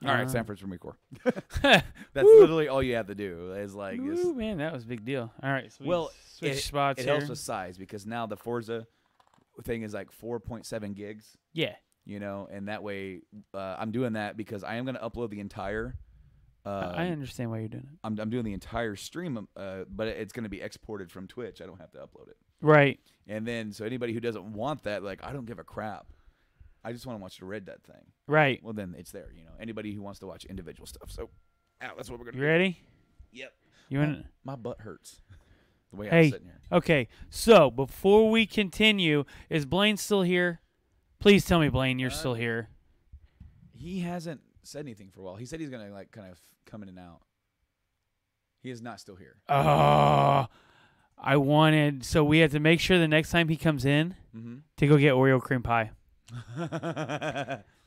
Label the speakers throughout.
Speaker 1: All right, Sanford's from Recore. That's literally all you have to do. Is like,
Speaker 2: Ooh, man, that was a big deal. All right, so
Speaker 1: well,
Speaker 2: switch spots
Speaker 1: it
Speaker 2: here.
Speaker 1: helps with size because now the Forza thing is like 4.7 gigs.
Speaker 2: Yeah.
Speaker 1: And that way I'm doing that because I am going to upload the entire.
Speaker 2: I understand why you're doing it.
Speaker 1: I'm doing the entire stream, but it's going to be exported from Twitch. I don't have to upload it.
Speaker 2: Right.
Speaker 1: And then, so anybody who doesn't want that, like, I don't give a crap. I just want to watch the Red Dead thing.
Speaker 2: Right.
Speaker 1: Well, then it's there, Anybody who wants to watch individual stuff. So, that's what we're going to
Speaker 2: You
Speaker 1: do.
Speaker 2: ready?
Speaker 1: Yep.
Speaker 2: You want?
Speaker 1: My butt hurts. The way
Speaker 2: Hey.
Speaker 1: I'm sitting here.
Speaker 2: Okay. So before we continue, is Blaine still here? Please tell me, Blaine, you're still here.
Speaker 1: He hasn't said anything for a while. He said he's going to, like, kind of come in and out. He is not still here.
Speaker 2: Oh, so we have to make sure the next time he comes in to go get Oreo cream pie.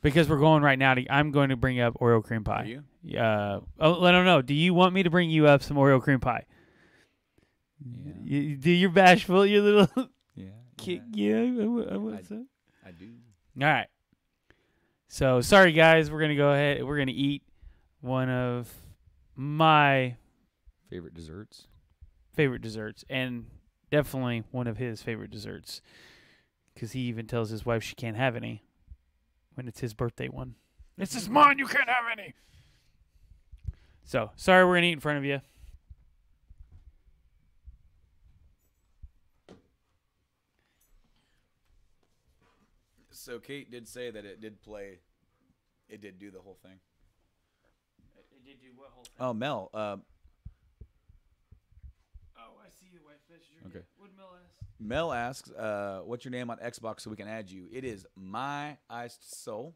Speaker 2: Because we're going right now. I'm going to bring up Oreo cream pie.
Speaker 1: Are you?
Speaker 2: I don't know. Do you want me to bring you up some Oreo cream pie?
Speaker 1: Yeah.
Speaker 2: You're bashful, you little
Speaker 1: Yeah.
Speaker 2: kid. Yeah,
Speaker 1: I do.
Speaker 2: All right. So, sorry, guys. We're going to go ahead. We're going to eat one of my
Speaker 1: favorite desserts.
Speaker 2: And definitely one of his favorite desserts. Because he even tells his wife she can't have any when it's his birthday one. This is mine. You can't have any. So, sorry we're going to eat in front of you.
Speaker 1: So Kate did say that it did do the whole thing.
Speaker 2: It did do what whole thing?
Speaker 1: Oh, Mel.
Speaker 2: I see the wife message.
Speaker 1: Okay.
Speaker 2: What did Mel ask?
Speaker 1: Mel asks, what's your name on Xbox so we can add you? It is My Iced Soul.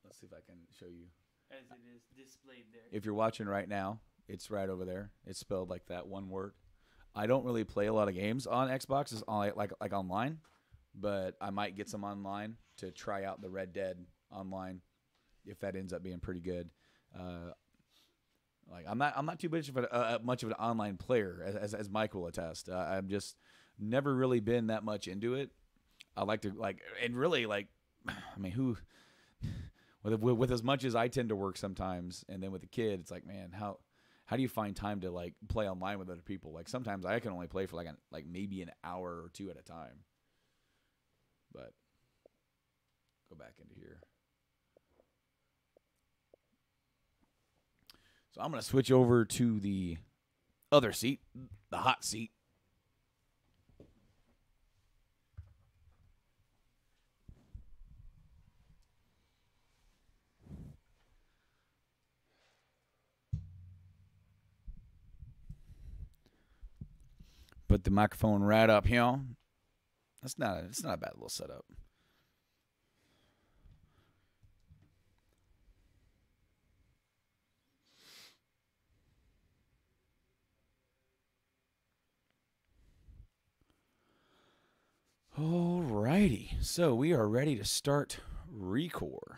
Speaker 1: Let's see if I can show you.
Speaker 2: As it is displayed there.
Speaker 1: If you're watching right now, it's right over there. It's spelled like that, one word. I don't really play a lot of games on Xbox, it's on, like online, but I might get some online to try out the Red Dead online if that ends up being pretty good. I'm not too much of an online player, as Mike will attest. I've just never really been that much into it. I like to with as much as I tend to work sometimes, and then with the kid, it's like, man, how do you find time to like play online with other people? Like sometimes I can only play for like maybe an hour or two at a time. But go back into here. So I'm going to switch over to the other seat, the hot seat. Put the microphone right up here. It's not a bad little setup. Alrighty, so we are ready to start Recore.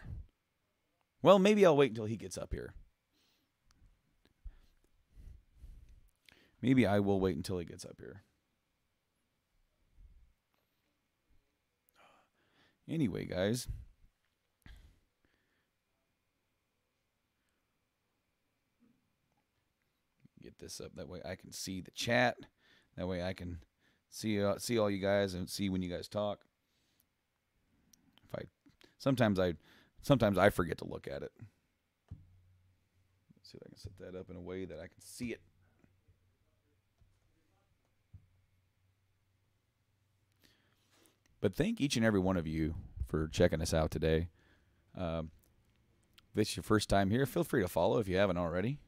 Speaker 1: Well, maybe I'll wait until he gets up here. Maybe I will wait until he gets up here. Anyway, guys. Get this up. That way I can see the chat. That way I can see all you guys and see when you guys talk. Sometimes I forget to look at it. Let's see if I can set that up in a way that I can see it. But thank each and every one of you for checking us out today. If it's your first time here, feel free to follow if you haven't already.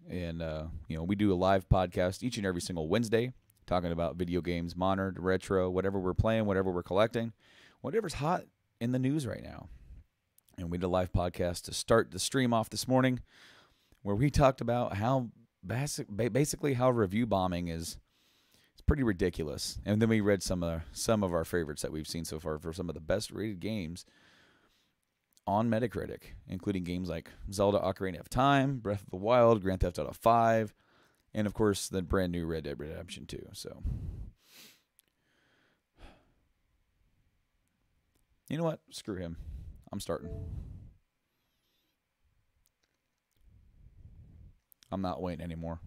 Speaker 1: And, we do a live podcast each and every single Wednesday talking about video games, modern, retro, whatever we're playing, whatever we're collecting, whatever's hot in the news right now. And we did a live podcast to start the stream off this morning where we talked about how basically how review bombing is pretty ridiculous. And then we read some of our favorites that we've seen so far for some of the best rated games on Metacritic, including games like Zelda Ocarina of Time, Breath of the Wild, Grand Theft Auto 5, and of course the brand new Red Dead Redemption 2. So You know what? Screw him. I'm starting. I'm not waiting anymore.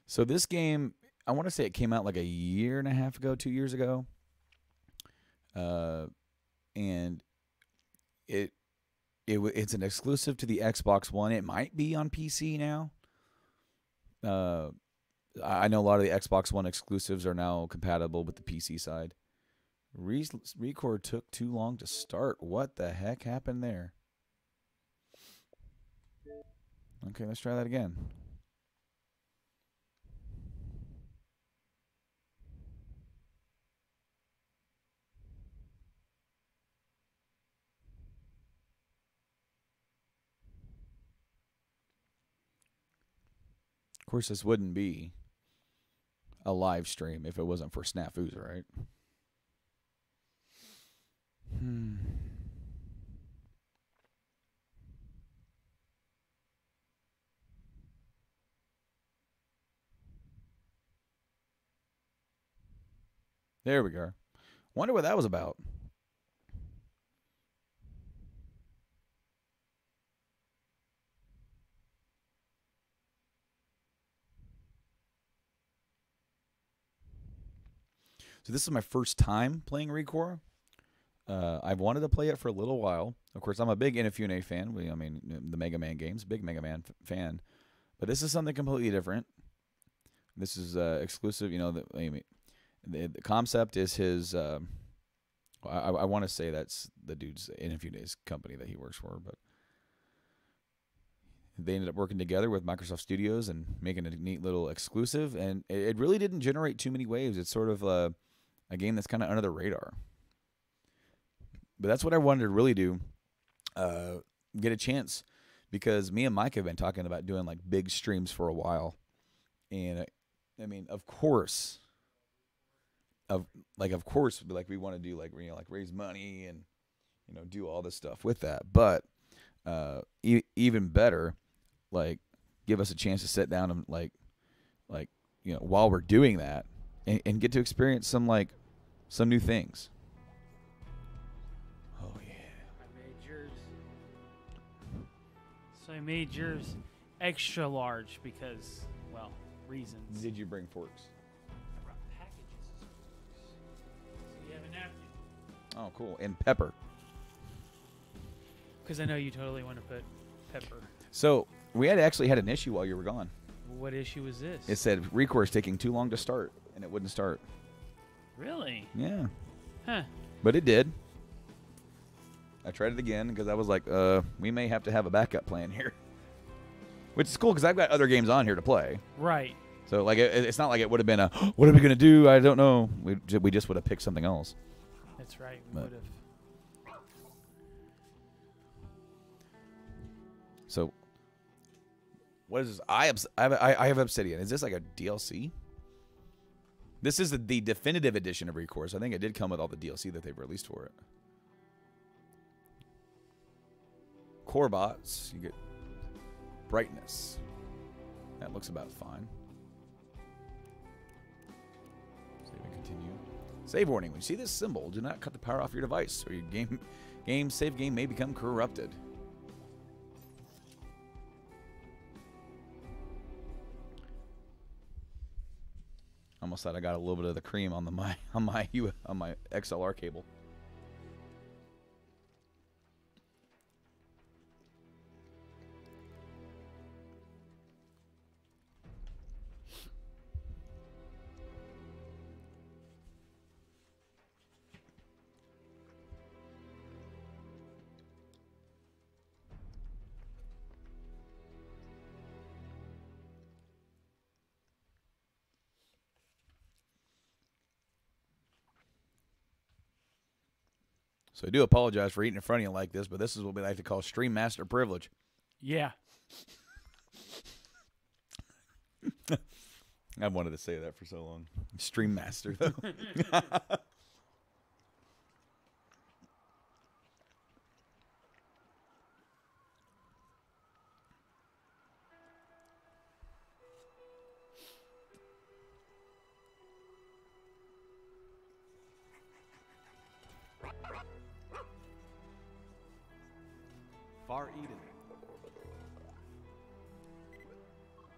Speaker 1: So this game, I want to say it came out like a year and a half ago, 2 years ago. And it's an exclusive to the Xbox One. It might be on PC now. I know a lot of the Xbox One exclusives are now compatible with the PC side. Recore took too long to start. What the heck happened there? Okay, let's try that again. Of course, this wouldn't be a live stream if it wasn't for snafus, right? There we go. Wonder what that was about. So this is my first time playing Recore. I've wanted to play it for a little while. Of course, I'm a big Inafune fan. I mean, the Mega Man games, big Mega Man fan. But this is something completely different. This is exclusive. You know, the concept is his. I want to say that's the dude's Inafune's company that he works for, but they ended up working together with Microsoft Studios and making a neat little exclusive. And it really didn't generate too many waves. It's sort of a game that's kind of under the radar. But that's what I wanted to really do, get a chance, because me and Mike have been talking about doing like big streams for a while. And I mean, of course, like we want to do like raise money and do all this stuff with that. But even better, like give us a chance to sit down and like while we're doing that and get to experience some new things. Oh yeah.
Speaker 2: I made yours. So I made yours extra large because, well, reasons.
Speaker 1: Did you bring forks?
Speaker 2: I brought packages of forks. So you have a napkin.
Speaker 1: Oh, cool. And pepper.
Speaker 2: Because I know you totally want to put pepper.
Speaker 1: So we actually had an issue while you were gone.
Speaker 2: What issue was this?
Speaker 1: It said Recore is taking too long to start, and it wouldn't start.
Speaker 2: Really?
Speaker 1: Yeah.
Speaker 2: Huh.
Speaker 1: But it did. I tried it again because I was like, we may have to have a backup plan here. Which is cool because I've got other games on here to play.
Speaker 2: Right.
Speaker 1: So like it's not like it would have been a, what are we going to do? I don't know. We just would have picked something else.
Speaker 2: That's right. We would have.
Speaker 1: So what is this? I have Obsidian. Is this like a DLC? This is the definitive edition of Recore. So I think it did come with all the DLC that they've released for it. Core bots, you get brightness. That looks about fine. Save and continue. Save warning. When you see this symbol, do not cut the power off your device, or your save game may become corrupted. Almost thought I got a little bit of the cream on my XLR cable. So I do apologize for eating in front of you like this, but this is what we like to call stream master privilege.
Speaker 2: Yeah.
Speaker 1: I wanted to say that for so long. Stream master, though.
Speaker 3: Far Eden.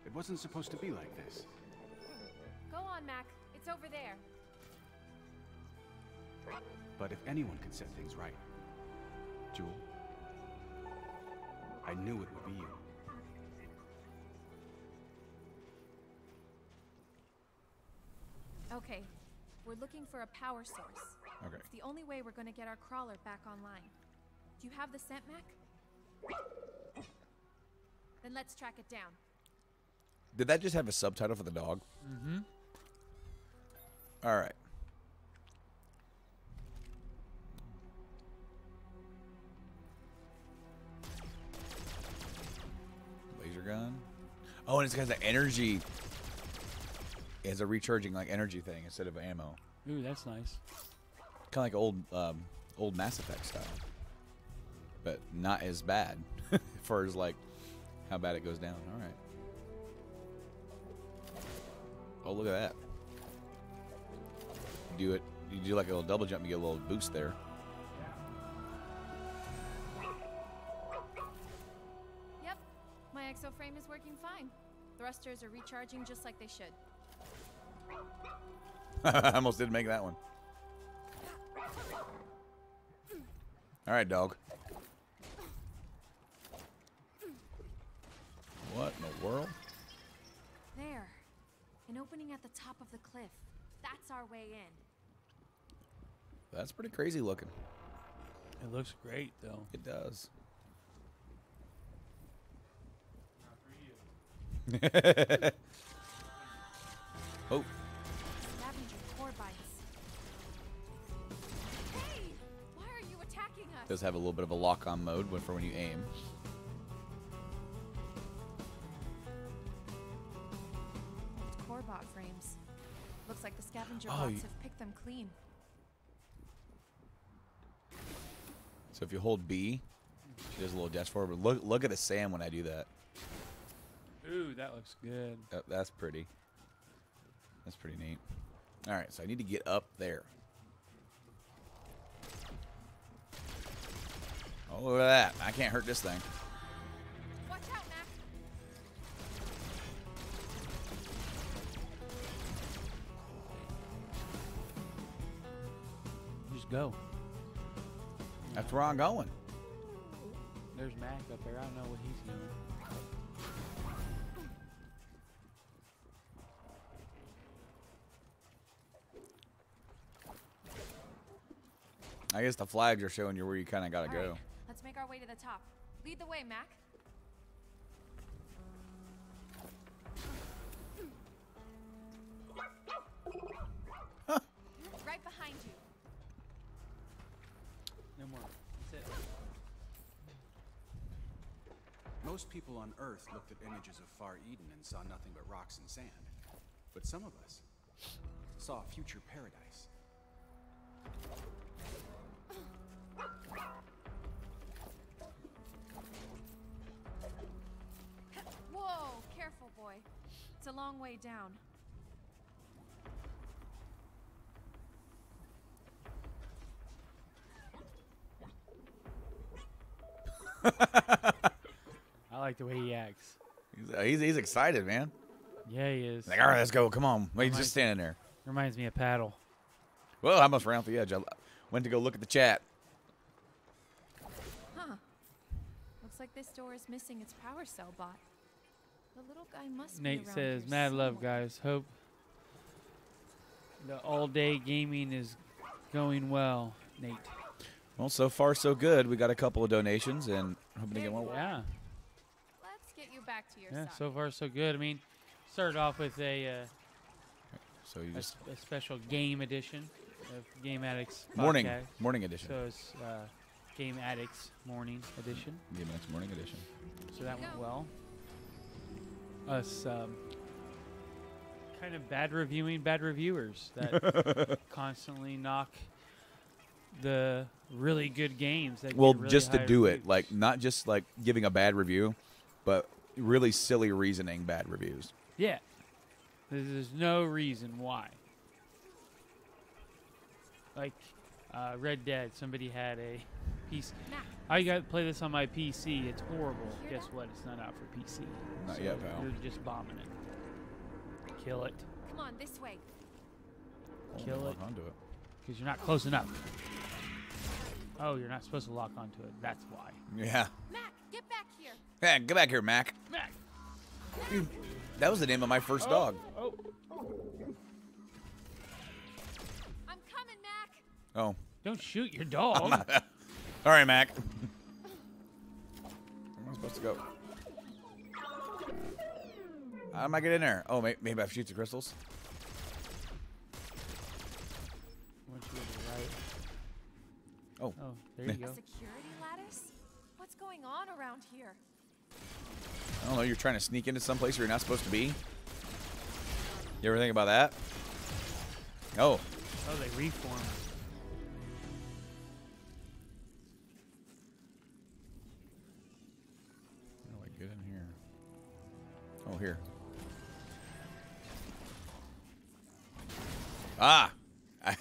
Speaker 3: It wasn't supposed to be like this.
Speaker 4: Go on, Mac. It's over there.
Speaker 3: But if anyone can set things right, Jewel, I knew it would be you.
Speaker 4: Okay, we're looking for a power source.
Speaker 1: Okay.
Speaker 4: It's the only way we're going to get our crawler back online. Do you have the scent, Mac? Then let's track it down.
Speaker 1: Did that just have a subtitle for the dog?
Speaker 2: Mm-hmm.
Speaker 1: All right. Laser gun. Oh, and it's got the energy. It has a recharging like energy thing instead of ammo.
Speaker 2: Ooh, that's nice.
Speaker 1: Kind of like old Mass Effect style, but not as bad as far as like how bad it goes down. All right. Oh, look at that. You do like a little double jump, you get a little boost there.
Speaker 4: Yep, my exoframe is working fine. Thrusters are recharging just like they should.
Speaker 1: I almost didn't make that one. All right, dog. What in the world?
Speaker 4: There. An opening at the top of the cliff. That's our way in.
Speaker 1: That's pretty crazy looking.
Speaker 2: It looks great, though.
Speaker 1: It does. Oh.
Speaker 4: Scavenger core bites. Hey! Why are you attacking us?
Speaker 1: Does have a little bit of a lock-on mode for when you aim.
Speaker 4: Core bot frames. Looks like the scavenger
Speaker 1: Oh,
Speaker 4: bots have picked them clean.
Speaker 1: So if you hold B, she does a little dash forward. But look at the sand when I do that.
Speaker 2: Ooh, that looks good.
Speaker 1: That's pretty. That's pretty neat. All right, so I need to get up there. Oh, look at that. I can't hurt this thing.
Speaker 4: Watch out, Mac.
Speaker 2: Just go.
Speaker 1: That's where I'm going.
Speaker 2: There's Mac up there. I don't know what he's doing.
Speaker 1: I guess the flags are showing you where you kind of got to
Speaker 4: All
Speaker 1: go.
Speaker 4: right, let's make our way to the top. Lead the way, Mac.
Speaker 1: Huh.
Speaker 4: Right behind you.
Speaker 2: No more. That's it.
Speaker 3: Most people on Earth looked at images of Far Eden and saw nothing but rocks and sand. But some of us saw a future paradise.
Speaker 4: Whoa, careful, boy. It's a long way down.
Speaker 2: I like the way he acts.
Speaker 1: He's excited, man.
Speaker 2: Yeah, he is.
Speaker 1: Like, all right, let's go. Come on. Wait, he's just standing there.
Speaker 2: Reminds me of Paddle.
Speaker 1: Well, I almost ran off the edge. I went to go look at the chat.
Speaker 4: Huh. Looks like this door is missing its power cell bot. The little guy must be
Speaker 2: Nate
Speaker 4: around
Speaker 2: says,
Speaker 4: here
Speaker 2: "Mad love,
Speaker 4: somewhere."
Speaker 2: guys. Hope the all-day gaming is going well." Nate.
Speaker 1: Well, so far so good. We got a couple of donations and hoping to get one.
Speaker 2: Yeah.
Speaker 4: Let's get you back to your
Speaker 2: Yeah.
Speaker 4: son.
Speaker 2: So far, so good. I mean, started off with a
Speaker 1: So you just
Speaker 2: special game edition of Game Addicts
Speaker 1: morning
Speaker 2: podcast.
Speaker 1: edition.
Speaker 2: So it's Game Addicts Morning Edition.
Speaker 1: Yeah, next morning edition.
Speaker 2: So that went well. Us kind of bad reviewing bad reviewers that constantly knock the really good games. That
Speaker 1: Well,
Speaker 2: get really
Speaker 1: just to
Speaker 2: high
Speaker 1: do
Speaker 2: reviews.
Speaker 1: it, like not just like giving a bad review, but really silly reasoning bad reviews.
Speaker 2: Yeah. There's no reason why. Like Red Dead, somebody had a piece. I got to play this on my PC. It's horrible. Guess what? It's not out for PC.
Speaker 1: Not
Speaker 2: So
Speaker 1: yet, pal.
Speaker 2: You're just bombing it. Kill it.
Speaker 4: Come on, this way.
Speaker 2: Kill
Speaker 1: Lock
Speaker 2: it.
Speaker 1: onto it.
Speaker 2: Because you're not close enough. Oh, you're not supposed to lock onto it. That's why.
Speaker 1: Yeah.
Speaker 4: Mac, get back here.
Speaker 1: Hey, get back here, Mac.
Speaker 2: Mac.
Speaker 1: That was the name of my first dog.
Speaker 2: Oh.
Speaker 4: I'm coming, Mac.
Speaker 1: Oh.
Speaker 2: Don't shoot your dog.
Speaker 1: All right, Mac. Where am I supposed to go? How am I get in there? Oh, maybe I have to shoot the crystals.
Speaker 2: Once you go to the right.
Speaker 1: Oh.
Speaker 2: Oh, there you
Speaker 4: A
Speaker 2: go.
Speaker 4: security lattice? What's going on around here?
Speaker 1: I don't know. You're trying to sneak into some place where you're not supposed to be. You ever think about that? Oh.
Speaker 2: Oh, they reform.
Speaker 1: How do I get in here? Oh, here. Ah!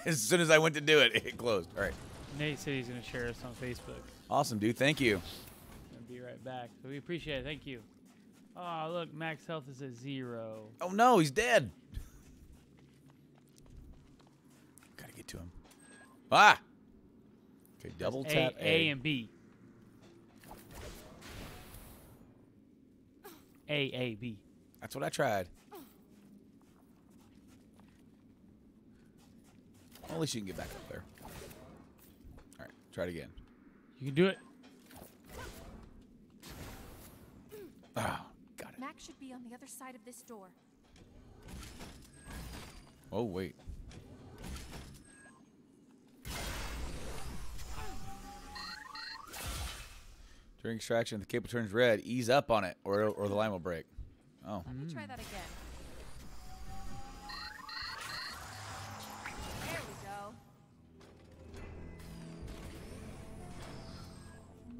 Speaker 1: As soon as I went to do it, it closed. All right.
Speaker 2: Nate said he's going to share us on Facebook.
Speaker 1: Awesome, dude. Thank you.
Speaker 2: I'll be right back. So we appreciate it. Thank you. Oh, look, max health is at 0.
Speaker 1: Oh, no. He's dead. Gotta get to him. Ah! Okay, double tap
Speaker 2: A and B. A, B.
Speaker 1: That's what I tried. Well, at least you can get back up there. All right, try it again.
Speaker 2: You can do it.
Speaker 1: Ah, got it.
Speaker 4: Mac should be on the other side of this door.
Speaker 1: Oh, wait. During extraction, the cable turns red. Ease up on it, or the line will break. Oh.
Speaker 4: Let me try that again. There we go.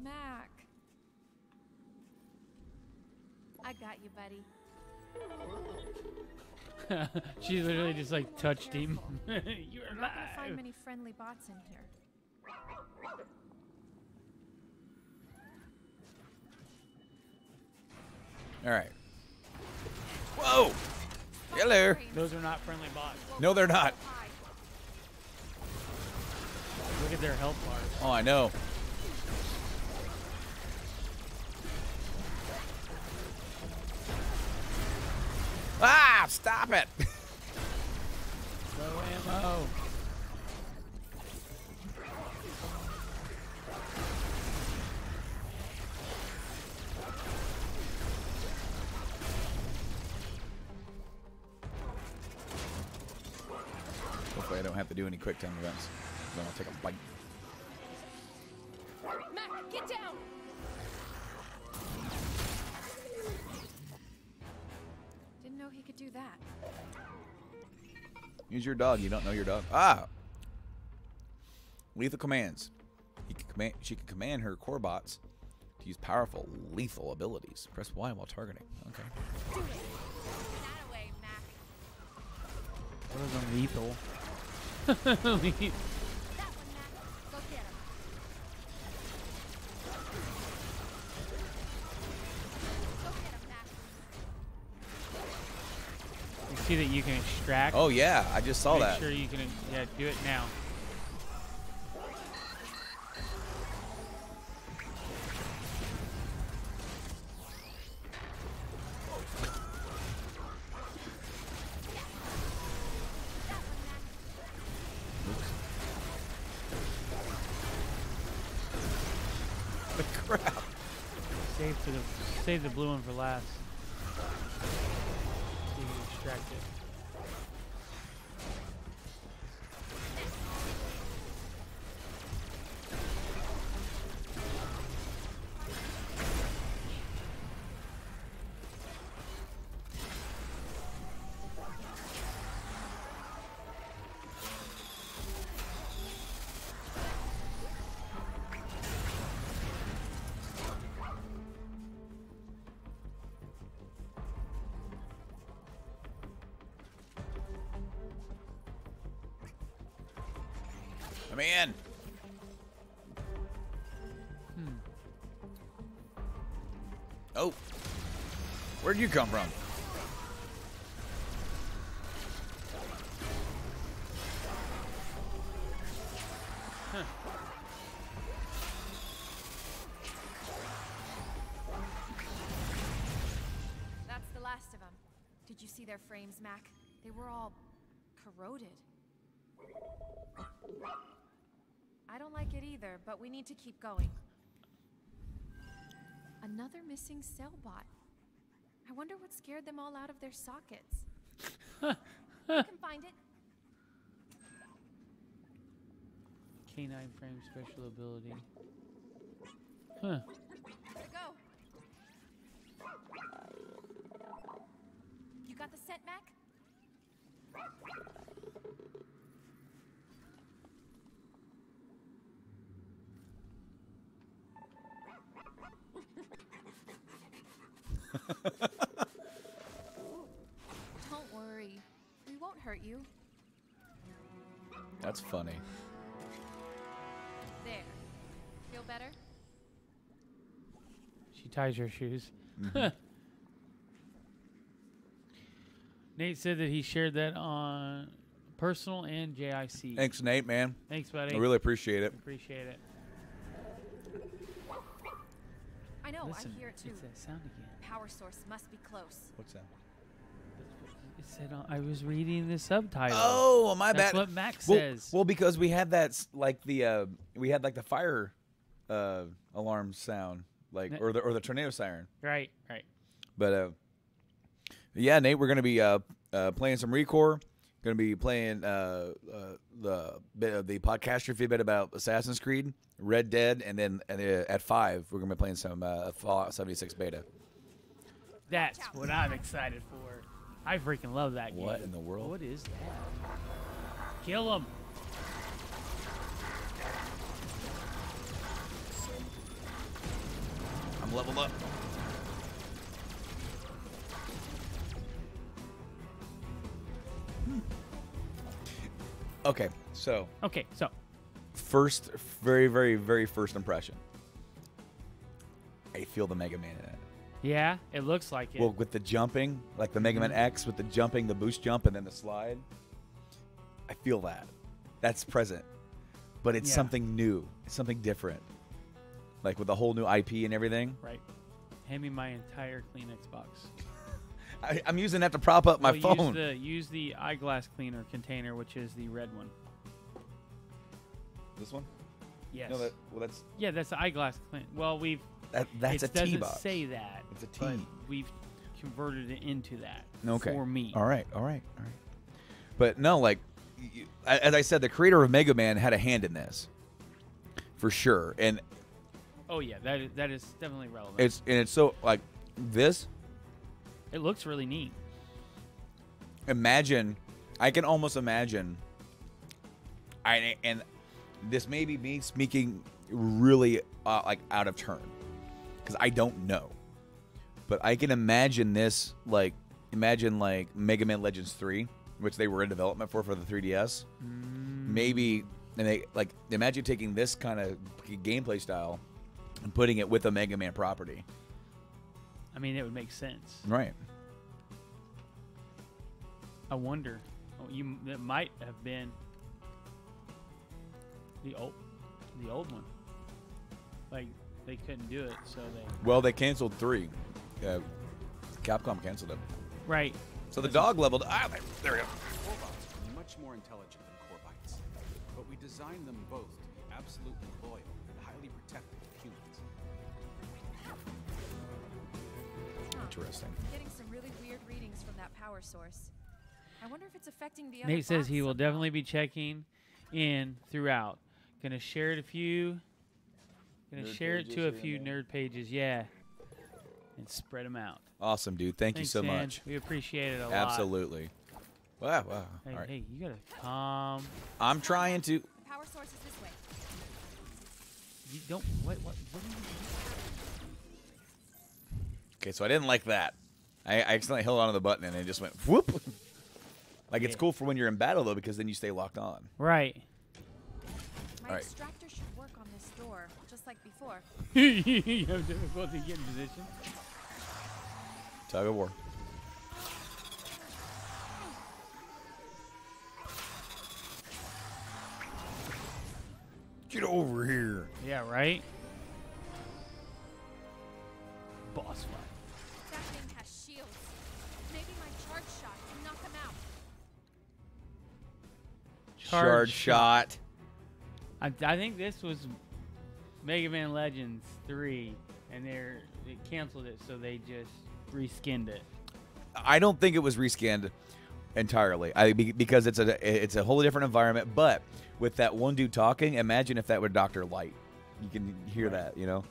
Speaker 4: Mac. I got you, buddy.
Speaker 2: She literally just like touched him. You're
Speaker 4: You're not gonna find
Speaker 2: alive.
Speaker 4: many friendly bots in here.
Speaker 1: All right. Whoa! Hello.
Speaker 2: Those are not friendly bots.
Speaker 1: No, they're not.
Speaker 2: Look at their health bars.
Speaker 1: Oh, I know. Ah! Stop it!
Speaker 2: No ammo.
Speaker 1: Hopefully, I don't have to do any quick time events. Then I'll take a bite.
Speaker 4: Mac, get down! Didn't know he could do that.
Speaker 1: Use your dog. You don't know your dog. Ah! Lethal commands. She can command her core bots to use powerful, lethal abilities. Press Y while targeting. Okay.
Speaker 4: Do it. That away, Mac.
Speaker 2: What is a lethal?
Speaker 4: That one, Mac. Go get him. Go get him, Mac.
Speaker 2: You see that you can extract.
Speaker 1: Oh, yeah. I just saw
Speaker 2: Make
Speaker 1: that.
Speaker 2: sure you can. Yeah, do it now.
Speaker 1: Crap.
Speaker 2: Save the blue one for last. So you can extract it.
Speaker 1: Come in. Oh. Where'd you come from?
Speaker 4: That's the last of them. Did you see their frames, Mac? They were all corroded. I don't like it either, but we need to keep going. Another missing cell bot. I wonder what scared them all out of their sockets. I can find it.
Speaker 2: K9 frame special ability. Huh.
Speaker 4: Here go. You got the scent, Mac? Don't worry. We won't hurt you.
Speaker 1: That's funny.
Speaker 4: There. Feel better?
Speaker 2: She ties her shoes. Nate said that he shared that on personal and JIC.
Speaker 1: Thanks, Nate, man.
Speaker 2: Thanks, buddy.
Speaker 1: I really appreciate it.
Speaker 2: Appreciate it.
Speaker 4: I know,
Speaker 2: Listen,
Speaker 4: I hear it too.
Speaker 2: it's that sound again.
Speaker 4: Power source must be close.
Speaker 1: What's that?
Speaker 2: It said I was reading the subtitle.
Speaker 1: Oh, my
Speaker 2: That's
Speaker 1: bad.
Speaker 2: what Max
Speaker 1: Well,
Speaker 2: says.
Speaker 1: well, because we had that like the we had like the fire alarm sound, like or the tornado siren.
Speaker 2: Right.
Speaker 1: But yeah, Nate, we're gonna be playing some Recore. Gonna be playing the Podcastrophe bit about Assassin's Creed, Red Dead, and then at 5 we're gonna be playing some Fallout 76 beta.
Speaker 2: That's what I'm excited for. I freaking love that game.
Speaker 1: What in the world?
Speaker 2: What is that? Kill him.
Speaker 1: I'm leveled up. Okay, so first, very, very, very first impression. I feel the Mega Man in it.
Speaker 2: Yeah, it looks like it.
Speaker 1: Well, with the jumping, like the Mega Man X, with the jumping, the boost jump, and then the slide. I feel that. That's present. But it's something new. It's something different. Like with a whole new IP and everything.
Speaker 2: Right. Hand me my entire Kleenex box.
Speaker 1: I'm using that to prop up my phone.
Speaker 2: Use the eyeglass cleaner container, which is the red one.
Speaker 1: This one?
Speaker 2: Yes.
Speaker 1: No, that's
Speaker 2: that's the eyeglass cleaner. Well,
Speaker 1: that's a T box.
Speaker 2: It doesn't say that.
Speaker 1: It's a T.
Speaker 2: But we've converted it into that
Speaker 1: Okay.
Speaker 2: for me.
Speaker 1: All right. But no, like as I said, the creator of Mega Man had a hand in this, for sure. And
Speaker 2: oh yeah, that is definitely relevant.
Speaker 1: it's so like this.
Speaker 2: It looks really neat.
Speaker 1: I can almost imagine. And this may be me speaking really like out of turn, because I don't know, but I can imagine this imagine Mega Man Legends 3, which they were in development for the 3DS. Maybe, and they imagine taking this kind of gameplay style and putting it with a Mega Man property.
Speaker 2: I mean, it would make sense.
Speaker 1: Right.
Speaker 2: I wonder. It might have been the old one. Like they couldn't do it, so
Speaker 1: they canceled 3. Capcom canceled it.
Speaker 2: Right.
Speaker 1: So the dog leveled. There we go.
Speaker 3: Robots are much more intelligent than core bites, but we designed them both to be absolutely loyal and highly protective of humans.
Speaker 1: Interesting.
Speaker 4: Getting some really weird readings from that power source. I wonder if it's affecting the other
Speaker 2: Nate says
Speaker 4: bots
Speaker 2: he will
Speaker 4: somehow.
Speaker 2: definitely be checking in throughout. Gonna share it to a few nerd pages, yeah, and spread them out.
Speaker 1: Awesome, dude. Thank
Speaker 2: Thanks,
Speaker 1: you so
Speaker 2: man.
Speaker 1: much.
Speaker 2: We appreciate it a lot.
Speaker 1: Absolutely. Wow.
Speaker 2: Hey,
Speaker 1: All right.
Speaker 2: hey, you gotta calm.
Speaker 1: I'm trying to.
Speaker 4: Power source is this way.
Speaker 2: You don't. What are you doing?
Speaker 1: Okay, so I didn't like that. I accidentally held onto the button and it just went whoop. Like it's
Speaker 2: Yeah.
Speaker 1: cool for when you're in battle though, because then you stay locked on.
Speaker 2: Right.
Speaker 4: My
Speaker 1: Alright.
Speaker 4: extractor should work on this door, just like before.
Speaker 2: You have difficulty getting position.
Speaker 1: Tug of war. Get over here.
Speaker 2: Yeah, right? Boss fight.
Speaker 4: That thing has shields. Maybe my charge shot can knock him out.
Speaker 1: Charge shot.
Speaker 2: I think this was Mega Man Legends 3, and they canceled it, so they just reskinned it.
Speaker 1: I don't think it was rescanned entirely. Because it's a wholly different environment. But with that one dude talking, imagine if that were Dr. Light. You can hear that, you know.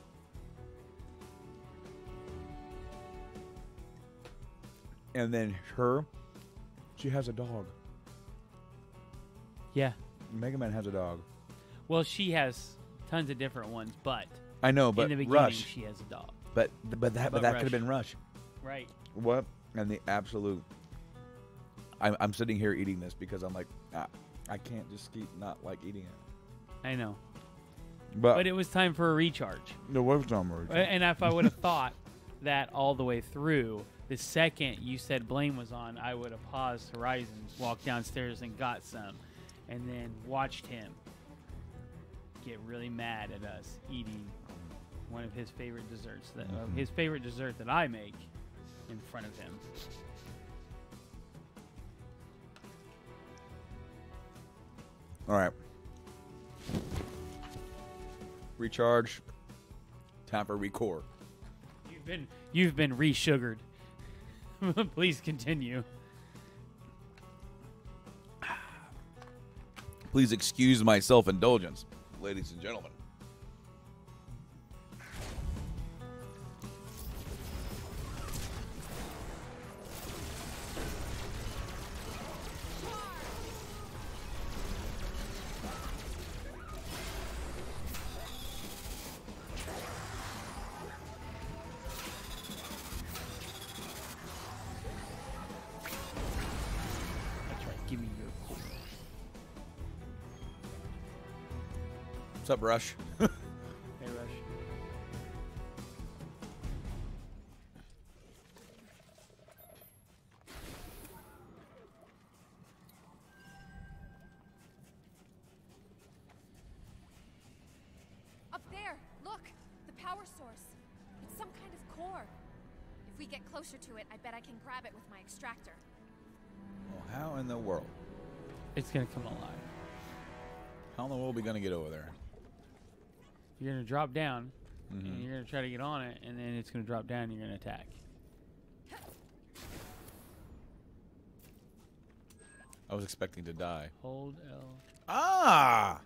Speaker 1: And then she has a dog.
Speaker 2: Yeah.
Speaker 1: Mega Man has a dog.
Speaker 2: Well, she has tons of different ones, but
Speaker 1: I know, but
Speaker 2: in the beginning,
Speaker 1: Rush.
Speaker 2: she has a dog.
Speaker 1: But that could have been Rush.
Speaker 2: Right.
Speaker 1: What? And the absolute. I'm sitting here eating this because I'm like, I can't just keep not like eating it.
Speaker 2: I know.
Speaker 1: But
Speaker 2: it was time for a recharge.
Speaker 1: the was time for
Speaker 2: And if I would have thought that all the way through, the second you said Blame was on, I would have paused Horizons, walked downstairs and got some, and then watched him get really mad at us eating one of his favorite desserts, his favorite dessert that I make in front of him.
Speaker 1: All right. Recharge. Time for Recore.
Speaker 2: You've been re-sugared. Please continue.
Speaker 1: Please excuse my self-indulgence, ladies and gentlemen.
Speaker 2: That's right. Give me your core.
Speaker 1: What's up, Rush?
Speaker 2: Hey, Rush.
Speaker 4: Up there, look! The power source. It's some kind of core. If we get closer to it, I bet I can grab it with my extractor.
Speaker 1: Well, how in the world?
Speaker 2: It's gonna come alive.
Speaker 1: How in the world are we gonna get over there?
Speaker 2: You're gonna drop down,
Speaker 1: Mm-hmm.
Speaker 2: and you're gonna try to get on it, and then it's gonna drop down, and you're gonna attack.
Speaker 1: I was expecting to die.
Speaker 2: Hold L.
Speaker 1: Ah!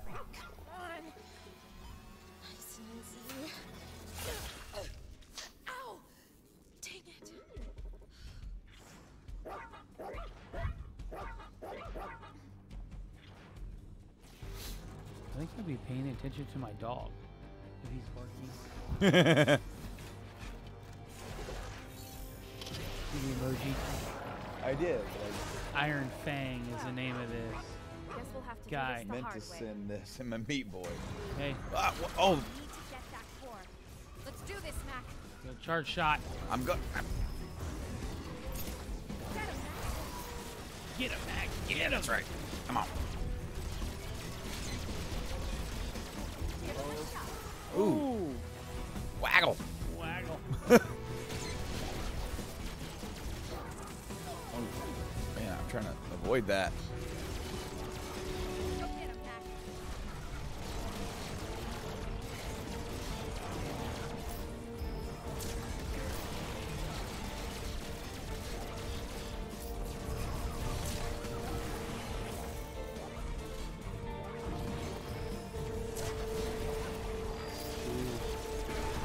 Speaker 4: Come on! Nice and easy. Ow! Dang it!
Speaker 2: I think I'd be paying attention to my dog if he's barking. See the emoji.
Speaker 1: I did.
Speaker 2: Iron Fang is the name of this
Speaker 4: Guess we'll have to
Speaker 2: guy.
Speaker 4: do this the hard way.
Speaker 1: send this in my meat boy.
Speaker 2: Hey,
Speaker 1: Oh,
Speaker 4: We need to get that core. Let's do this, Mac.
Speaker 2: the charge shot.
Speaker 1: I'm good.
Speaker 4: Get him, Mac.
Speaker 2: Get him, Mac. Get him.
Speaker 1: That's right. Come on.
Speaker 4: Give him a shot.
Speaker 2: Ooh.
Speaker 1: Waggle.
Speaker 2: Waggle.
Speaker 1: Man, I'm trying to avoid that.
Speaker 4: Go get him, Mac.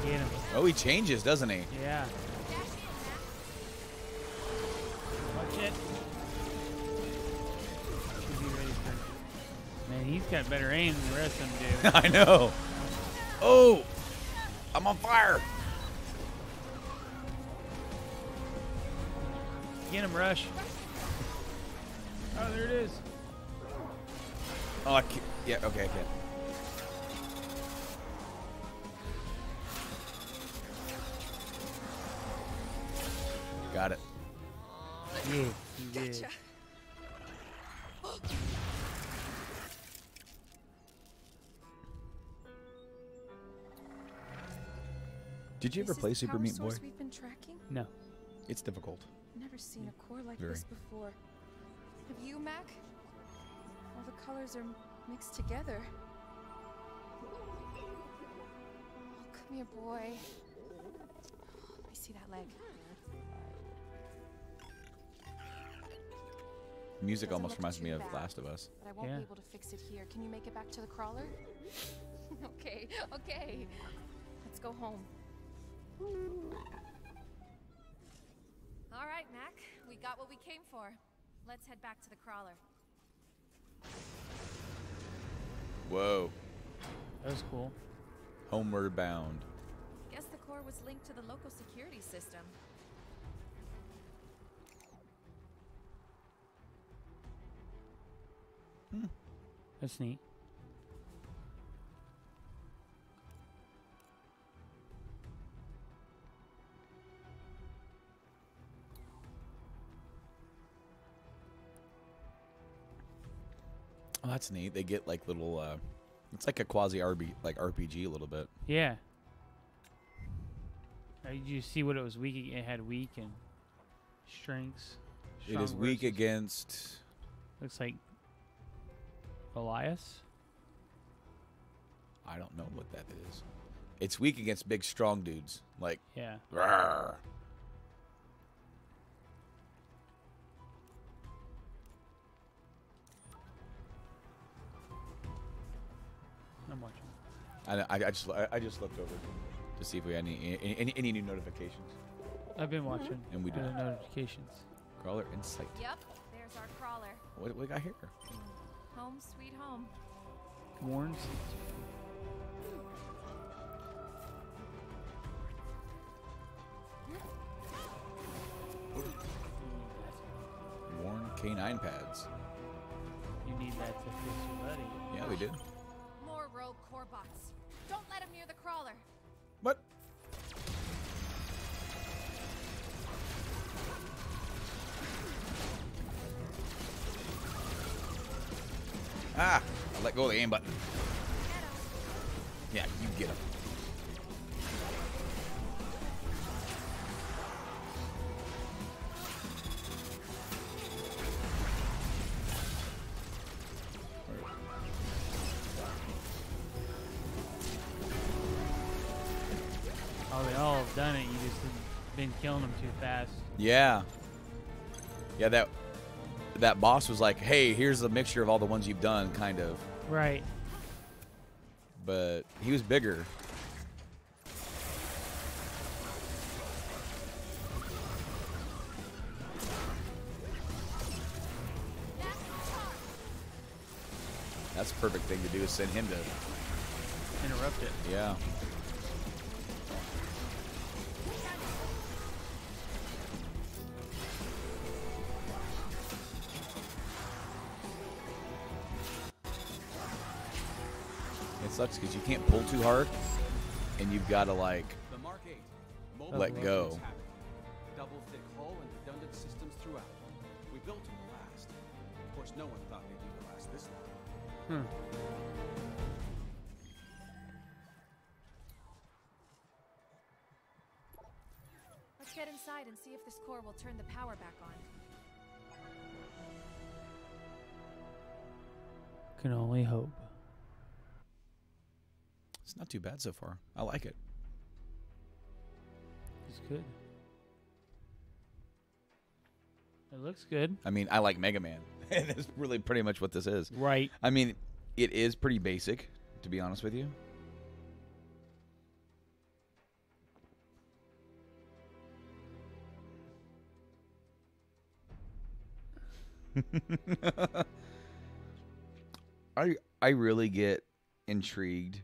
Speaker 2: Get him.
Speaker 1: Oh, he changes, doesn't he?
Speaker 2: Yeah.
Speaker 4: Dash in, Mac.
Speaker 2: Watch it. Should be ready for. Man, he's got better aim than the rest of them do.
Speaker 1: I know. Oh, I'm on fire.
Speaker 2: Get him, Rush. Oh, there it is.
Speaker 1: Oh, I can't. Yeah, okay, I can't. Got it.
Speaker 2: Yeah, you did.
Speaker 4: Gotcha.
Speaker 1: Did you ever
Speaker 4: This is
Speaker 1: play
Speaker 4: the
Speaker 1: Super
Speaker 4: power
Speaker 1: Meat Boy?
Speaker 4: source we've been tracking?
Speaker 2: No.
Speaker 1: It's difficult.
Speaker 4: Never seen a core like
Speaker 1: Very.
Speaker 4: this before. Have you, Mac? All the colors are mixed together. Oh, come here, boy. Let me see that leg.
Speaker 1: Music
Speaker 4: Doesn't
Speaker 1: almost
Speaker 4: look
Speaker 1: reminds
Speaker 4: too
Speaker 1: me of
Speaker 4: bad,
Speaker 1: Last of Us.
Speaker 4: But I won't
Speaker 2: Yeah.
Speaker 4: be able to fix it here. Can you make it back to the crawler? Okay, okay. Let's go home. All right, Mac. We got what we came for. Let's head back to the crawler.
Speaker 1: Whoa.
Speaker 2: That was cool.
Speaker 1: Homeward bound.
Speaker 4: Guess the core was linked to the local security system.
Speaker 2: That's neat.
Speaker 1: Oh, that's neat. They get like little. It's like a quasi RPG a little bit.
Speaker 2: Yeah. Did you see what it was weak? It had weak and strengths.
Speaker 1: It is
Speaker 2: strong
Speaker 1: weak
Speaker 2: versus-
Speaker 1: against.
Speaker 2: Looks like Elias.
Speaker 1: I don't know what that is. It's weak against big, strong dudes. Like.
Speaker 2: Yeah.
Speaker 1: Rawr.
Speaker 2: I'm watching.
Speaker 1: I just looked over to see if we had any new notifications.
Speaker 2: I've been watching.
Speaker 1: And we do.
Speaker 2: The notifications.
Speaker 1: Crawler Insight.
Speaker 4: Yep, there's our crawler.
Speaker 1: What do we got here?
Speaker 4: Home sweet home.
Speaker 2: Warns.
Speaker 1: Worn K9 pads.
Speaker 2: You need that to fix your buddy.
Speaker 1: Yeah, we did.
Speaker 4: More rogue core bots. Don't let him near the crawler.
Speaker 1: What? Ah! I let go of the aim button. Yeah, you get him.
Speaker 2: Oh, they all have done it. You just been killing them too fast.
Speaker 1: Yeah. Yeah, that boss was like, hey, here's a mixture of all the ones you've done, kind of.
Speaker 2: Right.
Speaker 1: But he was bigger. That's the perfect thing to do is send him to.
Speaker 2: Interrupt it.
Speaker 1: Yeah. It sucks because you can't pull too hard, and you've got to like
Speaker 3: The Mark 8. Mobile
Speaker 1: let go.
Speaker 3: engines have it. Double thick hull and redundant systems throughout. We built them to last. Of course, no one thought they'd need to last this long.
Speaker 4: Let's get inside and see if this core will turn the power back on.
Speaker 2: Can only hope.
Speaker 1: It's not too bad so far. I like it.
Speaker 2: It's good. It looks good.
Speaker 1: I mean, I like Mega Man. And that's really pretty much what this is.
Speaker 2: Right.
Speaker 1: I mean, it is pretty basic, to be honest with you. I really get intrigued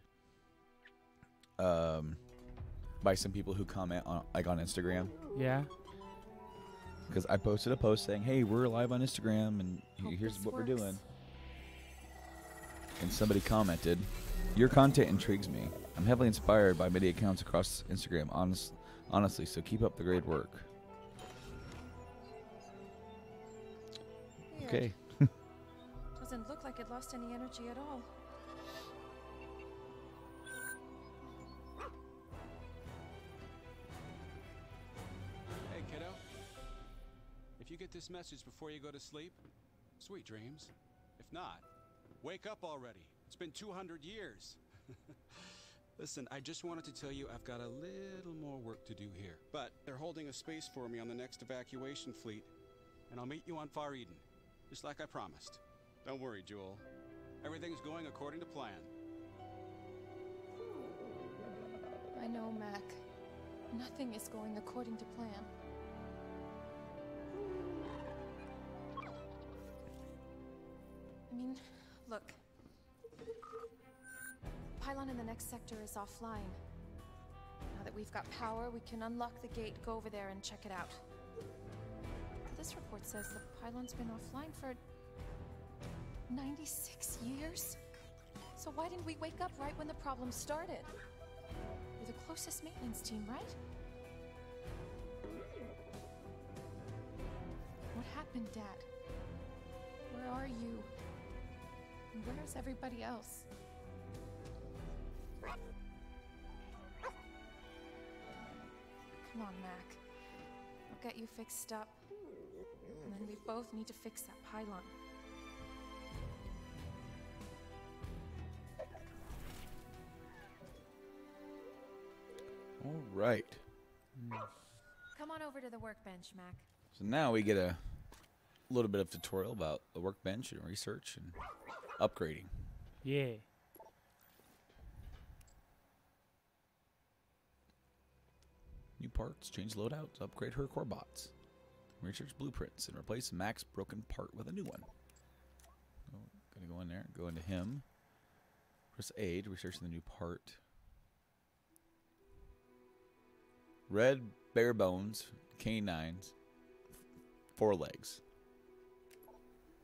Speaker 1: by some people who comment on like on Instagram.
Speaker 2: Yeah.
Speaker 1: because I posted a post saying, "Hey, we're live on Instagram, and
Speaker 4: Hope
Speaker 1: here's
Speaker 4: this
Speaker 1: what we're
Speaker 4: works.
Speaker 1: doing." And somebody commented, "Your content intrigues me. I'm heavily inspired by many accounts across Instagram. Honestly, so keep up the great work."
Speaker 4: Weird.
Speaker 1: Okay.
Speaker 4: Doesn't look like it lost any energy at all.
Speaker 3: Hey, kiddo. If you get this message before you go to sleep, sweet dreams. If not, wake up already. It's been 200 years. Listen, I just wanted to tell you I've got a little more work to do here. But they're holding a space for me on the next evacuation fleet, and I'll meet you on Far Eden, just like I promised. Don't worry, Joel. Everything's going according to plan.
Speaker 4: I know, Mac. Nothing is going according to plan. I mean, look. Pylon in the next sector is offline. Now that we've got power, we can unlock the gate, go over there, and check it out. This report says the pylon's been offline for 96 years? So why didn't we wake up right when the problem started? We're the closest maintenance team, right? What happened, Dad? Where are you? And where's everybody else? Come on, Mac. I'll get you fixed up. And then we both need to fix that pylon.
Speaker 1: All right.
Speaker 4: Come on over to the workbench, Mac.
Speaker 1: So now we get a little bit of tutorial about the workbench and research and upgrading.
Speaker 2: Yeah.
Speaker 1: New parts, change loadouts, upgrade her core bots, research blueprints, and replace Mac's broken part with a new one. Oh, gonna go in there, go into him. Press A to research the new part. Red bare bones, canines, 4 legs.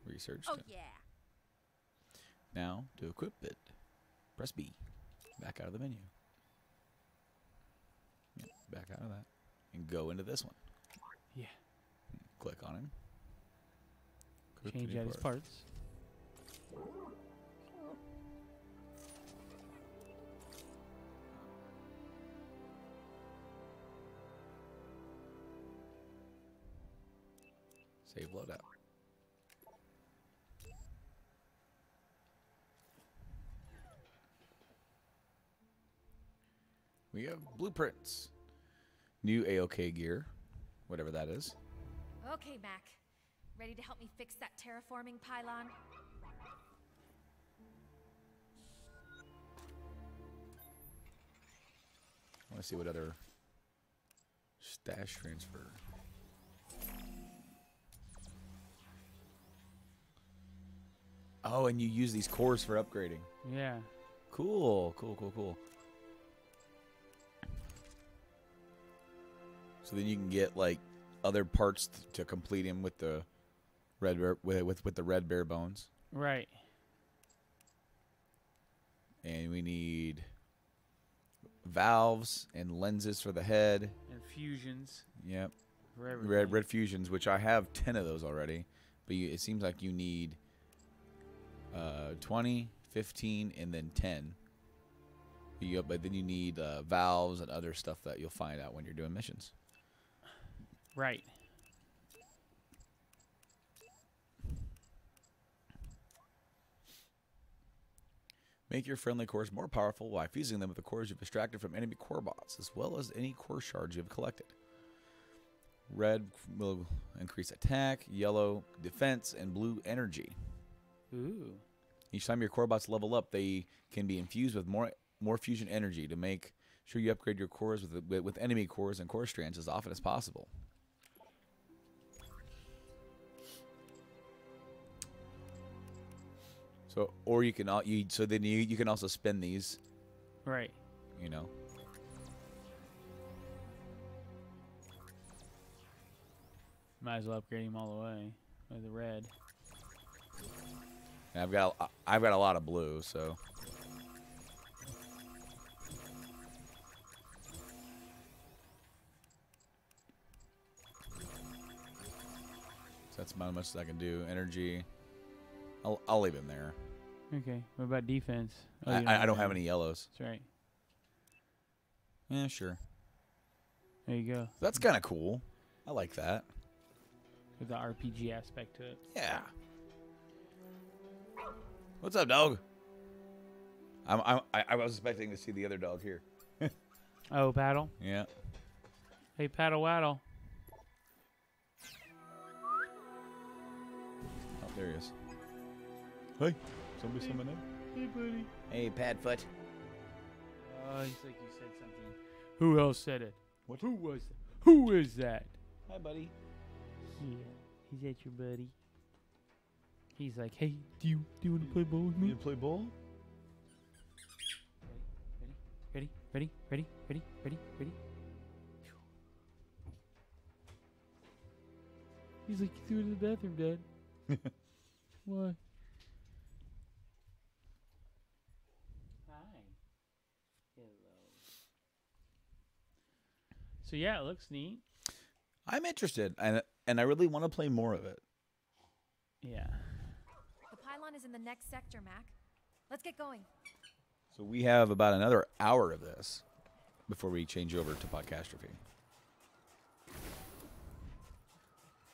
Speaker 1: Researched it.
Speaker 5: yeah.
Speaker 1: Now to equip it, press B. Back out of the menu. Yep, back out of that. And go into this one.
Speaker 2: Yeah.
Speaker 1: Click on him. Equip the
Speaker 2: Change
Speaker 1: new
Speaker 2: out his
Speaker 1: part.
Speaker 2: parts.
Speaker 1: Save loadout. We have blueprints. New AOK gear, whatever that is.
Speaker 5: Okay, Mac. Ready to help me fix that terraforming pylon?
Speaker 1: I want to see what other stash transfer. Oh, and you use these cores for upgrading.
Speaker 2: Yeah.
Speaker 1: Cool, cool, cool, cool. So then you can get like other parts to complete him with the red with the red bare bones.
Speaker 2: Right.
Speaker 1: And we need valves and lenses for the head.
Speaker 2: And fusions.
Speaker 1: Yep.
Speaker 2: For everything.
Speaker 1: Red fusions, which I have 10 of those already. But it seems like you need 20, 15, and then 10. But then you need valves and other stuff that you'll find out when you're doing missions.
Speaker 2: Right.
Speaker 1: Make your friendly cores more powerful by fusing them with the cores you've extracted from enemy core bots, as well as any core shards you've collected. Red will increase attack, yellow defense, and blue energy.
Speaker 2: Ooh.
Speaker 1: Each time your core bots level up, they can be infused with more fusion energy to make sure you upgrade your cores with enemy cores and core strands as often as possible. So, or you can you can also spend these,
Speaker 2: Right.
Speaker 1: you know.
Speaker 2: Might as well upgrade him all the way with the red.
Speaker 1: And I've got a lot of blue, so. That's about as much as I can do. Energy, I'll leave him there.
Speaker 2: Okay. What about defense? Oh,
Speaker 1: I don't have any yellows.
Speaker 2: That's right.
Speaker 1: Yeah, sure.
Speaker 2: There you go.
Speaker 1: That's kind of cool. I like that.
Speaker 2: With the RPG aspect to it.
Speaker 1: Yeah. What's up, dog? I was expecting to see the other dog here.
Speaker 2: Oh, Paddle.
Speaker 1: Yeah.
Speaker 2: Hey, Paddle Waddle.
Speaker 1: Oh, there he is. Hey, somebody summon him.
Speaker 2: Hey, buddy.
Speaker 1: Hey, Padfoot.
Speaker 2: Oh, he's like you said something. Who else said it?
Speaker 1: What?
Speaker 2: Who was that? Who is that?
Speaker 1: Hi, buddy.
Speaker 2: Yeah. Is that your buddy? He's like, hey, do you want to play ball with me?
Speaker 1: You play ball?
Speaker 2: Ready? He's like, you threw it in the bathroom, Dad. Why? Hi. Hello. So yeah, it looks neat.
Speaker 1: I'm interested, and I really want to play more of it.
Speaker 2: Yeah.
Speaker 5: The pylon is in the next sector, Mac. Let's get going.
Speaker 1: So we have about another hour of this before we change over to Podcastrophe.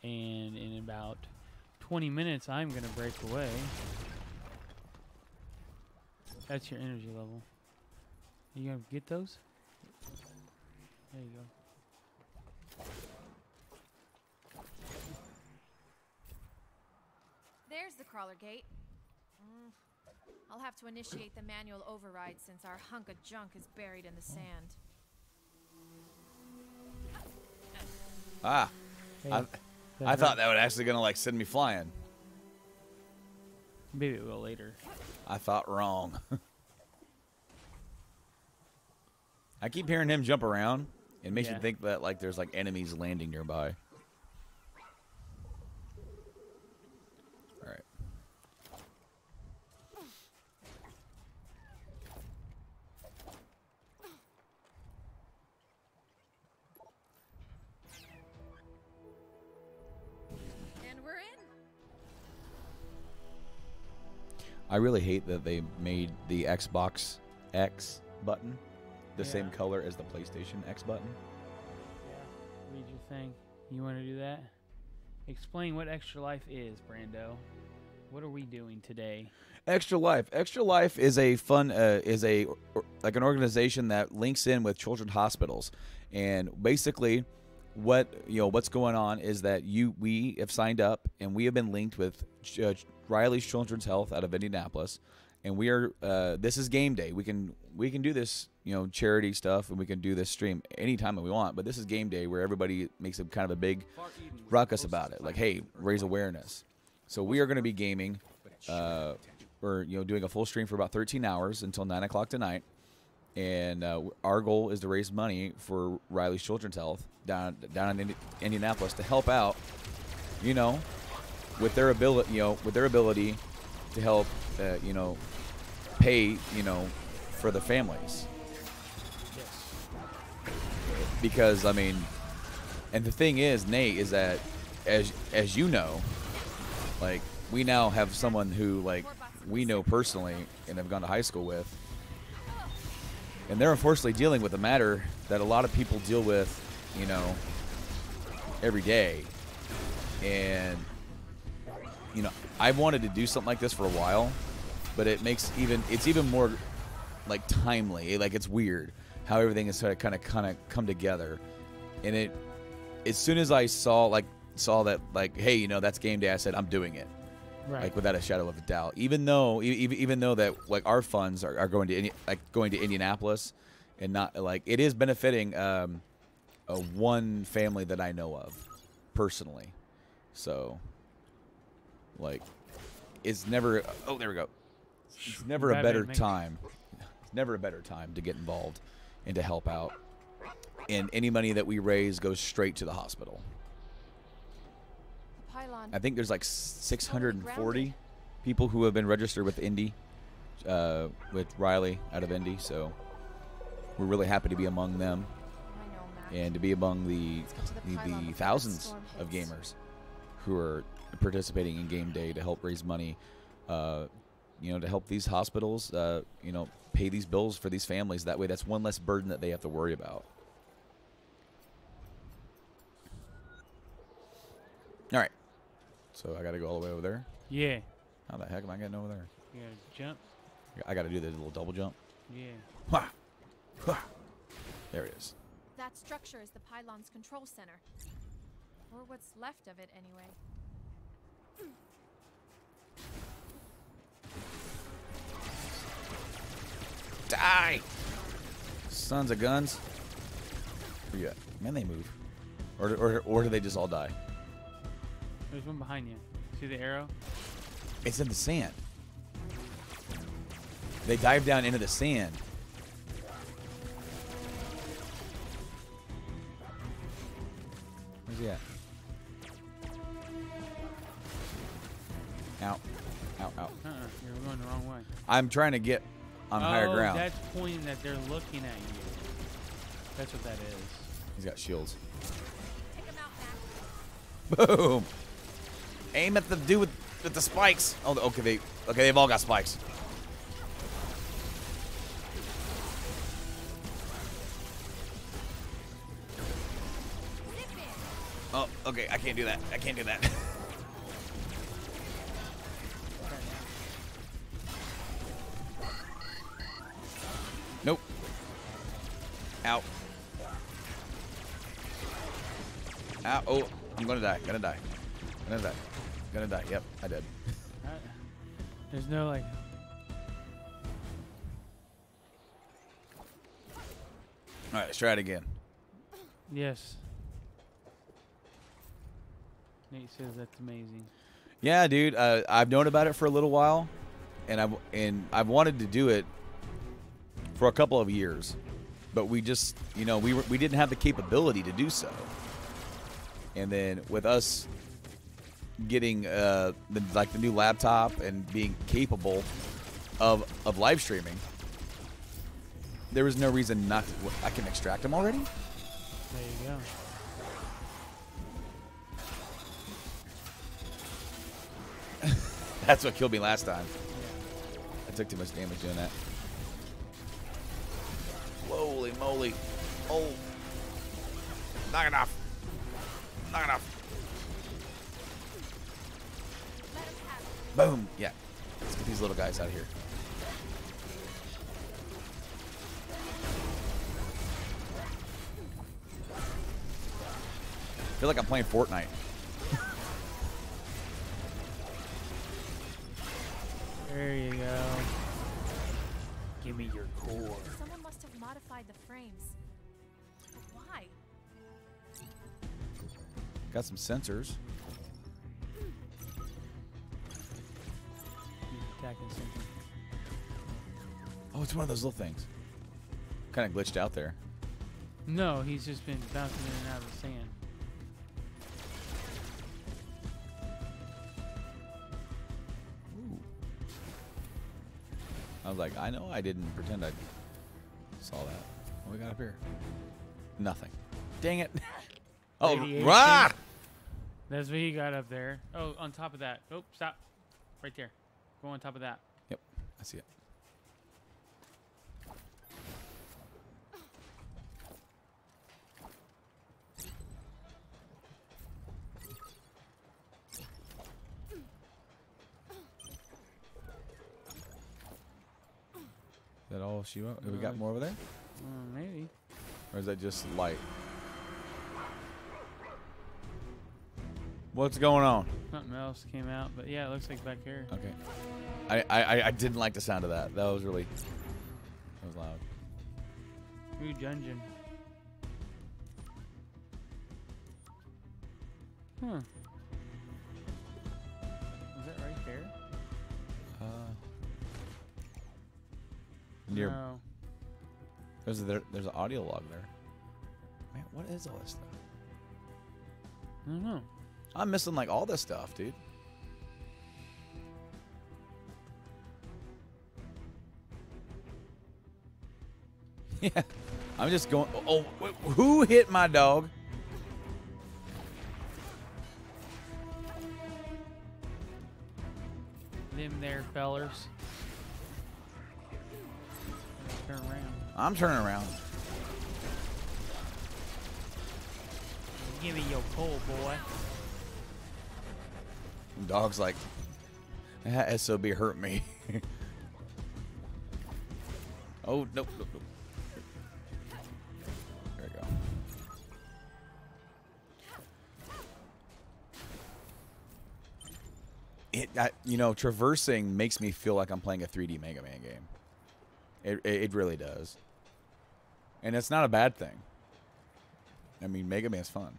Speaker 2: And in about 20 minutes, I'm going to break away. That's your energy level. You going to get those? There you go.
Speaker 5: There's the crawler gate. I'll have to initiate the manual override since our hunk of junk is buried in the sand.
Speaker 1: Ah,
Speaker 2: Hey,
Speaker 1: I thought that would actually gonna like send me flying.
Speaker 2: Maybe it will later.
Speaker 1: I thought wrong. I keep hearing him jump around. It makes
Speaker 2: Yeah.
Speaker 1: you think that like there's like enemies landing nearby. All right.
Speaker 5: And we're in.
Speaker 1: I really hate that they made the Xbox X button the same
Speaker 2: Yeah.
Speaker 1: color as the PlayStation X button.
Speaker 2: Yeah. Read your thing. You want to do that? Explain what Extra Life is, Brando. What are we doing today?
Speaker 1: Extra Life. Extra Life is a fun like an organization that links in with children's hospitals, and basically, what's going on is that we have signed up and we have been linked with Riley's Children's Health out of Indianapolis, and we are this is game day. We can do this charity stuff, and we can do this stream anytime that we want. But this is game day where everybody makes a kind of a big ruckus about it, like hey, raise awareness. So we are going to be gaming. We're doing a full stream for about 13 hours until 9 o'clock tonight, and our goal is to raise money for Riley's Children's Health down in Indianapolis to help out, with their ability to help, pay, for the families.
Speaker 2: Yes.
Speaker 1: Because and the thing is, Nate, is that as you know, like we now have someone who like we know personally and have gone to high school with, and they're unfortunately dealing with a matter that a lot of people deal with, every day. And I've wanted to do something like this for a while, but it's even more like timely. Like it's weird how everything is kind of come together. And as soon as I saw that like, hey, that's game day, I said I'm doing it.
Speaker 2: Right.
Speaker 1: Like without a shadow of a doubt. Even though that like our funds are going to Indianapolis, and not like it is benefiting one family that I know of personally. So like it's never there we go. It's never a better time. It's never a better time to get involved and to help out. And any money that we raise goes straight to the hospital.
Speaker 4: pylon.
Speaker 1: I think there's like 640 people who have been registered with Indy, with Riley out of Indy. So we're really happy to be among them
Speaker 4: I know, Mac.
Speaker 1: and to be among the
Speaker 4: Let's get to the pylon before that
Speaker 1: thousands
Speaker 4: storm
Speaker 1: of
Speaker 4: hits.
Speaker 1: gamers who are participating in game day to help raise money, to help these hospitals, pay these bills for these families. That way, that's one less burden that they have to worry about. All right. So I got to go all the way over there.
Speaker 2: Yeah.
Speaker 1: How the heck am I getting over there?
Speaker 2: You gotta jump.
Speaker 1: I got to do the little double jump.
Speaker 2: Yeah.
Speaker 1: Ha! Ha! There it is.
Speaker 5: That structure is the pylon's control center. Or what's left of it, anyway.
Speaker 1: Die! Sons of guns. Where you at? Man, they move. Or do they just all die?
Speaker 2: There's one behind you. See the arrow?
Speaker 1: It's in the sand. They dive down into the sand. Where's he at? Out. Out, out.
Speaker 2: You're going the wrong way.
Speaker 1: I'm trying to get on higher ground.
Speaker 2: That's pointing that they're looking at you. That's what that is.
Speaker 1: He's got shields.
Speaker 5: Pick him out, Mac.
Speaker 1: Boom! Aim at the dude with the spikes. Oh, okay, they've all got spikes. Oh, okay, I can't do that. I can't do that. Nope. Ow. Ow. Oh, I'm gonna die. Gonna die. Gonna die. Gonna die. Yep, I did.
Speaker 2: There's no like.
Speaker 1: All right, let's try it again.
Speaker 2: Yes. Nate says that's amazing.
Speaker 1: Yeah, dude. I've known about it for a little while, and I've wanted to do it for a couple of years, but we just, we didn't have the capability to do so. And then with us getting the new laptop and being capable of live streaming, there was no reason not to. I can extract them already?
Speaker 2: There you go.
Speaker 1: That's what killed me last time. I took too much damage doing that. Holy moly. Oh. Knock it off. Knock it off. Boom. Yeah. Let's get these little guys out of here. I feel like I'm playing Fortnite.
Speaker 2: There you go. Give me your core.
Speaker 5: Someone must have modified the frames. But why?
Speaker 1: Got some sensors.
Speaker 2: He's attacking something.
Speaker 1: Oh, it's one of those little things. Kind of glitched out there.
Speaker 2: No, he's just been bouncing in and out of the sand.
Speaker 1: Ooh. I was like, I know I didn't pretend I saw that. What we got up here? Nothing. Dang it. Oh,
Speaker 2: Radiation.
Speaker 1: rah!
Speaker 2: That's what he got up there. Oh, on top of that. Oh, stop. Right there. Go on top of that.
Speaker 1: Yep, I see it. Is that all she wrote? We got more over there?
Speaker 2: Maybe.
Speaker 1: Or is that just light? What's going on?
Speaker 2: Something else came out, but yeah, it looks like back here.
Speaker 1: Okay. I didn't like the sound of that. That was really... That was loud.
Speaker 2: Ooh, dungeon. Huh. Is that right there?
Speaker 1: Near...
Speaker 2: No.
Speaker 1: There's an audio log there. Man, what is all this stuff?
Speaker 2: I don't know.
Speaker 1: I'm missing like all this stuff, dude. Yeah, I'm just going. Oh, who hit my dog?
Speaker 2: Them there fellers. Turn around.
Speaker 1: I'm turning around.
Speaker 2: Give me your coal, boy.
Speaker 1: Dog's like, that SOB hurt me. Oh, nope, nope, nope. There we go. You know, traversing makes me feel like I'm playing a 3D Mega Man game. It really does. And it's not a bad thing. I mean, Mega Man's fun.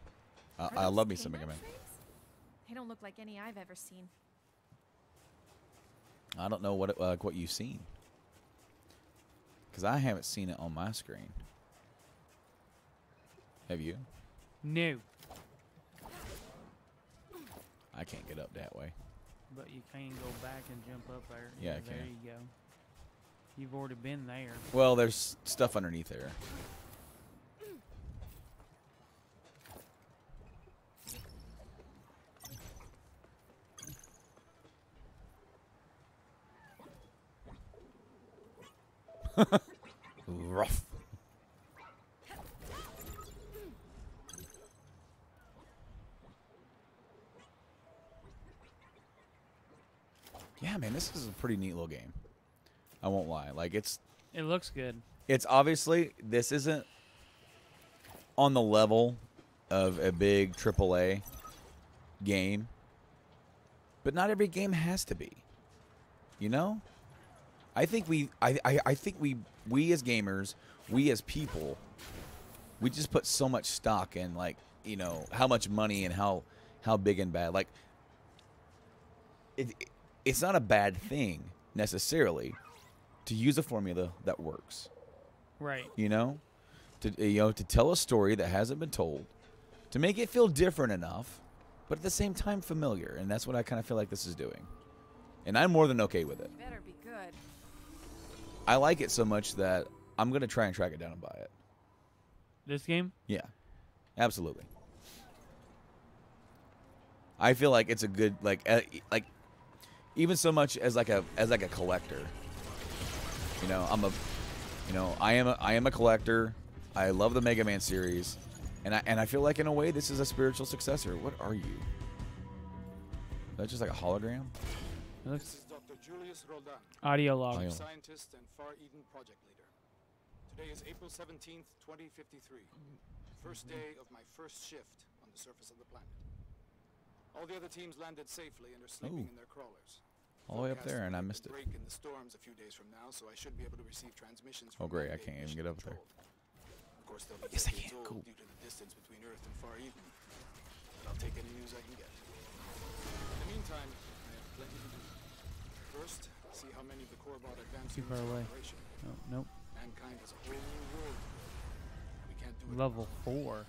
Speaker 1: I love me some Mega Man.
Speaker 5: They don't look like any I've ever seen.
Speaker 1: I don't know what you've seen. Because I haven't seen it on my screen. Have you?
Speaker 2: No.
Speaker 1: I can't get up that way.
Speaker 2: But you can go back and jump up there.
Speaker 1: Yeah, I
Speaker 2: there
Speaker 1: can.
Speaker 2: you go. You've already been there.
Speaker 1: Well, there's stuff underneath there. Rough. Yeah, man, this is a pretty neat little game. I won't lie. Like
Speaker 2: It looks good.
Speaker 1: it's obviously this isn't on the level of a big AAA game, but not every game has to be. You know? I think we as gamers, we as people, we just put so much stock in, like, you know, how much money and how big and bad. Like, it's not a bad thing necessarily to use a formula that works.
Speaker 2: Right.
Speaker 1: You know, to tell a story that hasn't been told, to make it feel different enough, but at the same time familiar, and that's what I kind of feel like this is doing. And I'm more than okay with it.
Speaker 5: Better be good.
Speaker 1: I like it so much that I'm going to try and track it down and buy it.
Speaker 2: This game?
Speaker 1: Yeah, absolutely. I feel like it's a good, like even so much as like a collector. You know, I am a collector. I love the Mega Man series, and I feel like in a way this is a spiritual successor. What are you? That's just like a hologram.
Speaker 2: It looks
Speaker 3: This is Dr. Julius Roldan,
Speaker 2: audio log.
Speaker 1: Audio.
Speaker 3: scientist and Far Eden project leader. Today is April 17th, 2053. First day of my first shift on the surface of the planet. All the other teams landed safely and are sleeping
Speaker 1: Ooh.
Speaker 3: in their crawlers.
Speaker 1: All the way up
Speaker 3: Forecast
Speaker 1: there, and I
Speaker 3: predicted
Speaker 1: missed it.
Speaker 3: break in the storms a few days from now, so I should be able to receive transmissions
Speaker 1: Oh,
Speaker 3: from
Speaker 1: great, I
Speaker 3: man-made
Speaker 1: can't even
Speaker 3: mission
Speaker 1: get up there.
Speaker 3: control. Of course, they'll be
Speaker 1: Yes, I
Speaker 3: decades
Speaker 1: can.
Speaker 3: old
Speaker 1: Cool.
Speaker 3: due to the distance between Earth and Far Eden. But I'll take any news I can get. In the meantime, I have plenty to do. First, see how many of the core bot advanced
Speaker 2: Too
Speaker 3: units
Speaker 2: far
Speaker 3: are
Speaker 2: away.
Speaker 3: operational.
Speaker 2: Nope.
Speaker 3: Mankind has a whole new world to build. We can't do it.
Speaker 2: Level 4.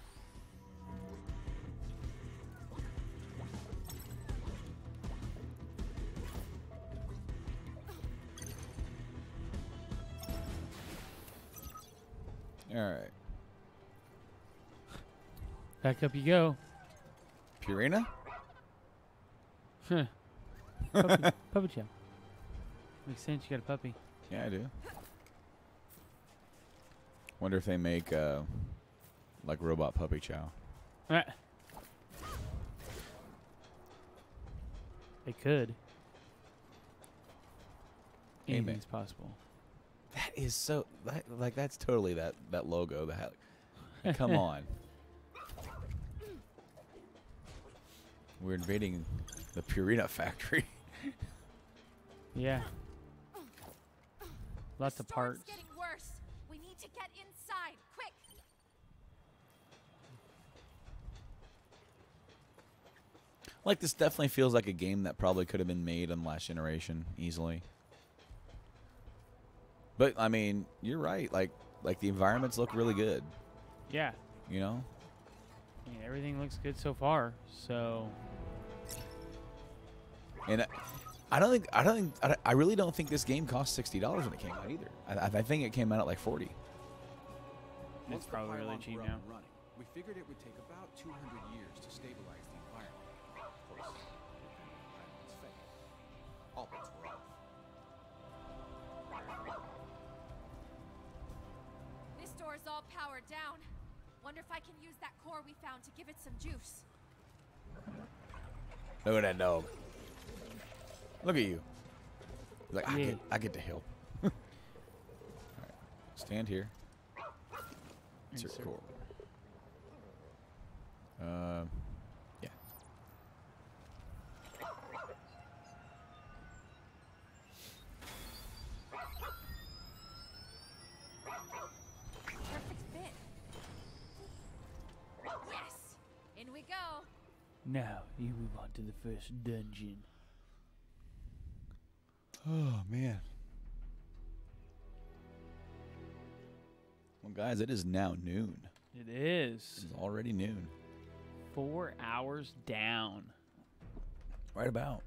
Speaker 1: All right,
Speaker 2: Back up you go.
Speaker 1: Purina.
Speaker 2: Huh. Puppy chow. Makes sense. You got a puppy.
Speaker 1: Yeah, I do. Wonder if they make like robot puppy chow.
Speaker 2: Ah. They could.
Speaker 1: Amen.
Speaker 2: Anything's possible.
Speaker 1: That is so that's totally that logo. That come on. We're invading the Purina factory.
Speaker 2: Yeah. Lots of
Speaker 5: The
Speaker 2: parts.
Speaker 5: storm's getting worse. We need to get inside, quick.
Speaker 1: Like, this definitely feels like a game that probably could have been made on last generation easily. But I mean, you're right. Like the environments look really good.
Speaker 2: Yeah.
Speaker 1: You know.
Speaker 2: I mean, everything looks good so far. So
Speaker 1: And I really don't think this game cost $60 when it came out either. I think it came out at like 40.
Speaker 2: It's probably really cheap now.
Speaker 3: Running, we figured it would take about 200 years to stabilize the environment. Of course, the environment's fake. All bets were off.
Speaker 5: This door is all powered down. Wonder if I can use that core we found to give it some juice.
Speaker 1: Look at that dog. Look at you. He's like,
Speaker 2: Yeah.
Speaker 1: I get to help. All right. Stand here. Insert
Speaker 2: Insert.
Speaker 1: core. Yeah.
Speaker 5: Perfect fit. Yes! In we go.
Speaker 2: Now you move on to the first dungeon.
Speaker 1: Oh man. Well, guys, it is now noon.
Speaker 2: It is
Speaker 1: It's already noon.
Speaker 2: 4 hours down.
Speaker 1: Right about.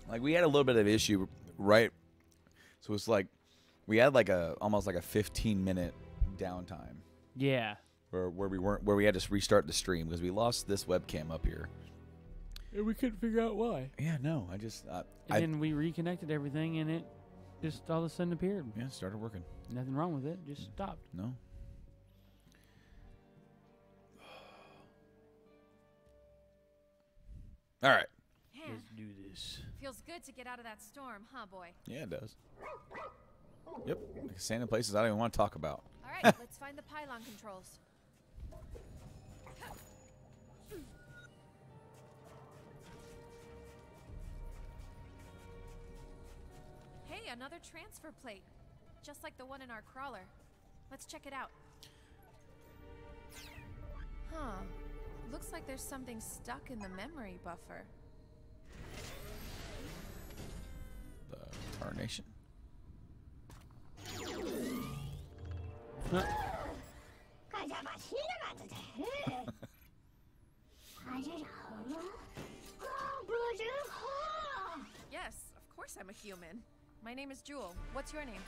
Speaker 1: Like we had a little bit of issue, right? So it's like we had like almost like a 15-minute downtime
Speaker 2: Yeah.
Speaker 1: where we had to restart the stream because we lost this webcam up here.
Speaker 2: And we couldn't figure out why.
Speaker 1: Yeah, no, I just
Speaker 2: And then we reconnected everything, and it just all of a sudden appeared.
Speaker 1: yeah, started working.
Speaker 2: Nothing wrong with it. Just stopped.
Speaker 1: No. All right.
Speaker 5: Man,
Speaker 2: Let's do this.
Speaker 5: feels good to get out of that storm, huh, boy?
Speaker 1: Yeah, it does. Yep. Like sand in places I don't even want to talk about.
Speaker 5: All right, let's find the pylon controls. Hey, another transfer plate. Just like the one in our crawler. Let's check it out. Huh. Looks like there's something stuck in the memory buffer.
Speaker 1: The tarnation.
Speaker 5: Yes, of course I'm a human. My name is Jewel. What's your name?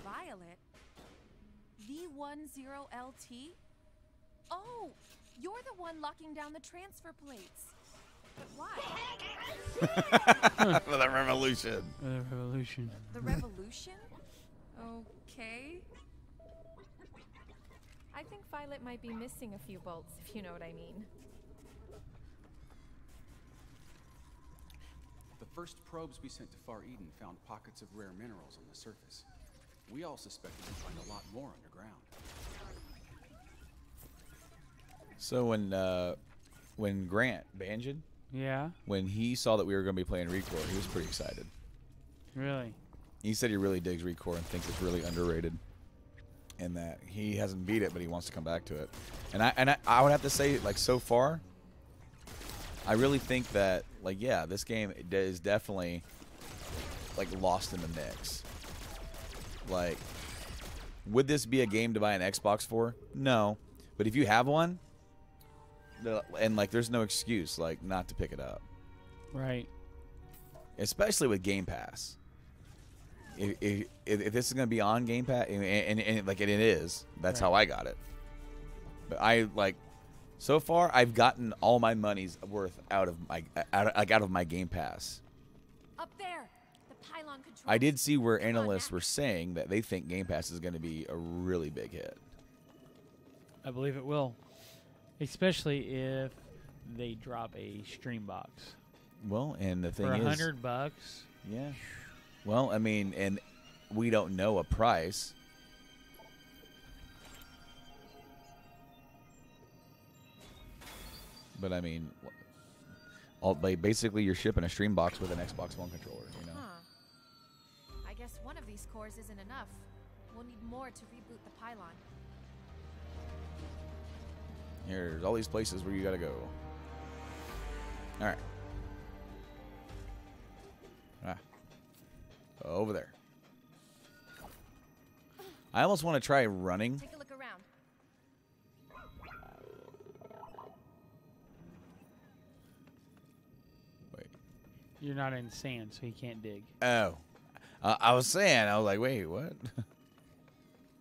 Speaker 5: Violet? V10LT? Oh, you're the one locking down the transfer plates. But why?
Speaker 1: For the revolution.
Speaker 2: Revolution.
Speaker 5: The revolution? Okay. I think Violet might be missing a few bolts, if you know what I mean.
Speaker 3: The first probes we sent to Far Eden found pockets of rare minerals on the surface. We all suspected we'd find a lot more underground.
Speaker 1: So when Grant Banjan,
Speaker 2: Yeah.
Speaker 1: when he saw that we were going to be playing Recore, he was pretty excited.
Speaker 2: Really.
Speaker 1: He said he really digs Recore and thinks it's really underrated, and that he hasn't beat it, but he wants to come back to it. And I would have to say, like, so far, I really think that, like, yeah, this game is definitely like lost in the mix. Like, would this be a game to buy an Xbox for? No, but if you have one, and like, there's no excuse like not to pick it up,
Speaker 2: Right.
Speaker 1: especially with Game Pass. If this is going to be on Game Pass, and like it is, that's
Speaker 2: Right.
Speaker 1: how I got it. But I like, so far I've gotten all my money's worth out of my Game Pass.
Speaker 5: Up there! The pylon controls.
Speaker 1: I did see where
Speaker 5: Come on,
Speaker 1: analysts
Speaker 5: Mac.
Speaker 1: were saying that they think Game Pass is going to be a really big hit.
Speaker 2: I believe it will. Especially if they drop a stream box.
Speaker 1: Well, and the thing
Speaker 2: For
Speaker 1: is,
Speaker 2: $100.
Speaker 1: yeah. Well, I mean, and we don't know a price. But I mean, basically you're shipping a stream box with an Xbox One controller, you know.
Speaker 5: Huh. I guess one of these cores isn't enough. We'll need more to reboot the pylon.
Speaker 1: Here's all these places where you gotta go. All right. Over there. I almost want to try running.
Speaker 5: Take a look around.
Speaker 2: You're not in sand, so he can't dig.
Speaker 1: Oh. I was like, wait, what?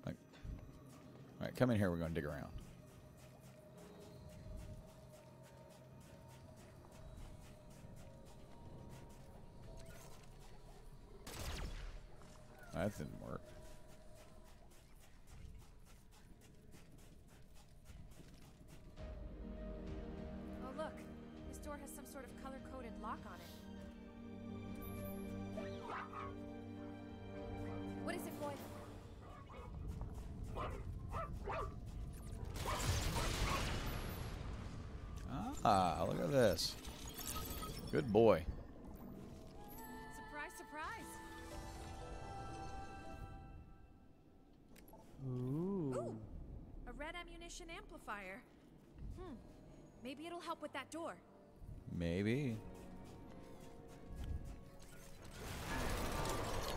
Speaker 1: Like, all right, come in here. We're going to dig around. That didn't work.
Speaker 5: Oh, look. This door has some sort of color-coded lock on it. What is it, boy?
Speaker 1: Ah, look at this. Good boy.
Speaker 5: Surprise, surprise.
Speaker 2: Ooh.
Speaker 5: A red ammunition amplifier. Maybe it'll help with that door.
Speaker 1: Maybe.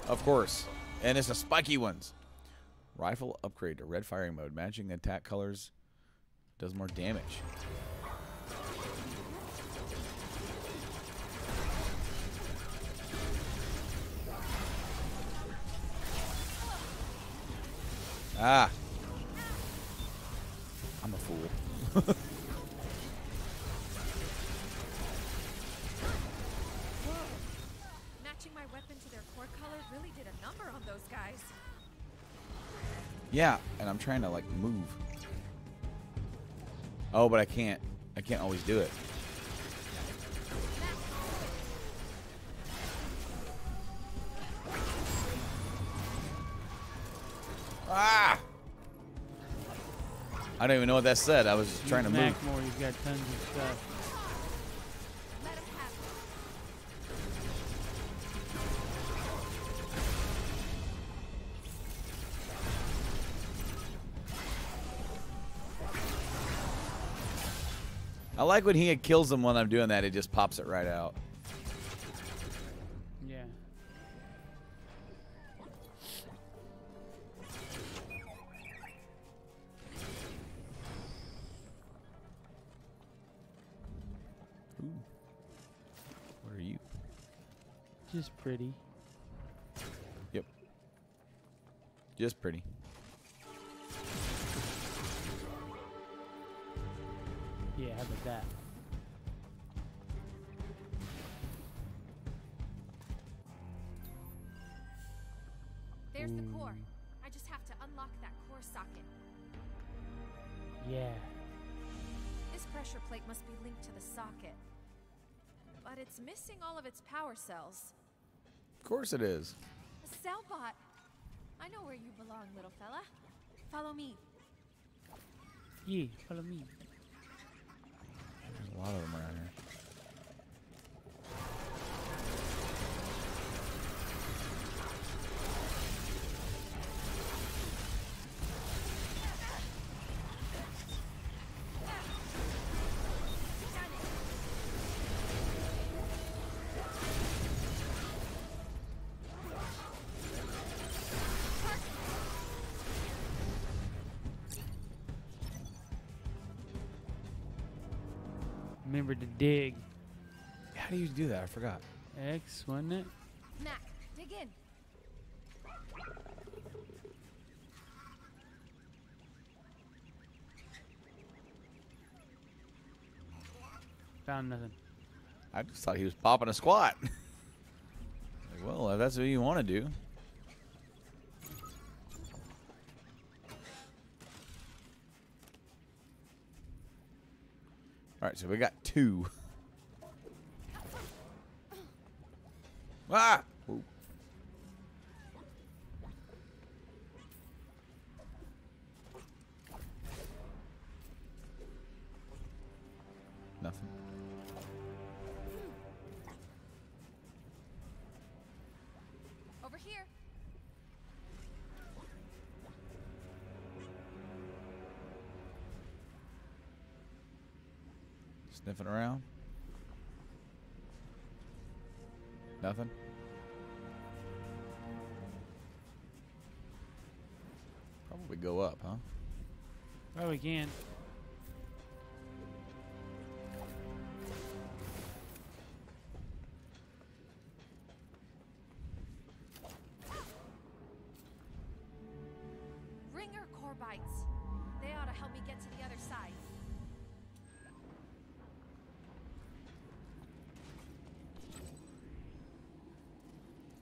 Speaker 1: Of course. And it's the spiky ones. Rifle upgrade to red firing mode. Matching the attack colors does more damage. Ah. I'm a fool.
Speaker 5: Matching my weapon to their core color really did a number on those guys.
Speaker 1: Yeah, and I'm trying to like move. Oh, but I can't. I can't always do it. Ah! I don't even know what that said. I was just trying to move.
Speaker 2: Mac more. You've got tons of stuff.
Speaker 5: Let him have
Speaker 1: I like when he kills them when I'm doing that. It just pops it right out.
Speaker 2: Yeah.
Speaker 1: Ooh. What are you?
Speaker 2: Just pretty.
Speaker 1: Yep. Just pretty.
Speaker 2: Yeah, how about that?
Speaker 5: There's the core. I just have to unlock that core socket.
Speaker 2: Yeah.
Speaker 5: This pressure plate must be linked to the socket. But it's missing all of its power cells.
Speaker 1: Of course it is.
Speaker 5: A cell bot. I know where you belong, little fella. Follow me.
Speaker 2: Yeah, follow me.
Speaker 1: There's a lot of them around here.
Speaker 2: Remember to dig.
Speaker 1: How do you do that? I forgot.
Speaker 2: X, wasn't it?
Speaker 5: Mac, dig in.
Speaker 2: Found nothing.
Speaker 1: I just thought he was popping a squat. Like, well, if that's what you want to do. All right, so we got 2. Ah! Ooh. Nothing.
Speaker 5: Over here.
Speaker 1: Sniffing around. Nothing. Probably go up, huh?
Speaker 2: Probably can.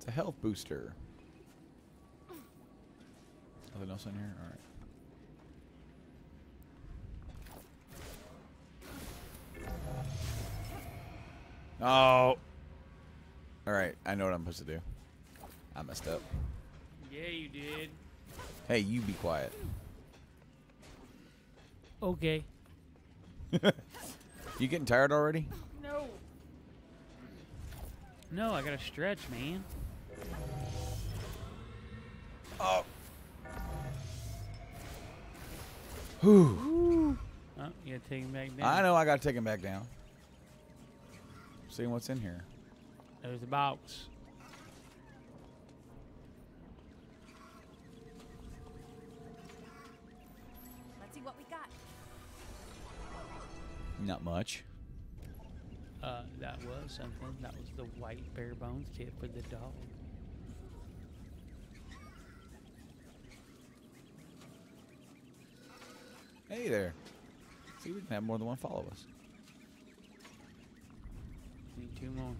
Speaker 1: It's a health booster. Nothing else in here? All right. Oh. Alright, I know what I'm supposed to do. I messed up.
Speaker 2: Yeah, you did.
Speaker 1: Hey, you be quiet.
Speaker 2: Okay.
Speaker 1: You getting tired already?
Speaker 2: No. No, I gotta stretch, man.
Speaker 1: Oh. Whew.
Speaker 2: Oh, you gotta take him back down.
Speaker 1: I know I gotta take him back down. Seeing what's in here.
Speaker 2: There's a box.
Speaker 5: Let's see what we got.
Speaker 1: Not much.
Speaker 2: That was something. That was the white bare bones kit for the dog.
Speaker 1: Hey there. See, we can have more than one follow us.
Speaker 2: Need 2 more.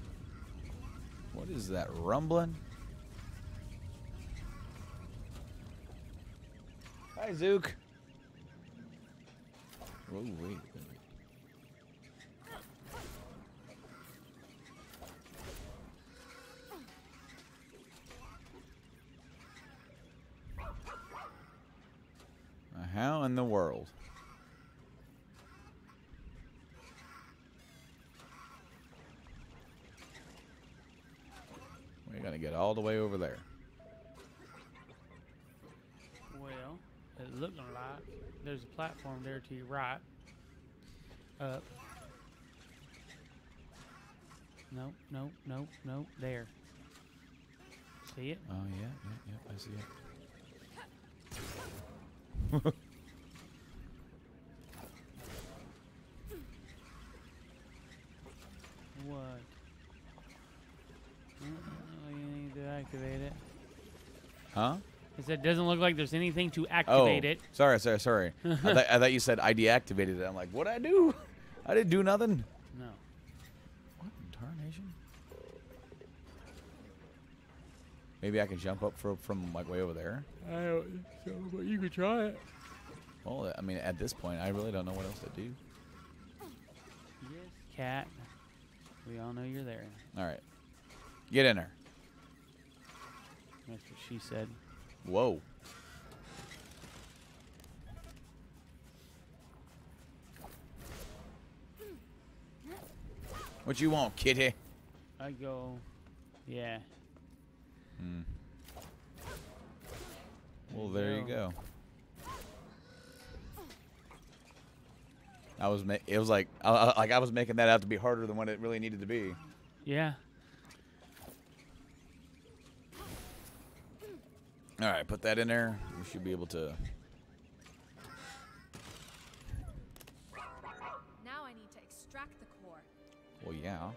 Speaker 1: What is that rumbling? Hi, Zook. Whoa, wait. How in the world? We're gonna get all the way over there.
Speaker 2: Well, it looking like there's a platform there to your right. Up. Nope, nope, nope, nope. There. See it?
Speaker 1: Oh yeah, I see it.
Speaker 2: What? You need to activate it.
Speaker 1: Huh?
Speaker 2: It said doesn't look like there's anything to activate it.
Speaker 1: Sorry. I thought you said I deactivated it. I'm like, what'd I do? I didn't do nothing.
Speaker 2: No.
Speaker 1: What in tarnation? Maybe I can jump up from like way over there.
Speaker 2: I don't think so, but you could try it.
Speaker 1: Well, I mean, at this point, I really don't know what else to do.
Speaker 2: Yes, cat. We all know you're there.
Speaker 1: All right, get in there.
Speaker 2: That's what she said.
Speaker 1: Whoa. What you want, kitty?
Speaker 2: I go, yeah.
Speaker 1: Hmm. Well, there you go. It was like I was making that out to be harder than what it really needed to be.
Speaker 2: Yeah.
Speaker 1: All right, put that in there. We should be able to.
Speaker 5: Now I need to extract the core.
Speaker 1: Well, yeah.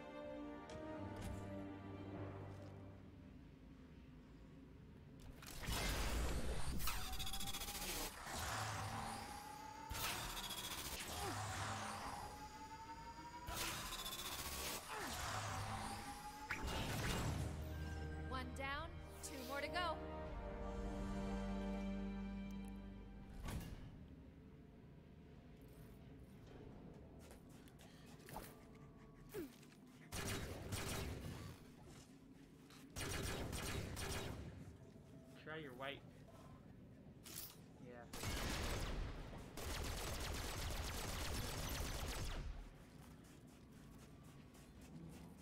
Speaker 5: One down, 2 more to go.
Speaker 2: Try your white. Yeah.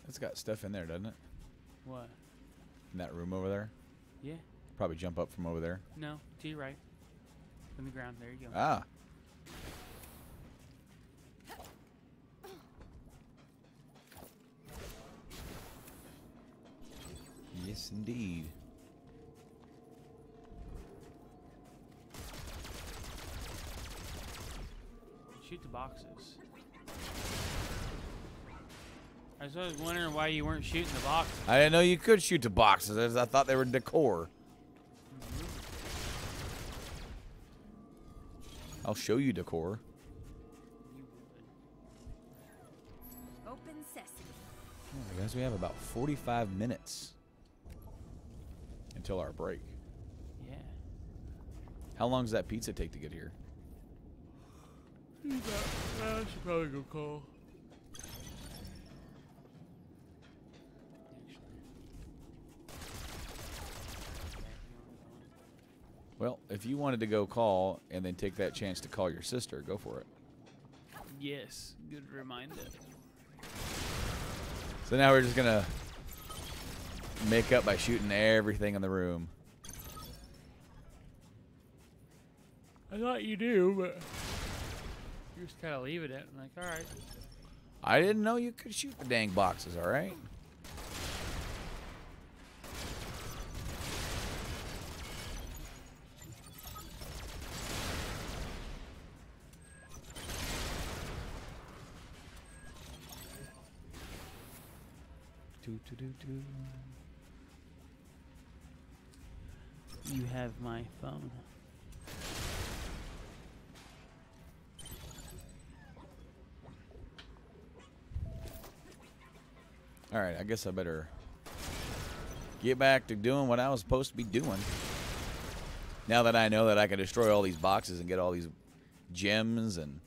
Speaker 1: It's got stuff in there, doesn't it?
Speaker 2: What?
Speaker 1: In that room over there.
Speaker 2: Yeah.
Speaker 1: Probably jump up from over there.
Speaker 2: No, to your right. On the ground. There you go.
Speaker 1: Ah. Yes, indeed.
Speaker 2: Shoot the boxes. I was always wondering why you weren't shooting the boxes.
Speaker 1: I didn't know you could shoot the boxes. I thought they were decor. I'll show you decor.
Speaker 2: You would.
Speaker 5: Open sesame.
Speaker 1: Oh, guys, we have about 45 minutes. until our break.
Speaker 2: Yeah.
Speaker 1: How long does that pizza take to get here?
Speaker 2: I should probably go call.
Speaker 1: Well, if you wanted to go call and then take that chance to call your sister, go for it.
Speaker 2: Yes, good reminder.
Speaker 1: So now we're just going to make up by shooting everything in the room.
Speaker 2: I thought you do, but you just kind of leave it at. I'm like, all right.
Speaker 1: I didn't know you could shoot the dang boxes, all right?
Speaker 2: You have my phone.
Speaker 1: All right, I guess I better get back to doing what I was supposed to be doing. Now that I know that I can destroy all these boxes and get all these gems and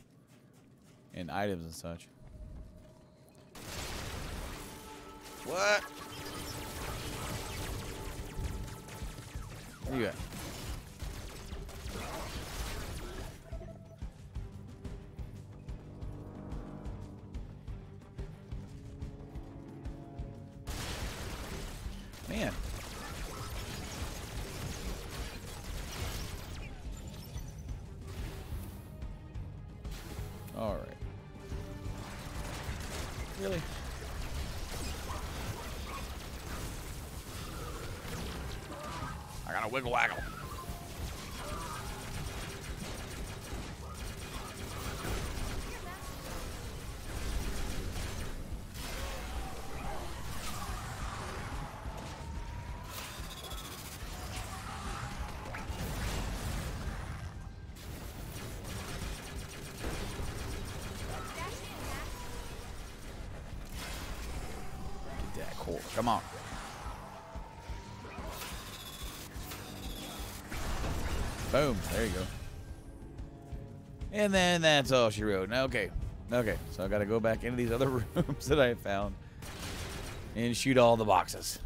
Speaker 1: items and such. What? Where you at? Man. All right. Really? I gotta wiggle waggle. Get that core. Come on. Boom. There you go. And then that's all she wrote. Now, okay. Okay. So I got to go back into these other rooms that I found and shoot all the boxes.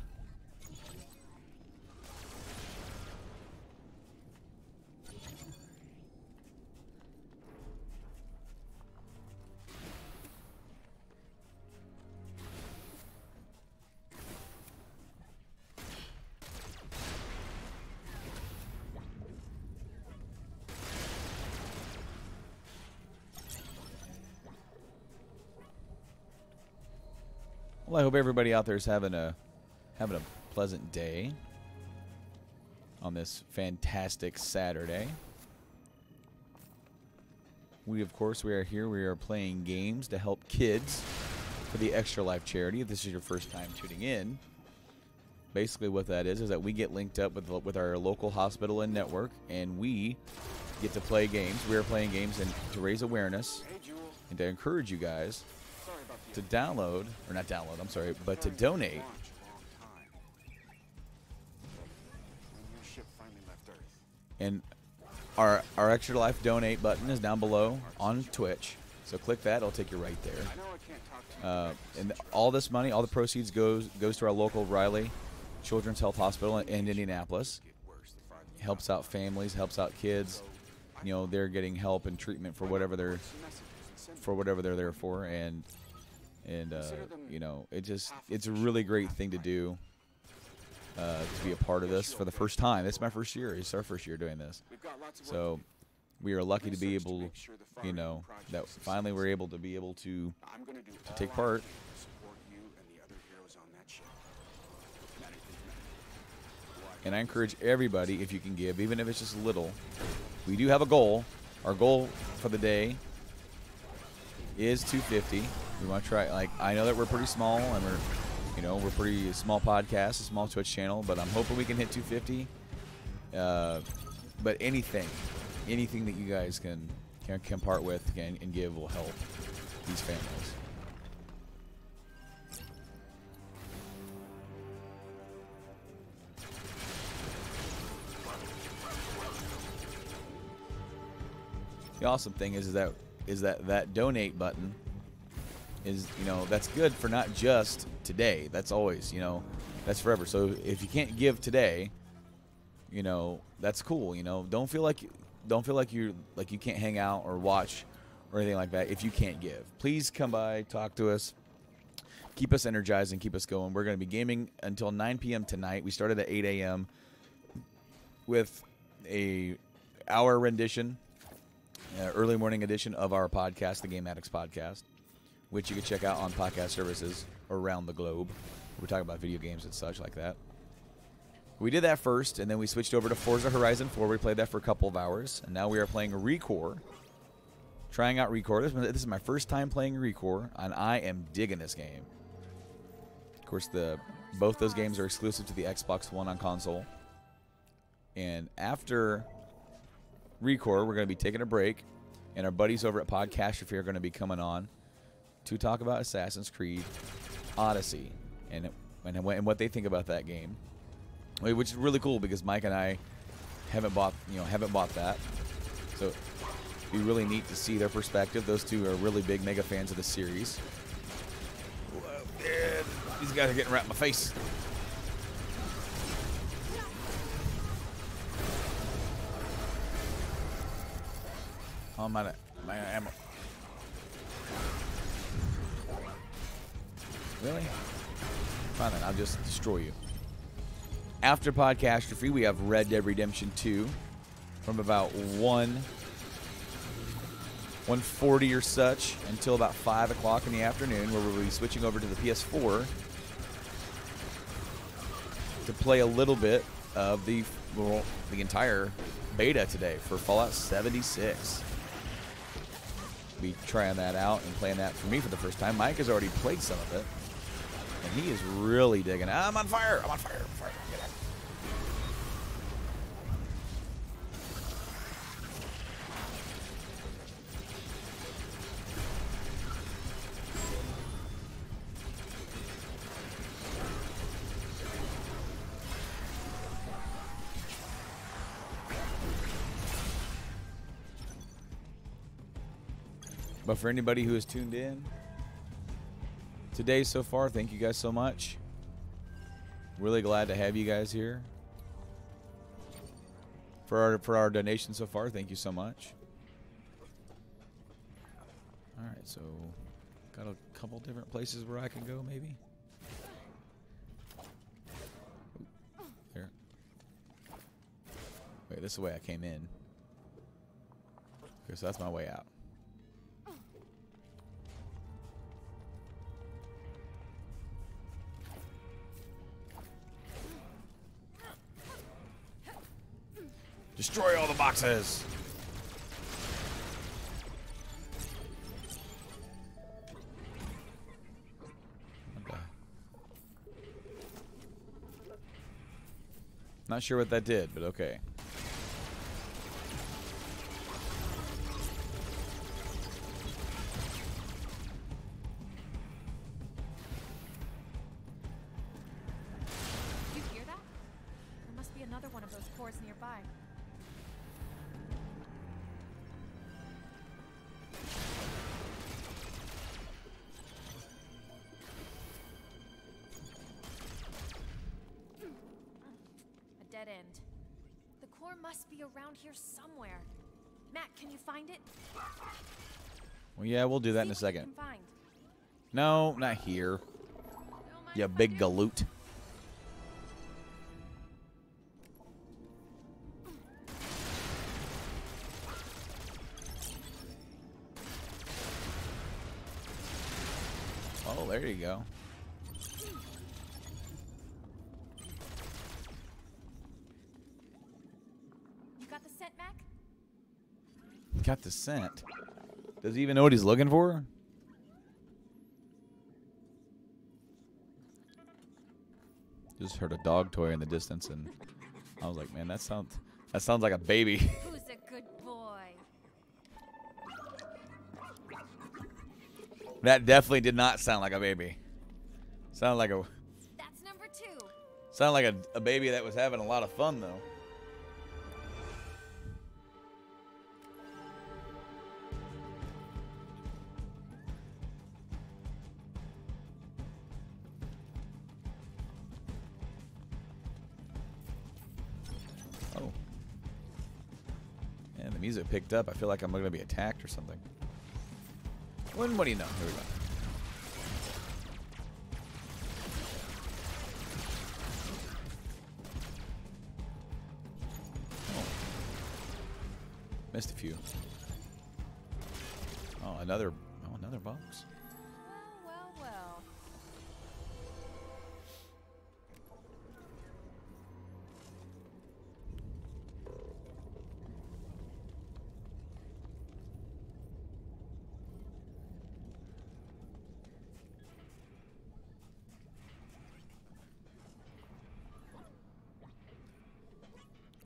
Speaker 1: Well, I hope everybody out there is having a pleasant day on this fantastic Saturday. We are here. We are playing games to help kids for the Extra Life charity. If this is your first time tuning in, basically what that is that we get linked up with our local hospital and network, and we get to play games. We are playing games to raise awareness and to encourage you guys to download, or not download, I'm sorry, but to donate. And our Extra Life donate button is down below on Twitch. So click that, it'll take you right there. And all this money, all the proceeds goes to our local Riley Children's Health Hospital in Indianapolis. Helps out families, helps out kids. You know, they're getting help and treatment for whatever they're there for, and you know, it's a really great thing to do, to be a part of this for the first time. It's my first year. It's our first year doing this. So we are lucky to be able, you know, that finally we're able to take part. And I encourage everybody, if you can give, even if it's just a little. We do have a goal. Our goal for the day is $250. We want to try, like, I know that we're pretty small, and we're pretty small podcast, a small Twitch channel, but I'm hoping we can hit $250. But anything that you guys can part with and give will help these families. the awesome thing is that donate button is, you know, that's good for not just today. That's always, you know, that's forever. So if you can't give today, you know, that's cool. You know, don't feel like you can't hang out or watch or anything like that if you can't give. Please come by, talk to us, keep us energized and keep us going. We're going to be gaming until 9 p.m. tonight. We started at 8 a.m. with a hour rendition, early morning edition of our podcast, the Game Addicts Podcast, which you can check out on podcast services around the globe. We talk about video games and such like that. We did that first, and then we switched over to Forza Horizon 4. We played that for a couple of hours, and now we are playing Recore. Trying out Recore. This is my first time playing Recore, and I am digging this game. Of course, both those games are exclusive to the Xbox One on console. And after Recore, we're going to be taking a break, and our buddies over at Podcastrophe are going to be coming on to talk about Assassin's Creed Odyssey and what they think about that game, which is really cool because Mike and I haven't bought that, so it'd be really neat to see their perspective. Those two are really big mega fans of the series. These guys are getting right in my face. Oh, my ammo. Really? Fine then, I'll just destroy you. After Podcastrophe, we have Red Dead Redemption 2 from about 1:40 or such until about 5 o'clock in the afternoon, where we'll be switching over to the PS4 to play a little bit of the entire beta today for Fallout 76. Be trying that out and playing that for me for the first time. Mike has already played some of it, and he is really digging it. I'm on fire. I'm on fire. I'm on fire. Get out. But for anybody who has tuned in today so far, thank you guys so much. Really glad to have you guys here. For our donation so far, thank you so much. All right, so got a couple different places where I can go, maybe. Ooh, there. Wait, this is the way I came in. Okay, so that's my way out. Destroy all the boxes. Okay. Not sure what that did, but okay.
Speaker 5: You hear that? There must be another one of those cores nearby. Dead end. The core must be around here somewhere. Matt, can you find it?
Speaker 1: Well, yeah, we'll do that in a
Speaker 5: See what you
Speaker 1: second.
Speaker 5: can find.
Speaker 1: No, not here.
Speaker 5: Don't mind
Speaker 1: You
Speaker 5: if I
Speaker 1: big
Speaker 5: do.
Speaker 1: galoot. Oh, there you go.
Speaker 5: You got the scent, Mac?
Speaker 1: Got the scent. Does he even know what he's looking for? Just heard a dog toy in the distance, and I was like, man, that sounds like a baby.
Speaker 5: Who's a good boy?
Speaker 1: That definitely did not sound like a baby. Sounded like
Speaker 5: That's number 2.
Speaker 1: a baby that was having a lot of fun though. music picked up. I feel like I'm going to be attacked or something. What do you know? Here we go. Oh. Missed a few. Oh, another box.
Speaker 5: Well.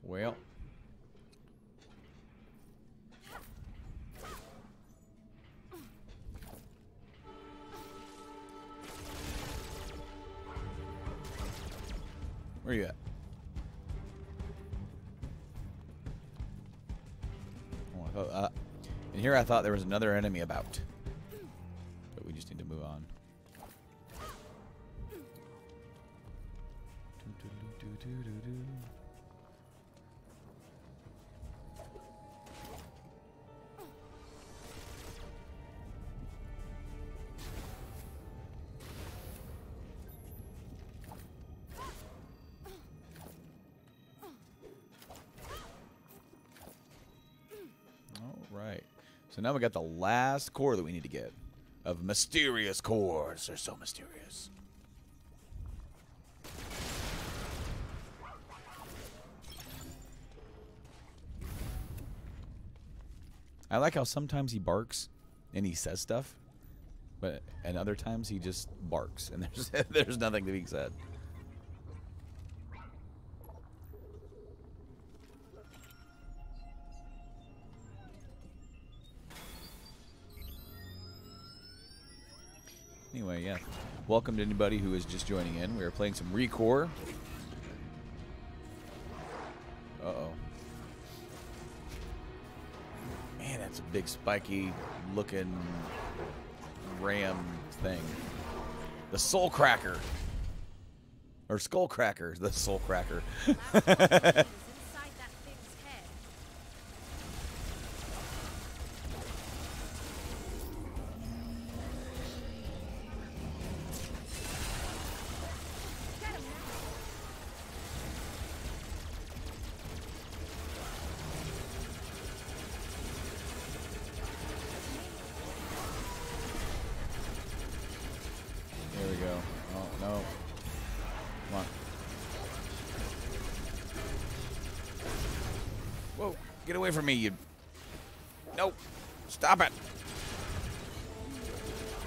Speaker 1: Well. Where you at? Oh, and here I thought there was another enemy about. But we just need to move on. Right. So now we got the last core that we need to get. Of mysterious cores. They're so mysterious. I like how sometimes he barks and he says stuff, and other times he just barks and there's nothing to be said. Anyway, yeah. Welcome to anybody who is just joining in. We are playing some Recore. Uh-oh. Man, that's a big spiky looking ram thing. The Soul Cracker. Or Skull Cracker. The Soul Cracker.
Speaker 5: Inside that thing's head. Get him now.
Speaker 1: There we go. Oh, no. Come on. Whoa. Get away from me, you... Nope. Stop it.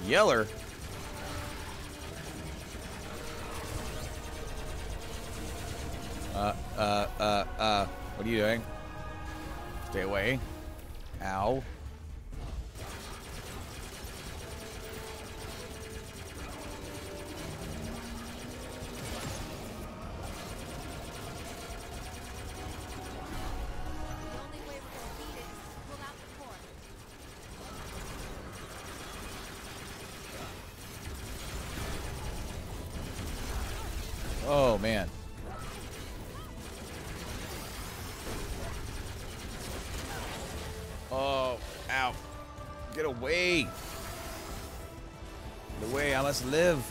Speaker 1: Yeller. What are you doing? Stay away. Ow.
Speaker 5: The only way we're gonna beat it is to pull out the core.
Speaker 1: Oh, man. Oh, ow. Get away. Get away. I must live.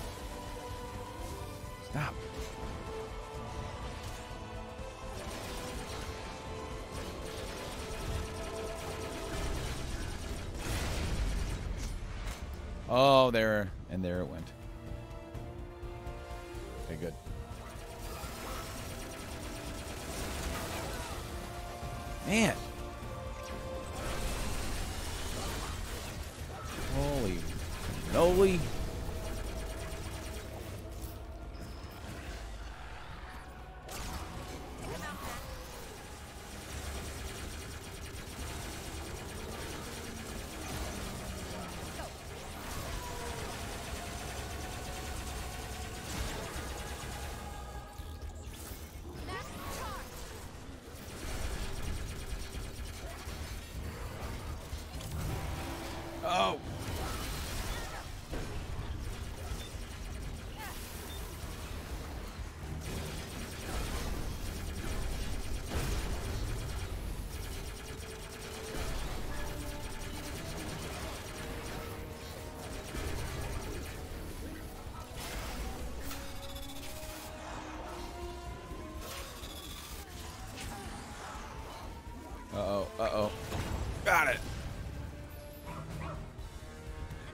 Speaker 1: Stop. Oh, there. And there it went. Okay, good. Man. Holy moly. Oh.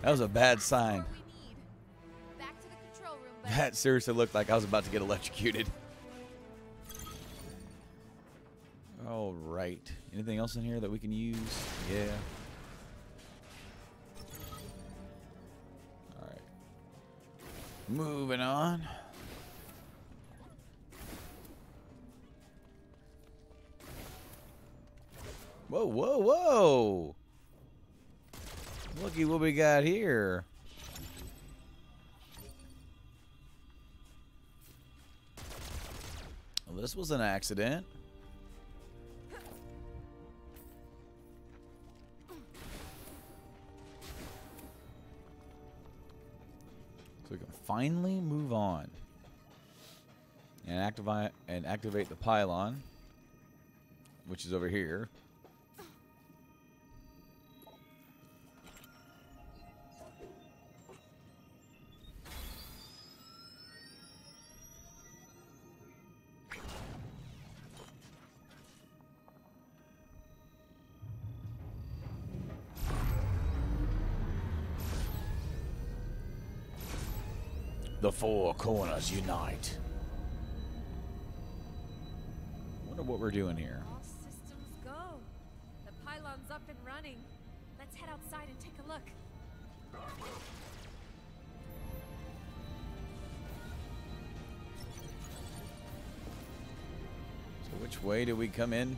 Speaker 1: That was a bad sign.
Speaker 5: What we need. Back to the control room, buddy.
Speaker 1: That seriously looked like I was about to get electrocuted. All right. Anything else in here that we can use? Yeah. All right. Moving on. Whoa, whoa, whoa. Looky what we got here. Well, this was an accident. So we can finally move on and activate the pylon, which is over here. The four corners unite. Wonder what we're doing here.
Speaker 5: All systems go. The pylon's up and running. Let's head outside and take a look.
Speaker 1: So which way do we come in?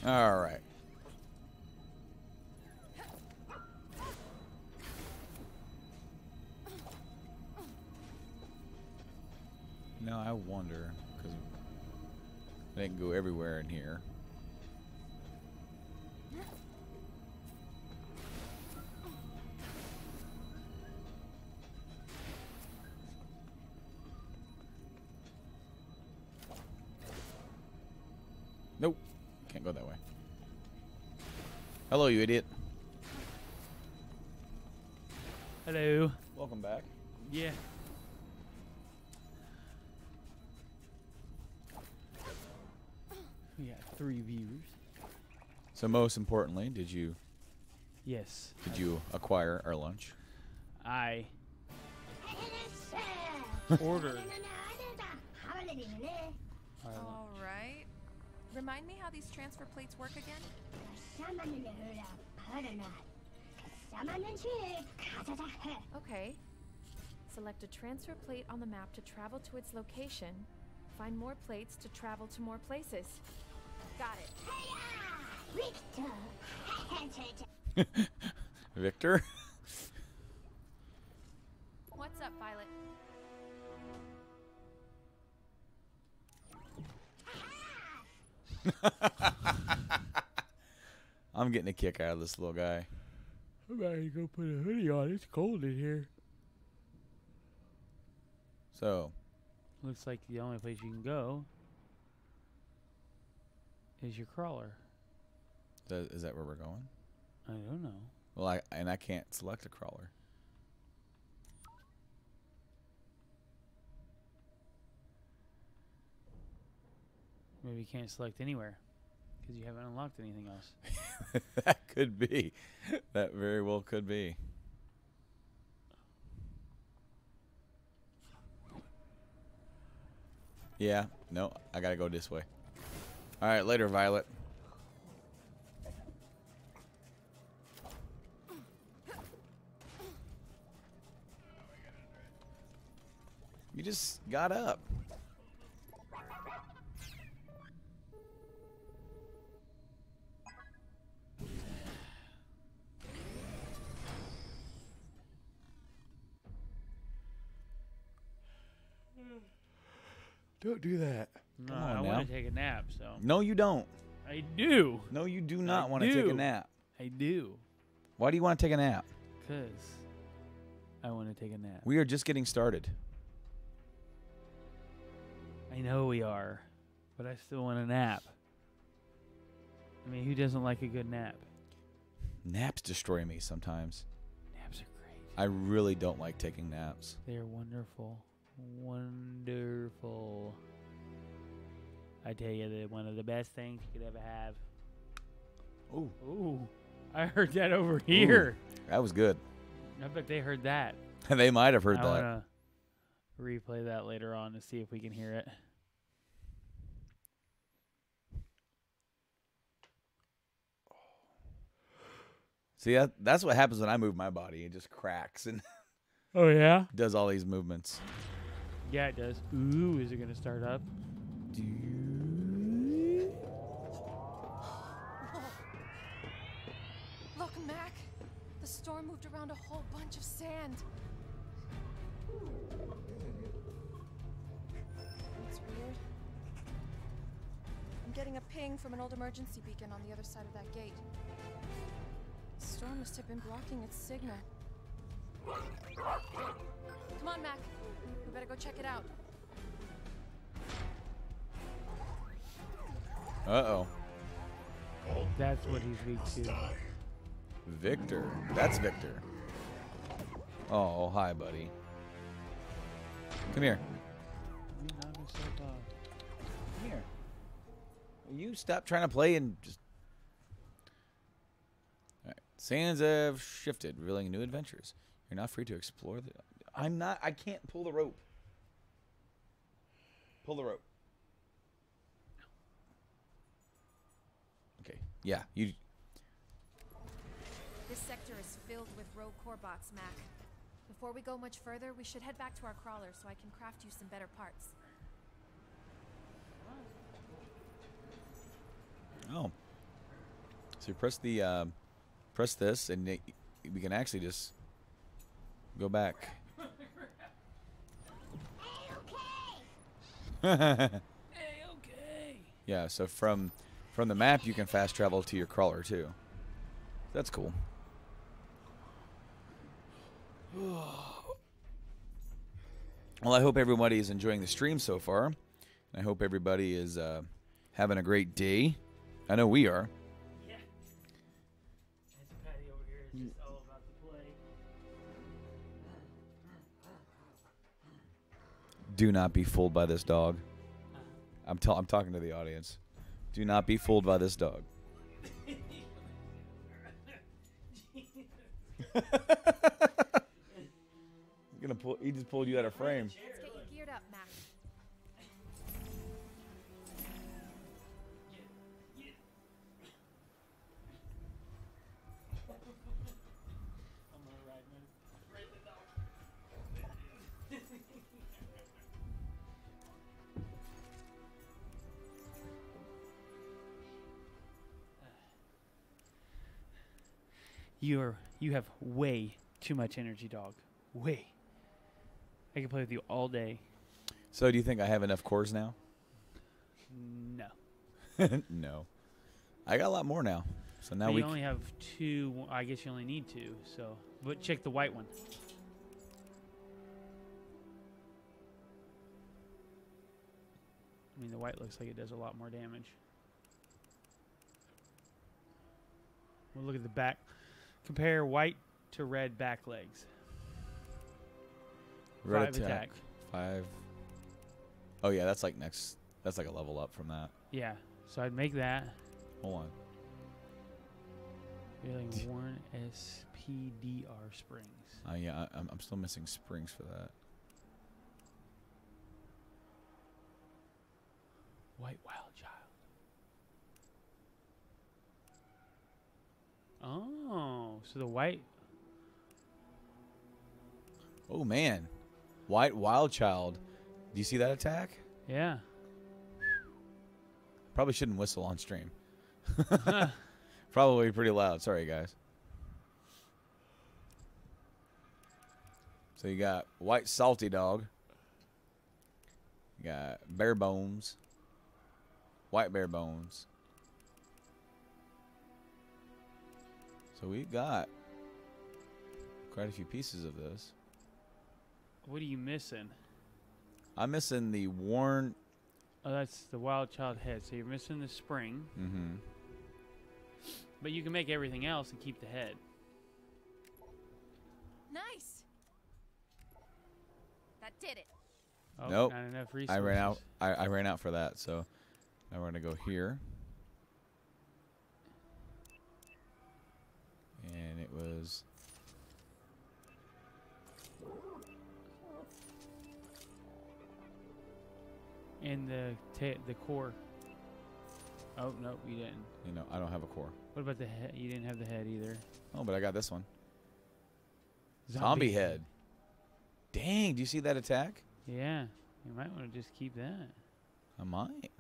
Speaker 1: All right. Now I wonder, because they can go everywhere in here. Nope. Can't go that way. Hello, you idiot.
Speaker 2: Hello.
Speaker 1: Welcome back.
Speaker 2: Yeah. We got 3 viewers.
Speaker 1: So most importantly, did you
Speaker 2: Yes.
Speaker 1: acquire our lunch?
Speaker 2: I ordered.
Speaker 4: All right. Remind me how these transfer plates work again? Okay. Select a transfer plate on the map to travel to its location. Find more plates to travel to more places. Got it.
Speaker 1: Victor?
Speaker 5: What's up, Violet?
Speaker 1: I'm getting a kick out of this little guy.
Speaker 2: I'm about to go put a hoodie on. It's cold in here.
Speaker 1: So,
Speaker 2: Looks like the only place you can go is your crawler.
Speaker 1: is that where we're going?
Speaker 2: I don't know.
Speaker 1: Well, I can't select a crawler.
Speaker 2: Maybe you can't select anywhere because you haven't unlocked anything else.
Speaker 1: That could be. That very well could be. Yeah. No, I gotta go this way. All right, later, Violet. You just got up. Don't do that.
Speaker 2: No,
Speaker 1: Come
Speaker 2: I
Speaker 1: on
Speaker 2: want
Speaker 1: now.
Speaker 2: to take a nap, so.
Speaker 1: No, you don't.
Speaker 2: I do.
Speaker 1: No, you do not
Speaker 2: I
Speaker 1: want to take a
Speaker 2: do.
Speaker 1: nap.
Speaker 2: I do.
Speaker 1: Why do you want to take a nap?
Speaker 2: Because I want to take a nap.
Speaker 1: We are just getting started.
Speaker 2: I know we are, but I still want a nap. I mean, who doesn't like a good nap?
Speaker 1: Naps destroy me sometimes.
Speaker 2: Naps are great.
Speaker 1: I really don't like taking naps.
Speaker 2: They are wonderful. Wonderful. I tell you, they're one of the best things you could ever have.
Speaker 1: Ooh.
Speaker 2: Ooh. I heard that over here.
Speaker 1: Ooh, that was good.
Speaker 2: I bet they heard that.
Speaker 1: They might have heard
Speaker 2: I
Speaker 1: that.
Speaker 2: want to replay that later on to see if we can hear it.
Speaker 1: See, that's what happens when I move my body. It just cracks and
Speaker 2: Oh, yeah?
Speaker 1: does all these movements.
Speaker 2: Yeah, it does. Ooh, is it going to start up?
Speaker 4: Look, Mac. The storm moved around a whole bunch of sand. That's weird. I'm getting a ping from an old emergency beacon on the other side of that gate. The storm must have been blocking its signal. Come on, Mac. We better go check it out.
Speaker 1: Uh-oh.
Speaker 2: That's what he's weak to.
Speaker 1: Victor. That's Victor. Oh, hi, buddy. Come here. Come here. You stop trying to play and just... All right. Sands have shifted, revealing new adventures. You're not free to explore the... I can't pull the rope. Pull the rope. Okay. Yeah, you...
Speaker 5: This sector is filled with Recore bots, Mac. Before we go much further, we should head back to our crawler so I can craft you some better parts.
Speaker 1: Oh. So you press the press this and we can actually just go back.
Speaker 2: Okay.
Speaker 1: Yeah, so from the map you can fast travel to your crawler too. That's cool. Well, I hope everybody is enjoying the stream so far. I hope everybody is having a great day. I know we are.
Speaker 2: Yeah. Patty over here is just all about the play.
Speaker 1: Do not be fooled by this dog. I'm talking to the audience. Do not be fooled by this dog. He just pulled you out of frame.
Speaker 5: Let's get you geared up, Mac.
Speaker 2: You have way too much energy, dog. Way. I can play with you all day.
Speaker 1: So do you think I have enough cores now?
Speaker 2: No.
Speaker 1: No. I got a lot more now. So now
Speaker 2: But
Speaker 1: we
Speaker 2: you only have 2. I guess you only need 2. So, but check the white one. I mean, the white looks like it does a lot more damage. We'll look at the back. Compare white to red back legs.
Speaker 1: red
Speaker 2: 5 attack.
Speaker 1: 5. Oh yeah, that's like next. That's like a level up from that.
Speaker 2: Yeah. So I'd make that.
Speaker 1: Hold on.
Speaker 2: Feeling worn SPDR springs.
Speaker 1: Yeah, I'm still missing springs for that.
Speaker 2: White wild child. Oh, so the white.
Speaker 1: Oh man, white wild child. Do you see that attack?
Speaker 2: Yeah.
Speaker 1: Probably shouldn't whistle on stream. Probably pretty loud. Sorry, guys. So you got white salty dog. You got bare bones. White bare bones. So we've got quite a few pieces of this.
Speaker 2: What are you missing?
Speaker 1: I'm missing the worn
Speaker 2: Oh, that's the wild child head. So you're missing the spring.
Speaker 1: Mm-hmm.
Speaker 2: But you can make everything else and keep the head.
Speaker 5: Nice. That did it.
Speaker 2: Oh,
Speaker 1: Nope.
Speaker 2: not enough resources.
Speaker 1: I ran out. I ran out for that. So now we're gonna go here. And it was.
Speaker 2: And the core. Oh, no, you didn't.
Speaker 1: You know, I don't have a core.
Speaker 2: What about the head? You didn't have the head either.
Speaker 1: Oh, but I got this one. Zombie head. Dang, do you see that attack?
Speaker 2: Yeah. You might want to just keep that.
Speaker 1: I might.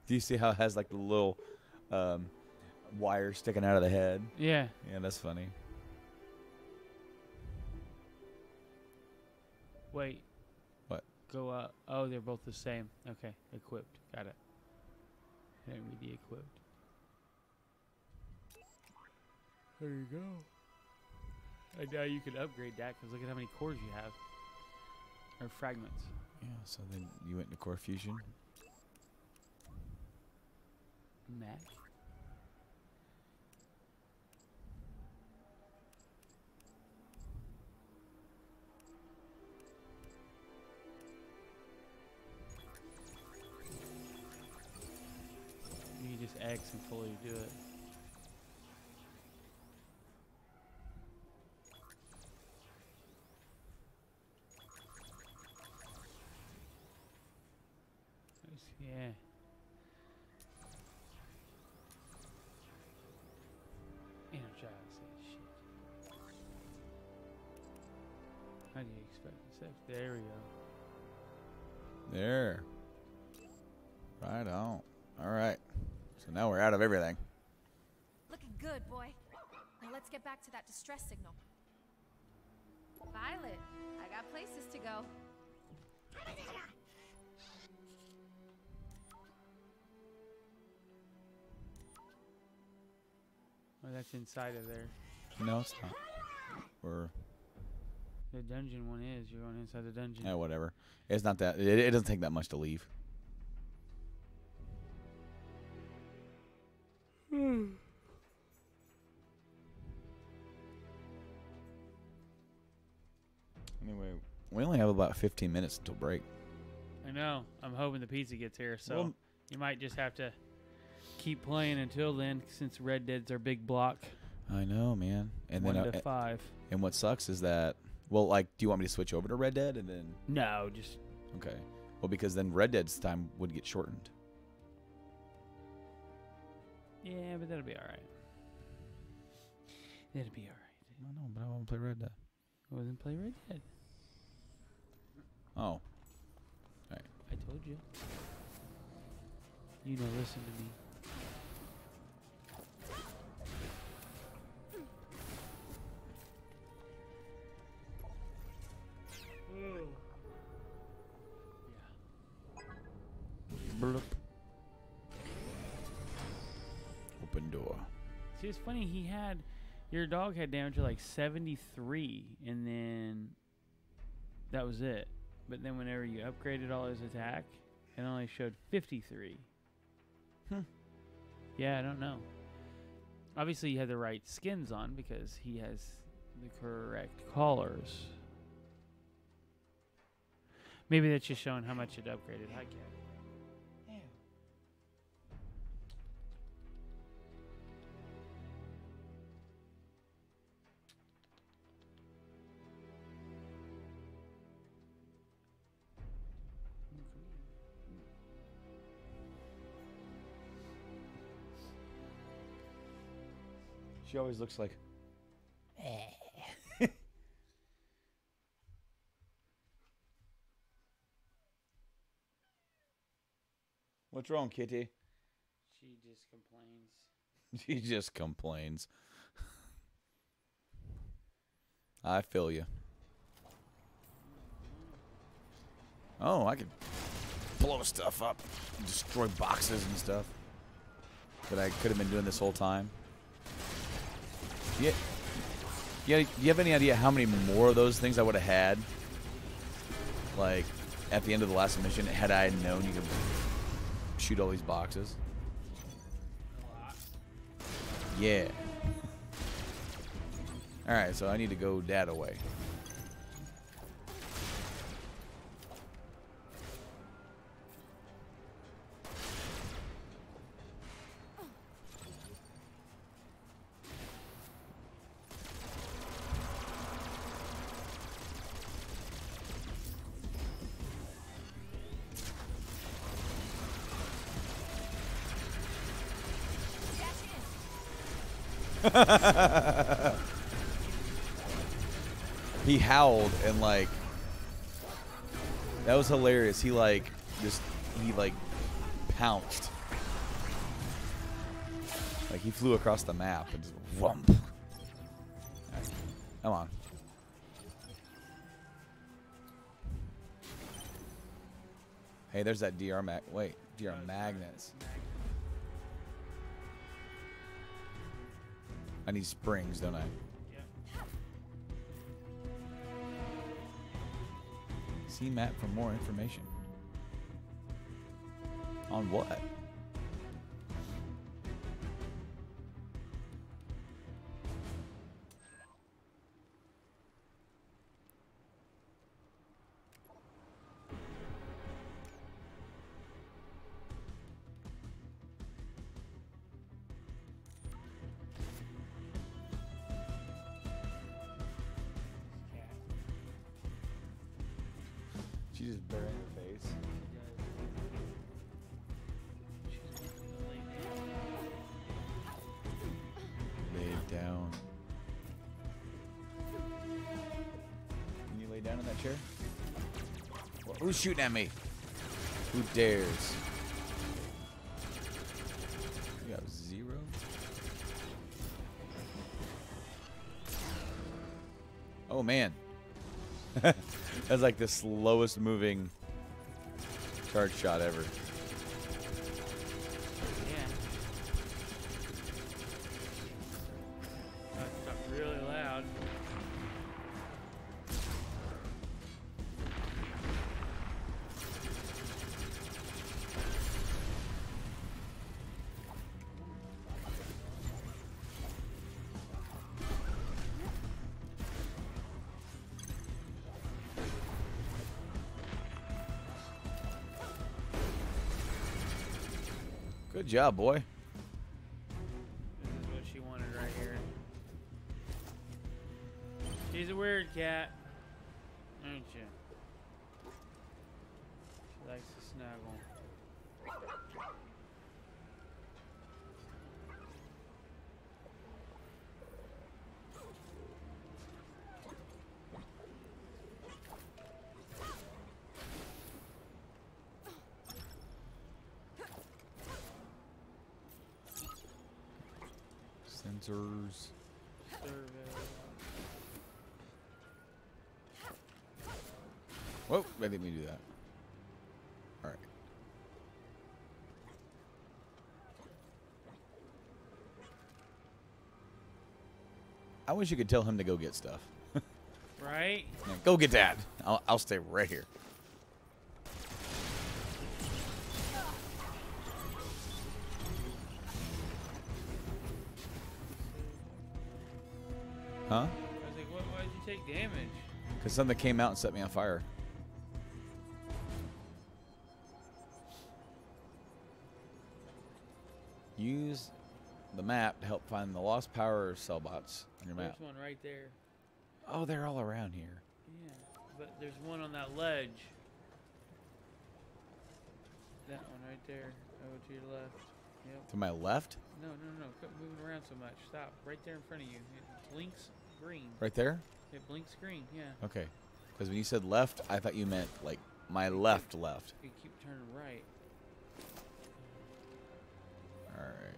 Speaker 1: Do you see how it has like the little wire sticking out of the head?
Speaker 2: Yeah.
Speaker 1: Yeah, that's funny.
Speaker 2: Wait.
Speaker 1: What?
Speaker 2: Go up. Oh, they're both the same. Okay. Equipped. Got it. Enemy the equipped. There you go. And now you can upgrade that because look at how many cores you have. Or fragments.
Speaker 1: Yeah, so then you went into core fusion.
Speaker 2: Mac. You can just X and fully do it. Yeah. Energize that shit. How do you expect this? There we go.
Speaker 1: There. Right on. All right. So now we're out of everything.
Speaker 5: Looking good, boy. Now let's get back to that distress signal. Violet, I got places to go.
Speaker 2: Oh, that's inside of there.
Speaker 1: No, it's not. We're
Speaker 2: The dungeon one is. You're going inside the dungeon.
Speaker 1: yeah, whatever. It's not that. It doesn't take that much to leave. Anyway, we only have about 15 minutes until break.
Speaker 2: I know. I'm hoping the pizza gets here, so
Speaker 1: Well,
Speaker 2: you might just have to keep playing until then, since Red Dead's our big block.
Speaker 1: I know, man. And
Speaker 2: 1
Speaker 1: then
Speaker 2: to 5.
Speaker 1: and what sucks is that, well, like, do you want me to switch over to Red Dead and then?
Speaker 2: No, just
Speaker 1: Okay. Well, because then Red Dead's time would get shortened.
Speaker 2: yeah, but that'll be all right. That'll be all right.
Speaker 1: I know, but I want to play Red Dead.
Speaker 2: Well, then play Red Dead.
Speaker 1: Oh.
Speaker 2: I told you. You know, listen to me.
Speaker 1: Bloop. Open door.
Speaker 2: See, it's funny. Your dog had damage to like 73, and then that was it. But then whenever you upgraded all his attack, it only showed 53. Yeah, I don't know. Obviously, you had the right skins on because he has the correct collars. Maybe that's just showing how much it upgraded. Hi, Cat.
Speaker 1: She always looks like. What's wrong, Kitty?
Speaker 2: She just complains.
Speaker 1: She just complains. I feel you. Oh, I could blow stuff up, destroy boxes and stuff that I could have been doing this whole time. Yeah. Do you have any idea how many more of those things I would have had like at the end of the last mission, had I known you could shoot all these boxes. Yeah. Alright, so I need to go that away. He howled and like that was hilarious. He like pounced. Like he flew across the map and just whump. Right, come on. Hey, there's that DR magnets. I need springs, don't I? See map for more information. On what? She just buried her face. Lay down. Can you lay down in that chair? Well, who's shooting at me? Who dares? You have 0? Oh man. That's like the slowest moving charge shot ever.
Speaker 2: Yeah. That got really loud.
Speaker 1: Good job, boy.
Speaker 2: This is what she wanted right here. She's a weird cat, aren't you? She likes to snuggle.
Speaker 1: Sensors. Whoa, I didn't mean to do that. All right. I wish you could tell him to go get stuff.
Speaker 2: Right?
Speaker 1: Yeah, go get that. I'll stay right here. Huh?
Speaker 2: I was like, why did you take damage?
Speaker 1: Because something came out and set me on fire. Use the map to help find the lost power cell bots on your map.
Speaker 2: There's one right there.
Speaker 1: Oh, they're all around here.
Speaker 2: Yeah, but there's one on that ledge. That one right there. Over to your left. Yep.
Speaker 1: To my left?
Speaker 2: No. Quit moving around so much. Stop. Right there in front of you. It blinks green.
Speaker 1: Right there?
Speaker 2: It blinks green, yeah.
Speaker 1: Okay. Because when you said left, I thought you meant like my left.
Speaker 2: You keep turning right.
Speaker 1: All right.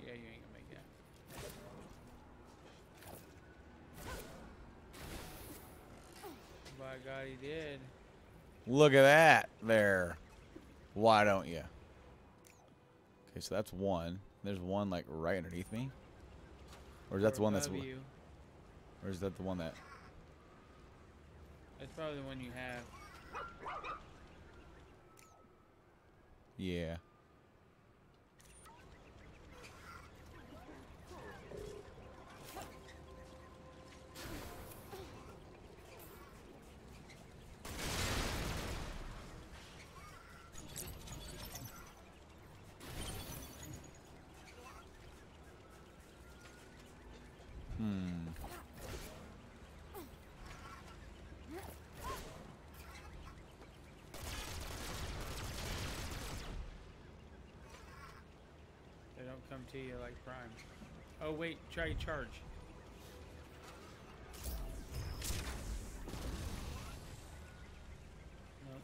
Speaker 2: Yeah, you ain't gonna make it. By God, he did.
Speaker 1: Look at that there. Why don't you? Okay, so that's one. There's one like right underneath me. Or is that the one that's?
Speaker 2: above you.
Speaker 1: Or is that the one that?
Speaker 2: That's probably the one you have.
Speaker 1: Yeah.
Speaker 2: They don't come to you like Prime. Oh wait, try charge. Nope.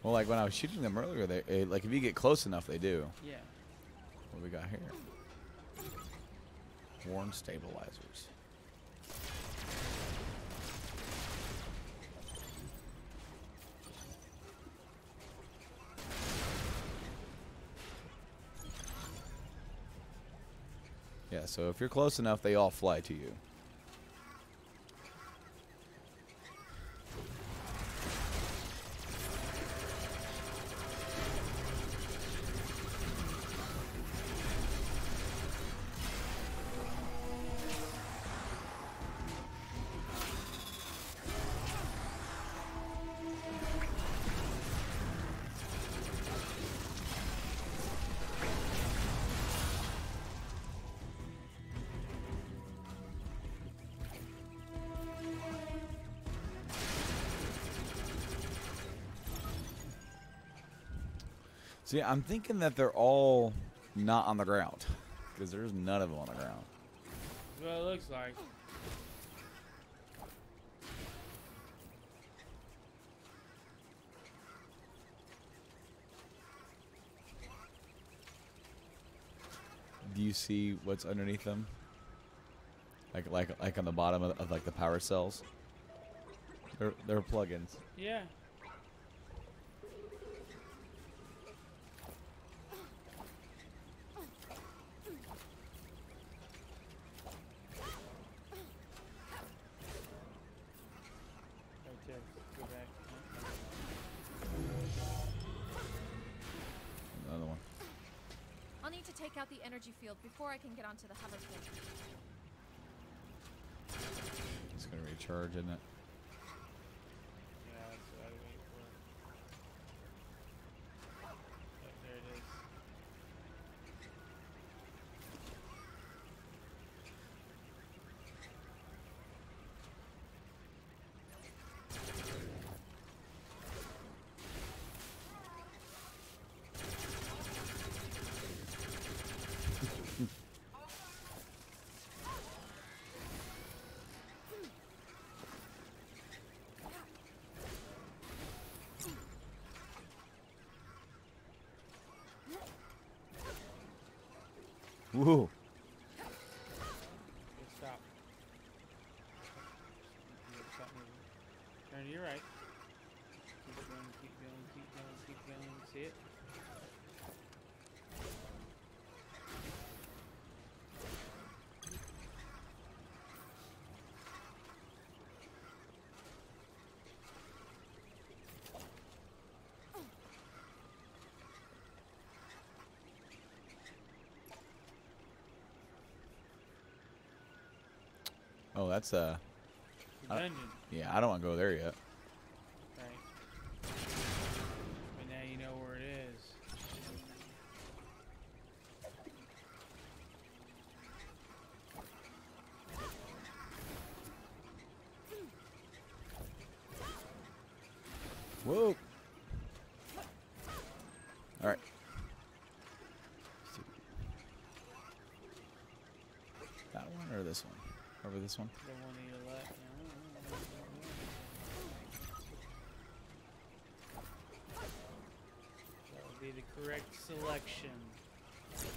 Speaker 1: Well, like when I was shooting them earlier, they like if you get close enough, they do.
Speaker 2: Yeah.
Speaker 1: What we got here? Worn stabilizers. Yeah, so if you're close enough, they all fly to you. See, I'm thinking that they're all not on the ground. Because there's none of them on the ground.
Speaker 2: Well, it looks like.
Speaker 1: Do you see what's underneath them? Like on the bottom of like the power cells? They're plugins.
Speaker 2: Yeah. Go back.
Speaker 1: Another one.
Speaker 5: I'll need to take out the energy field before I can get onto the hoverboard.
Speaker 1: It's gonna recharge, isn't it?
Speaker 2: Yeah, that's what I wait for. Yep, there it is.
Speaker 1: Woo!
Speaker 2: Okay, stop. Stop moving. Turn to your right. Keep going, keep going, keep going, keep going. See it?
Speaker 1: Oh, that's
Speaker 2: The
Speaker 1: I-
Speaker 2: dungeon.
Speaker 1: yeah. I don't want to go there yet.
Speaker 2: Right. But now you know where it is.
Speaker 1: Whoa! All right. That one or this one? Over this one?
Speaker 2: The one to your left. That would be the correct selection. There's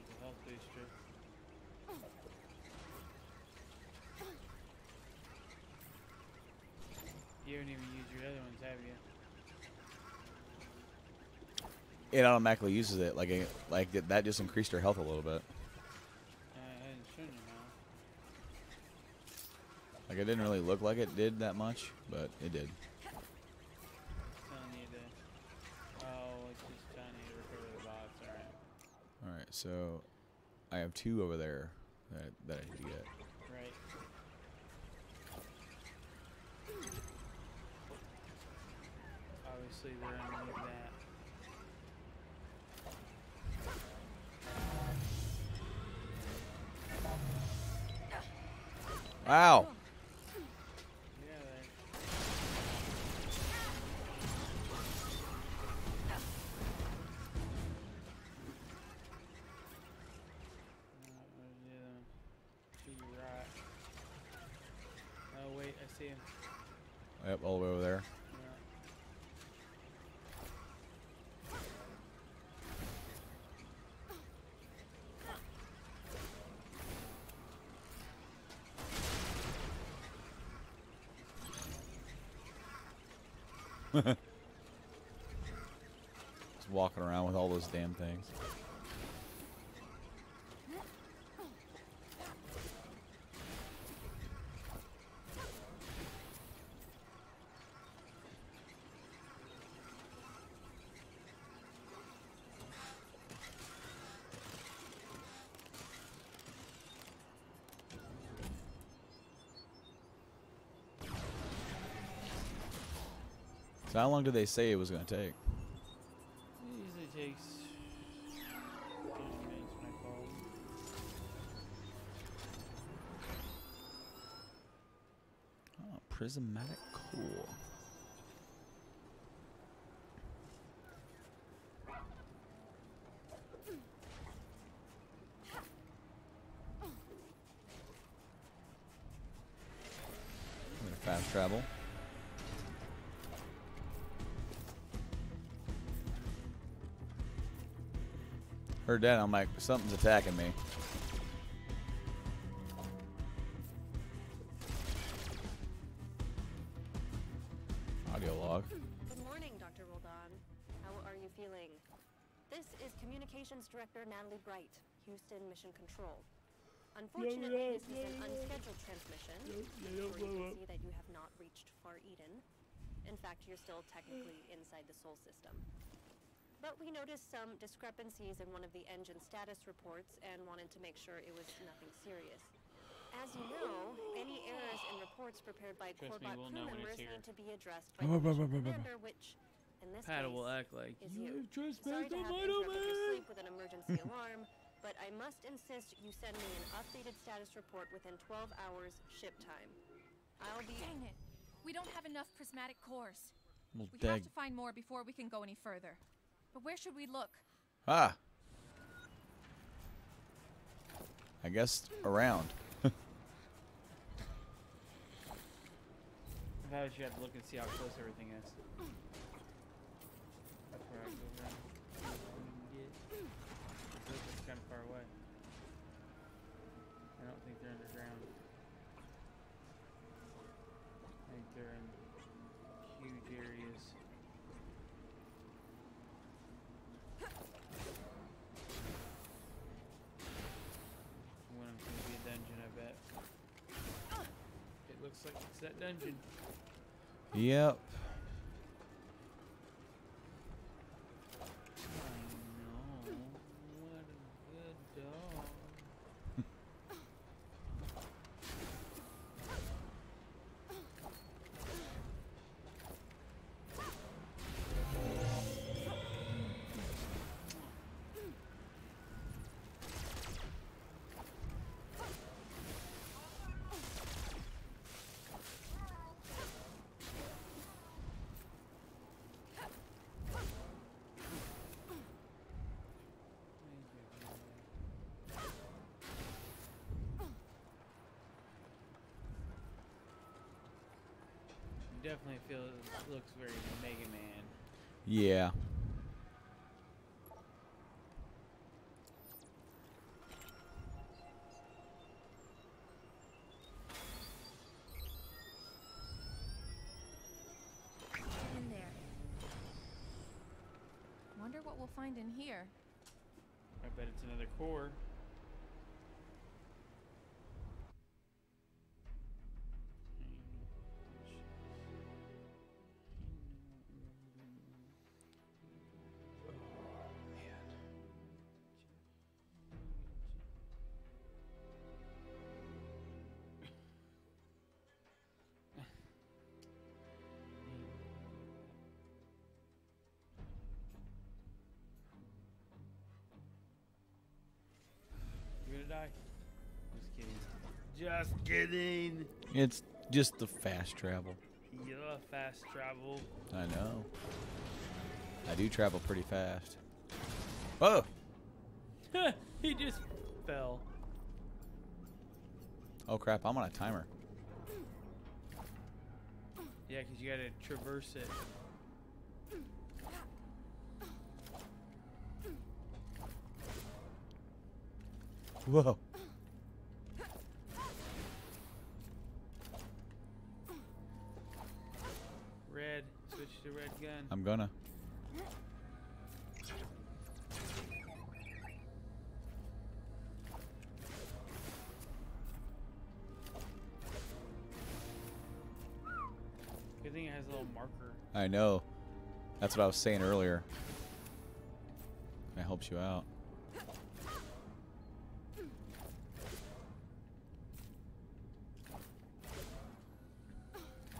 Speaker 2: the health booster. You haven't even used your other ones, have you?
Speaker 1: It automatically uses it. That just increased her health a little bit.
Speaker 2: I hadn't shown you now.
Speaker 1: Like, it didn't really look like it did that much, but it did.
Speaker 2: Telling you to. Oh, it's just telling you to recover the bots. Alright.
Speaker 1: Alright, so I have 2 over there that I need to get.
Speaker 2: Right. Obviously, they're underneath that.
Speaker 1: Wow!
Speaker 2: Yeah, they. Where's the other one? To your right. Oh, wait, I see him.
Speaker 1: Yep, all the way over there. Just walking around with all those damn things. So how long did they say it was going to take?
Speaker 2: It usually takes 30 minutes when I call.
Speaker 1: Oh, prismatic cool. I'm gonna fast travel. Heard that, I'm like, something's attacking me. Audio log.
Speaker 6: Good morning, Dr. Roldan. How are you feeling? This is Communications Director Natalie Bright, Houston Mission Control. Unfortunately, this is an unscheduled transmission. Where you can see that you have not reached Far Eden. In fact, you're still technically inside the Sol system. But we noticed some discrepancies in one of the engine status reports and wanted to make sure it was nothing serious. As you know, any errors in reports prepared by
Speaker 2: Trust me,
Speaker 6: Corebot
Speaker 2: we'll
Speaker 6: crew
Speaker 2: know when
Speaker 6: members
Speaker 2: it's here.
Speaker 6: need to be addressed by the mission commander, which, in this
Speaker 2: Paddle
Speaker 6: case,
Speaker 2: will act like
Speaker 6: is
Speaker 2: you
Speaker 6: you.
Speaker 2: have
Speaker 6: Sorry
Speaker 2: trespassed
Speaker 6: to
Speaker 2: on
Speaker 6: have
Speaker 2: my
Speaker 6: interrupted your
Speaker 2: domain.
Speaker 6: sleep with an emergency alarm, but I must insist you send me an updated status report within 12 hours ship time. I'll be...
Speaker 5: Dang it. We don't have enough prismatic cores.
Speaker 1: Well,
Speaker 5: We have to find more before we can go any further. But where should we look?
Speaker 1: Ah. I guess around.
Speaker 2: If I was you, have to look and see how close everything is. That's where I go around. It's kind of far away. I don't think they're underground. I think they're in huge areas. One of them's gonna be a dungeon, I bet. It looks like it's that dungeon.
Speaker 1: Yep.
Speaker 2: I know. What a good dog. Definitely looks very Mega Man.
Speaker 1: Yeah.
Speaker 4: find in here?
Speaker 2: I bet it's another core. You're gonna die. Just kidding. Just kidding.
Speaker 1: It's just the fast travel.
Speaker 2: Yeah, fast travel.
Speaker 1: I know. I do travel pretty fast. Oh!
Speaker 2: He just fell.
Speaker 1: Oh crap, I'm on a timer.
Speaker 2: Yeah, because you gotta traverse it.
Speaker 1: Whoa.
Speaker 2: Red. Switch to red gun.
Speaker 1: I'm gonna.
Speaker 2: Good thing it has a little marker.
Speaker 1: I know. That's what I was saying earlier. That helps you out.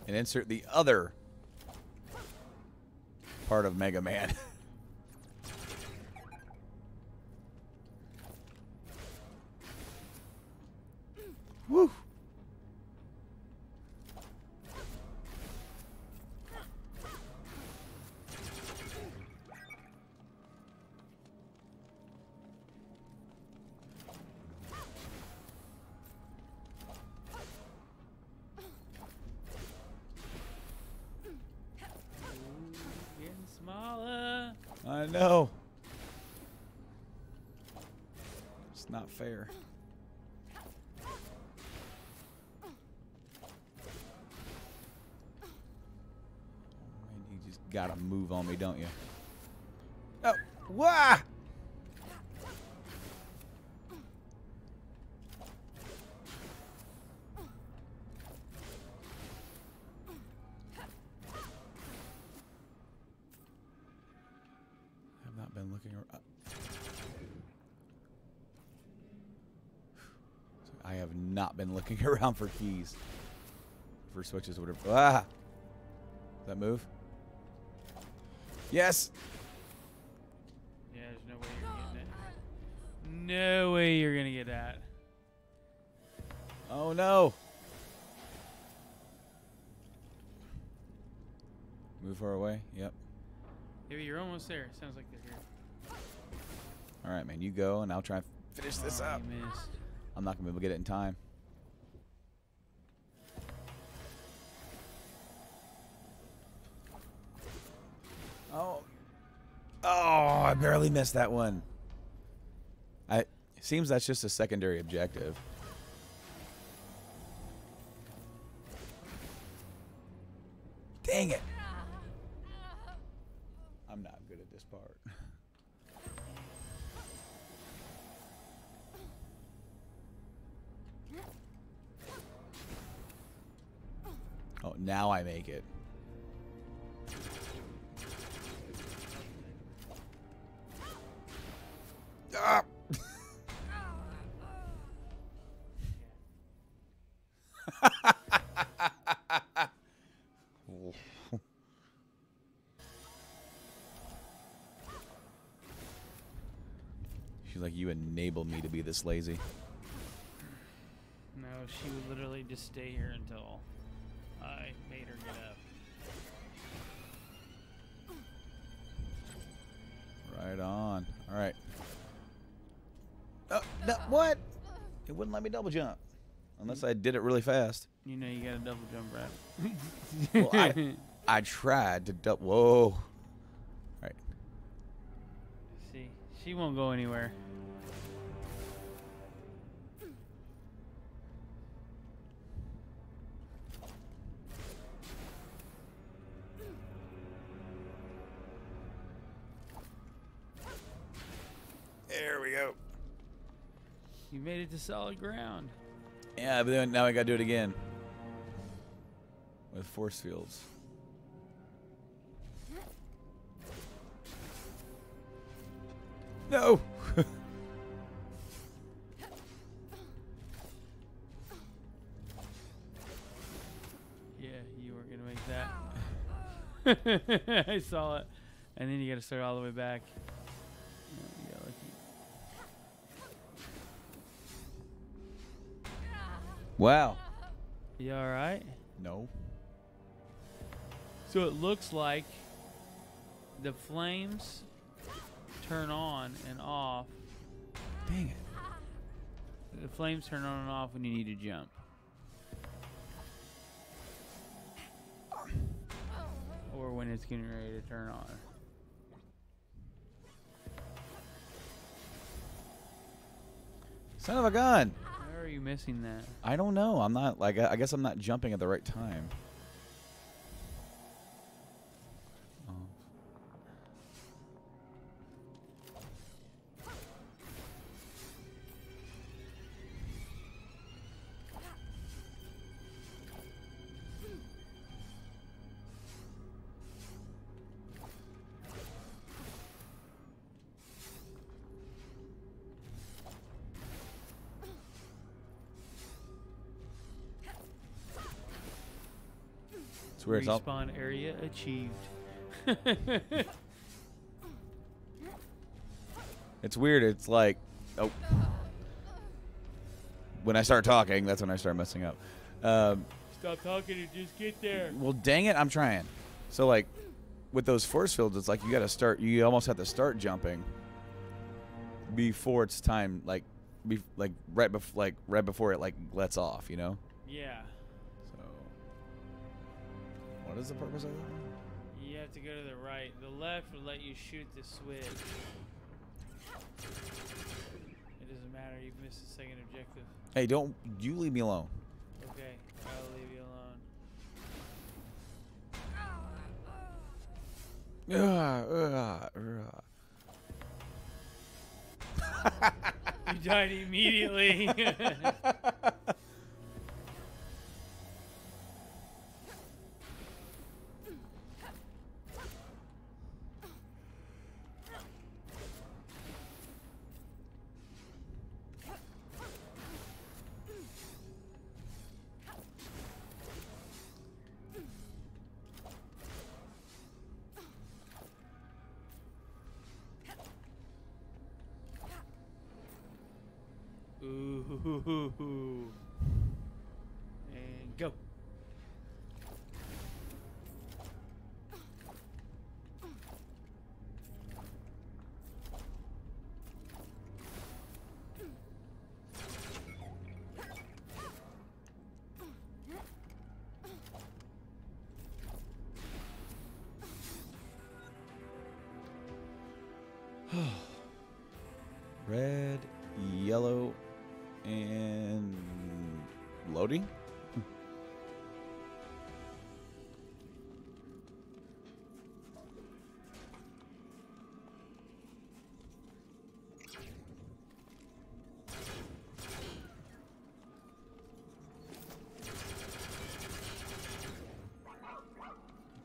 Speaker 1: And insert the other part of Mega Man. Woo!
Speaker 2: Getting smaller.
Speaker 1: I know. It's not fair. Man, you just gotta move on me, don't you? Oh, wah! I've not been looking around. I have not been looking around for keys, for switches, or whatever. Ah! Does that move? Yes.
Speaker 2: Yeah, there's no way you're getting it. No way you're gonna get that.
Speaker 1: Oh no. Move her away. Yep.
Speaker 2: Maybe you're almost there. Sounds like they're here.
Speaker 1: All right, man. You go, and I'll try and finish this
Speaker 2: Oh,
Speaker 1: up.
Speaker 2: you missed.
Speaker 1: I'm not gonna be able to get it in time. Oh. Oh, I barely missed that one. It seems that's just a secondary objective. Dang it. I'm not good at this part. Oh, now I make it. Ah! She's like, you enabled me to be this lazy.
Speaker 2: No, she would literally just stay here until I made her get up.
Speaker 1: Right on. All right. Oh, no, what? It wouldn't let me double jump. Unless I did it really fast.
Speaker 2: You know you got to double jump, Brad.
Speaker 1: Well, I tried to double. Whoa. All right.
Speaker 2: See, she won't go anywhere. made it to solid ground.
Speaker 1: Yeah, but then now I gotta do it again. With force fields. No!
Speaker 2: Yeah, you weren't gonna make that. I saw it. And then you gotta start all the way back. Yeah, you got lucky.
Speaker 1: Wow.
Speaker 2: You alright?
Speaker 1: No.
Speaker 2: So it looks like the flames turn on and off.
Speaker 1: Dang it.
Speaker 2: The flames turn on and off when you need to jump. Or when it's getting ready to turn on.
Speaker 1: Son of a gun.
Speaker 2: How are you missing that?
Speaker 1: I don't know. I'm not, like, I guess I'm not jumping at the right time. Where it's all
Speaker 2: Respawn area achieved.
Speaker 1: It's weird. It's like, oh, when I start talking, that's when I start messing up.
Speaker 2: Stop talking and just get there.
Speaker 1: Well, dang it, I'm trying. So like, with those force fields, it's like you got to start. You almost have to start jumping before it's time. Like, right before it like lets off. You know.
Speaker 2: Yeah.
Speaker 1: So, what is the purpose of that?
Speaker 2: You have to go to the right. The left will let you shoot the switch. It doesn't matter. You've missed the second objective.
Speaker 1: Hey, don't you leave me alone.
Speaker 2: Okay, I'll leave you alone. You died immediately. Ooh. And go.
Speaker 1: Red, yellow, and loading.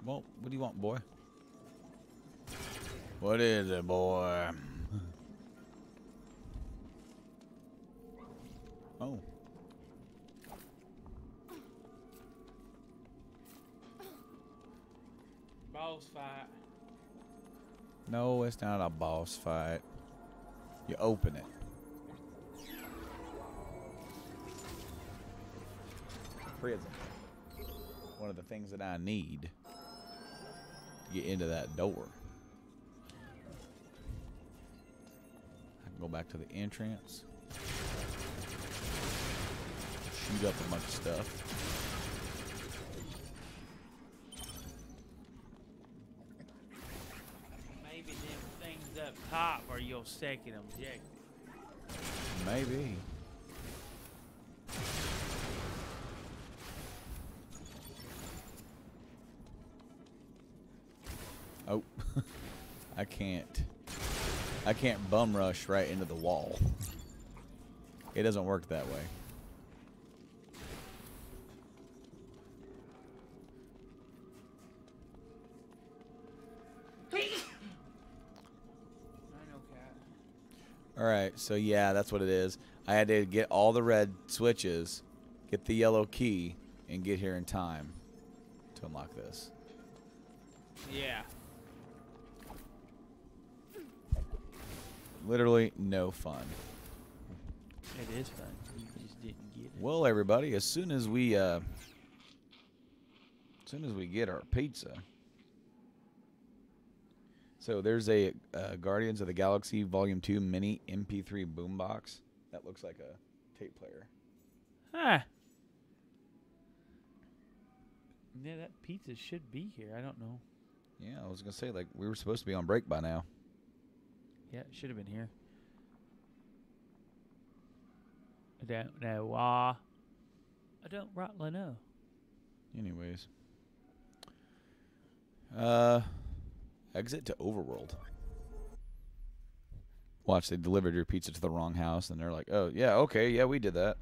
Speaker 1: Well, what do you want, boy? What is it, boy? Oh.
Speaker 2: Boss fight.
Speaker 1: No, it's not a boss fight. You open it. Prison. One of the things that I need to get into that door. I can go back to the entrance. Shoot up a bunch of stuff.
Speaker 2: Maybe them things up top are your second objective.
Speaker 1: Maybe. Oh, I can't bum rush right into the wall. It doesn't work that way. All right, so yeah, that's what it is. I had to get all the red switches, get the yellow key, and get here in time to unlock this.
Speaker 2: Yeah.
Speaker 1: Literally no fun.
Speaker 2: It is fun. You just didn't get it.
Speaker 1: Well, everybody, as soon as we get our pizza. So there's a Guardians of the Galaxy Volume 2 mini MP3 boombox that looks like a tape player.
Speaker 2: Ah. Yeah, that pizza should be here. I don't know.
Speaker 1: Yeah, I was going to say, like, we were supposed to be on break by now.
Speaker 2: Yeah, it should have been here. I don't know. I don't rightly know.
Speaker 1: Anyways. Exit to Overworld. Watch, they delivered your pizza to the wrong house, and they're like, oh, yeah, okay, yeah, we did that.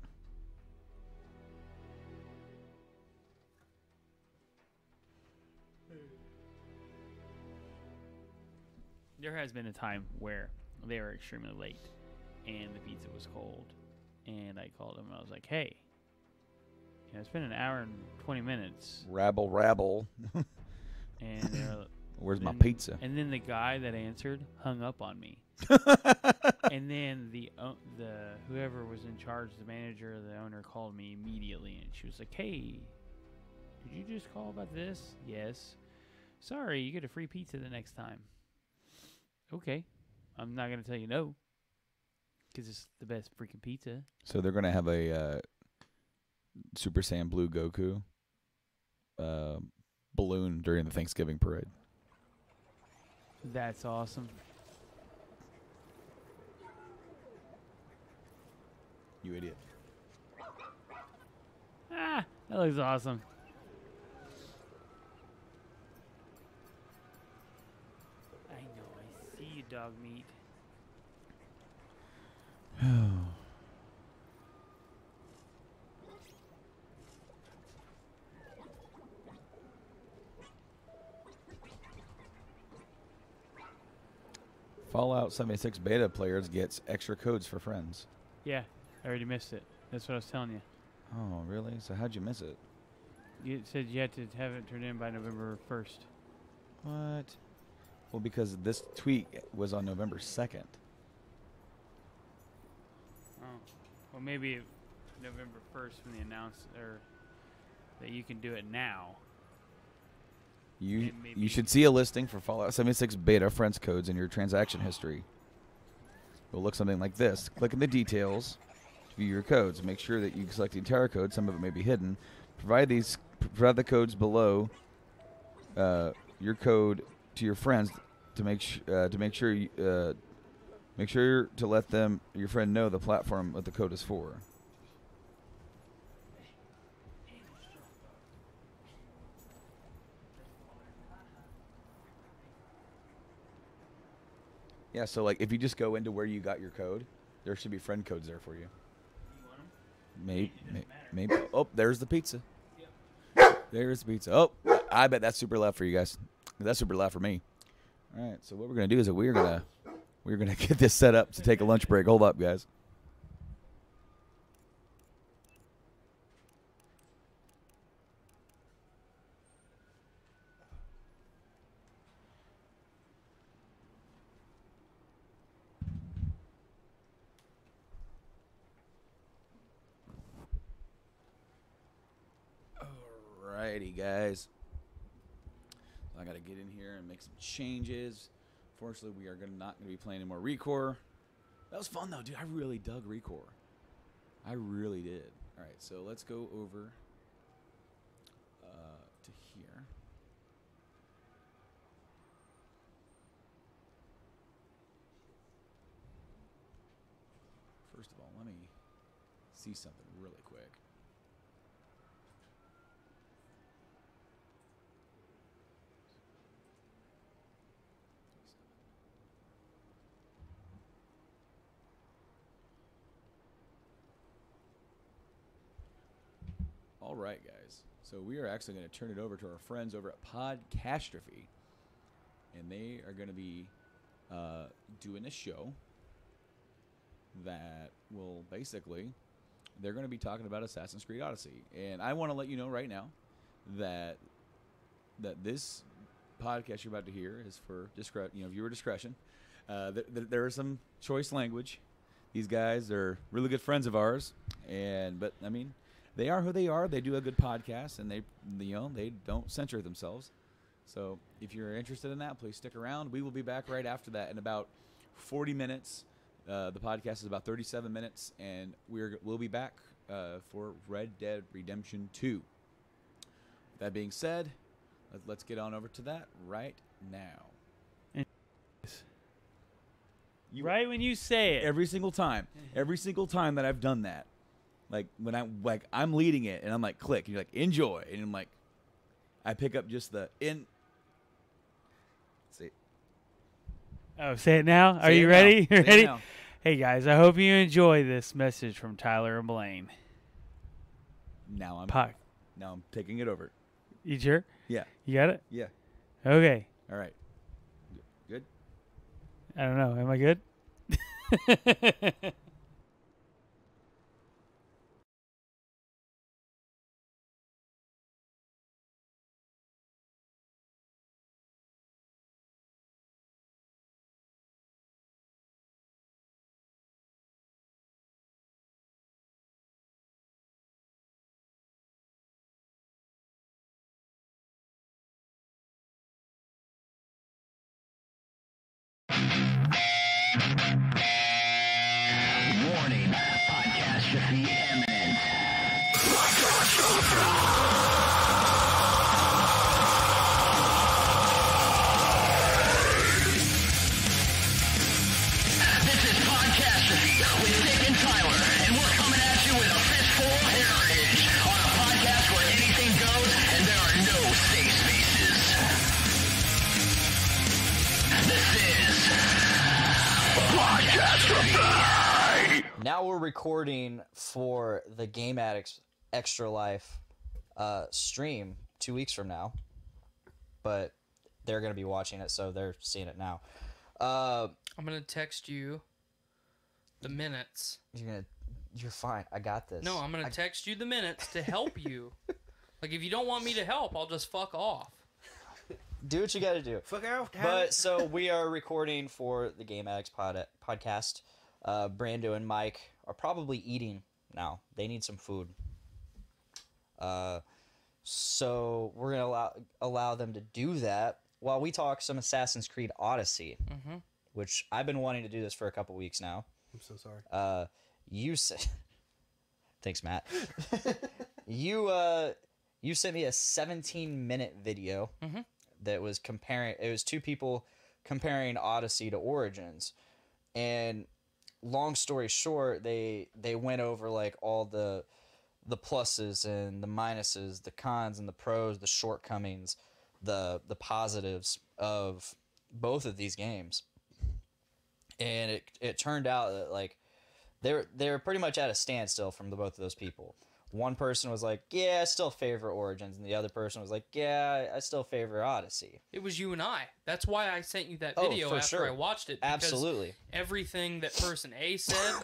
Speaker 2: There has been a time where they were extremely late, and the pizza was cold, and I called them, and I was like, hey, it's been an hour and 20 minutes.
Speaker 1: Rabble, rabble.
Speaker 2: And they're
Speaker 1: Where's my pizza?
Speaker 2: And then the guy that answered hung up on me. And then the whoever was in charge, the manager or the owner, called me immediately, and she was like, hey, did you just call about this? Yes. Sorry, you get a free pizza the next time. Okay. I'm not going to tell you no, because it's the best freaking pizza.
Speaker 1: So they're going to have a Super Saiyan Blue Goku balloon during the Thanksgiving parade.
Speaker 2: That's awesome.
Speaker 1: You idiot.
Speaker 2: Ah, that looks awesome. I know, I see you, dog meat.
Speaker 1: Fallout 76 beta players gets extra codes for friends.
Speaker 2: Yeah, I already missed it. That's what I was telling you.
Speaker 1: Oh, really? So how'd you miss it?
Speaker 2: You said you had to have it turned in by November 1st.
Speaker 1: What? Well, because this tweet was on November 2nd.
Speaker 2: Oh. Well, maybe November 1st when they announced that you can do it now.
Speaker 1: You should see a listing for Fallout 76 beta friends codes in your transaction history. It will look something like this. Click in the details to view your codes. Make sure that you select the entire code. Some of it may be hidden. Provide the codes below your code to your friends to make sure to let your friend know the platform what the code is for. Yeah, so like if you just go into where you got your code, there should be friend codes there for you. Maybe. Oh, there's the pizza. There's the pizza. Oh, I bet that's super loud for you guys. That's super loud for me. All right, so what we're gonna do is we're gonna get this set up to take a lunch break. Hold up, guys. Alrighty, guys. I gotta get in here and make some changes. Fortunately, we are not gonna be playing any more Recore. That was fun though, dude. I really dug Recore. I really did. All right, so let's go over to here. First of all, let me see something really quick. right, guys. So we are actually going to turn it over to our friends over at Podcastrophe, and they are going to be doing a show that will basically, they're going to be talking about Assassin's Creed Odyssey. And I want to let you know right now that this podcast you're about to hear is for viewer discretion. There is some choice language. These guys are really good friends of ours, but I mean, they are who they are. They do a good podcast, and they don't censor themselves. So if you're interested in that, please stick around. We will be back right after that in about 40 minutes. The podcast is about 37 minutes, and we'll be back for Red Dead Redemption 2. That being said, let's get on over to that right now.
Speaker 2: Right when you say it.
Speaker 1: Every single time that I've done that, like when I'm leading it and I'm like click, and you're like enjoy, and I'm like, I pick up just the in. See.
Speaker 2: Oh, say it now. Are you ready? You ready? Hey guys, I hope you enjoy this message from Tyler and Blaine.
Speaker 1: Now I'm taking it over.
Speaker 2: You sure?
Speaker 1: Yeah.
Speaker 2: You got it?
Speaker 1: Yeah.
Speaker 2: Okay.
Speaker 1: All right. Good?
Speaker 2: I don't know. Am I good?
Speaker 7: Warning, Podcastrophe imminent. This is Podcastrophe with Dick and Tyler, and we're coming at you with a fistful of heritage on a podcast where anything goes and there are no safe spaces. This is Podcastrophe.
Speaker 8: Now we're recording for the Game Addicts Extra Life stream 2 weeks from now, but they're going to be watching it, so they're seeing it now.
Speaker 9: I'm going to text you the minutes.
Speaker 8: You're fine. I got this.
Speaker 9: No, I'm going to text you the minutes to help you. Like, if you don't want me to help, I'll just fuck off.
Speaker 8: Do what you got to do.
Speaker 10: Fuck out.
Speaker 8: But so we are recording for the Game Addicts podcast. Brando and Mike are probably eating now. They need some food. So we're gonna allow them to do that while we talk some Assassin's Creed Odyssey, which I've been wanting to do this for a couple weeks now.
Speaker 10: I'm so sorry.
Speaker 8: You said, thanks, Matt. You sent me a 17-minute video that was comparing. It was two people comparing Odyssey to Origins, and long story short, they went over like all the pluses and the minuses, the cons and the pros, the shortcomings, the positives of both of these games. And it turned out that like they were pretty much at a standstill from both of those people. One person was like, yeah, I still favor Origins, and the other person was like, yeah, I still favor Odyssey.
Speaker 9: It was you and I. That's why I sent you that video after I watched it.
Speaker 8: Absolutely.
Speaker 9: Everything that person A said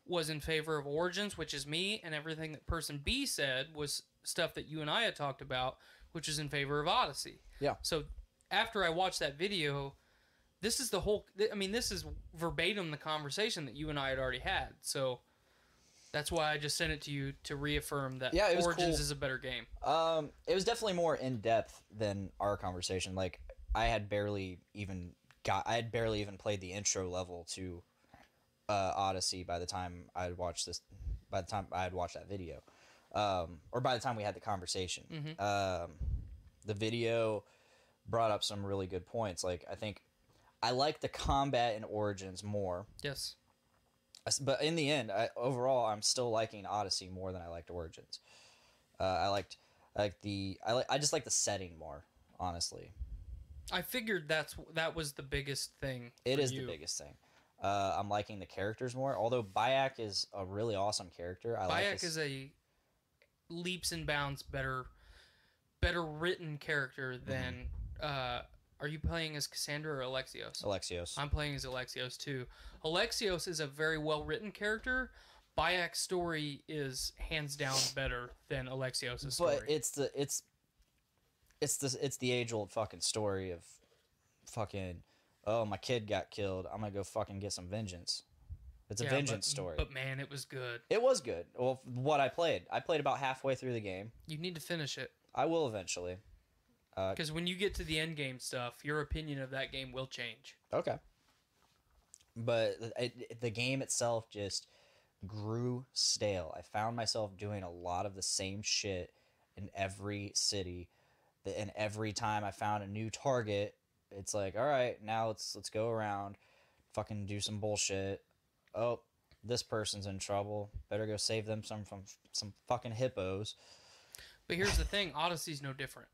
Speaker 9: was in favor of Origins, which is me, and everything that person B said was stuff that you and I had talked about, which is in favor of Odyssey.
Speaker 8: Yeah.
Speaker 9: So after I watched that video, this is this is verbatim the conversation that you and I had already had. So that's why I just sent it to you to reaffirm that Origins is a better game.
Speaker 8: It was definitely more in depth than our conversation. Like I had barely even played the intro level to Odyssey by the time I had watched this. By the time I had watched that video, or by the time we had the conversation, the video brought up some really good points. Like I think I like the combat in Origins more.
Speaker 9: Yes.
Speaker 8: But in the end, overall, I'm still liking Odyssey more than I liked Origins. I just like the setting more, honestly.
Speaker 9: I figured that was the biggest thing.
Speaker 8: It is the biggest thing. I'm liking the characters more. Although Bayek is a really awesome character.
Speaker 9: leaps and bounds better written character than. Are you playing as Cassandra or Alexios?
Speaker 8: Alexios.
Speaker 9: I'm playing as Alexios too. Alexios is a very well written character. Bayek's story is hands down better than Alexios' story.
Speaker 8: But it's the age old fucking story of fucking, oh, my kid got killed, I'm gonna go fucking get some vengeance. It's a vengeance story.
Speaker 9: But man, it was good.
Speaker 8: It was good. Well, what I played about halfway through the game.
Speaker 9: You need to finish it.
Speaker 8: I will eventually.
Speaker 9: Because when you get to the end game stuff, your opinion of that game will change.
Speaker 8: Okay. But the game itself just grew stale. I found myself doing a lot of the same shit in every city. And every time I found a new target, it's like, all right, now let's go around, fucking do some bullshit. Oh, this person's in trouble. Better go save them from some fucking hippos.
Speaker 9: But here's the thing, Odyssey's no different.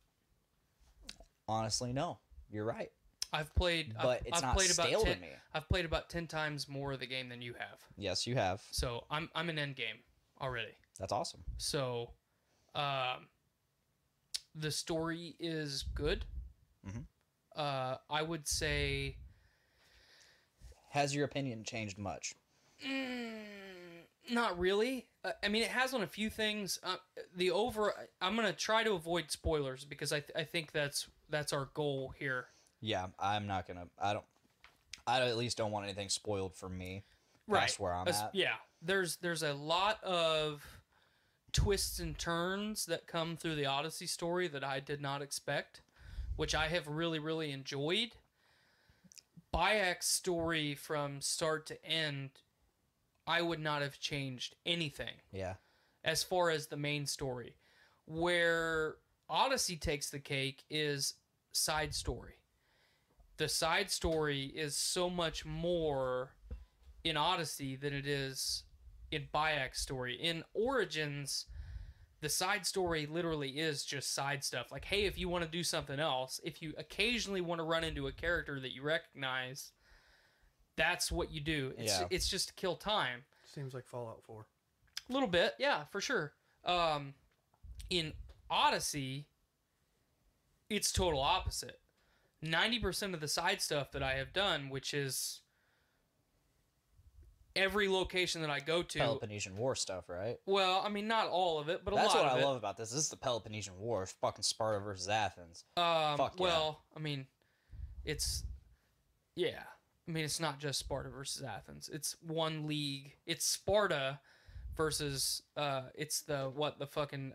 Speaker 8: Honestly, no. You're right.
Speaker 9: I've played about
Speaker 8: stale to me.
Speaker 9: I've played about 10 times more of the game than you have.
Speaker 8: Yes, you have.
Speaker 9: So I'm an end game already.
Speaker 8: That's awesome.
Speaker 9: So the story is good.
Speaker 8: Mm-hmm.
Speaker 9: I would say.
Speaker 8: Has your opinion changed much?
Speaker 9: Not really. I mean, it has on a few things. I'm gonna try to avoid spoilers because I think that's our goal here.
Speaker 8: Yeah, I'm not gonna. I at least don't want anything spoiled for me. That's where I'm at.
Speaker 9: Yeah, there's a lot of twists and turns that come through the Odyssey story that I did not expect, which I have really, really enjoyed. Bayek's story from start to end, I would not have changed anything.
Speaker 8: Yeah.
Speaker 9: As far as the main story. Where Odyssey takes the cake is side story. The side story is so much more in Odyssey than it is in Bayek's story. In Origins, the side story literally is just side stuff. Like, hey, if you want to do something else, if you occasionally want to run into a character that you recognize, that's what you do. It's just to kill time.
Speaker 10: Seems like Fallout 4.
Speaker 9: A little bit, yeah, for sure. In Odyssey, it's total opposite. 90% of the side stuff that I have done, which is every location that I go to.
Speaker 8: Peloponnesian War stuff, right?
Speaker 9: Well, I mean, not all of it, but
Speaker 8: That's
Speaker 9: a lot of it.
Speaker 8: That's what I love about this. This is the Peloponnesian War. Fucking Sparta versus Athens.
Speaker 9: Fuck yeah. Well, I mean, it's... Yeah. I mean, it's not just Sparta versus Athens. It's one league. It's Sparta versus... it's the fucking...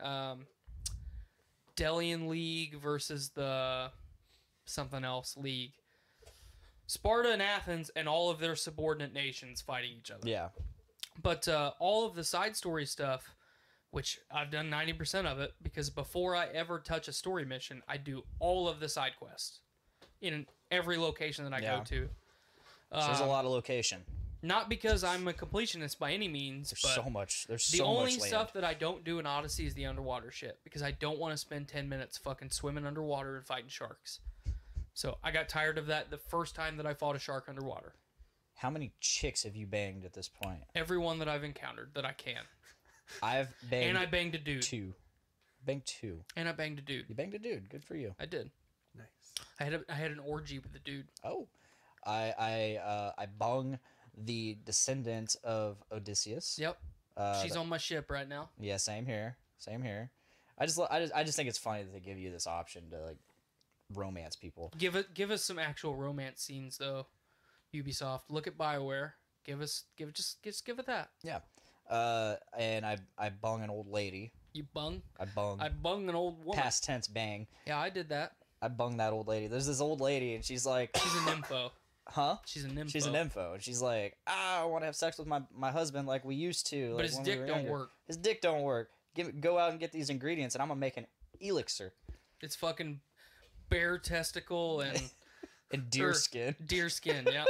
Speaker 9: Delian League versus the... something else league. Sparta and Athens and all of their subordinate nations fighting each other.
Speaker 8: Yeah.
Speaker 9: But all of the side story stuff, which I've done 90% of it, because before I ever touch a story mission, I do all of the side quests in every location that I go to.
Speaker 8: So there's a lot of location.
Speaker 9: Not because I'm a completionist by any means.
Speaker 8: There's
Speaker 9: but
Speaker 8: so much. There's
Speaker 9: the
Speaker 8: so much
Speaker 9: only
Speaker 8: land.
Speaker 9: stuff that I don't do in Odyssey is the underwater shit, because I don't want to spend 10 minutes fucking swimming underwater and fighting sharks. So I got tired of that the first time that I fought a shark underwater.
Speaker 8: How many chicks have you banged at this point?
Speaker 9: Every one that I've encountered that I can.
Speaker 8: I've banged.
Speaker 9: And I banged a dude.
Speaker 8: 2. Banged 2.
Speaker 9: And I banged a dude.
Speaker 8: You banged a dude. Good for you.
Speaker 9: I did.
Speaker 10: Nice.
Speaker 9: I had an orgy with a dude.
Speaker 8: Oh, I bung the descendant of Odysseus.
Speaker 9: Yep. She's on my ship right now.
Speaker 8: Yeah, same here. Same here. I just think it's funny that they give you this option to like romance people.
Speaker 9: Give us some actual romance scenes though. Ubisoft, look at BioWare. Give it that.
Speaker 8: Yeah. And I bung an old lady.
Speaker 9: You bung?
Speaker 8: I bung
Speaker 9: an old woman.
Speaker 8: Past tense bang.
Speaker 9: Yeah, I did that.
Speaker 8: I bunged that old lady. There's this old lady and she's like,
Speaker 9: she's a nympho.
Speaker 8: Huh?
Speaker 9: She's a nympho.
Speaker 8: She's a nympho. And she's like, I want to have sex with my husband like we used to.
Speaker 9: But
Speaker 8: like
Speaker 9: his
Speaker 8: when
Speaker 9: dick
Speaker 8: we were
Speaker 9: don't
Speaker 8: younger.
Speaker 9: work.
Speaker 8: His dick don't work. Go out and get these ingredients and I'm going to make an elixir.
Speaker 9: It's fucking bear testicle and...
Speaker 8: and deer skin.
Speaker 9: Deer skin, yeah.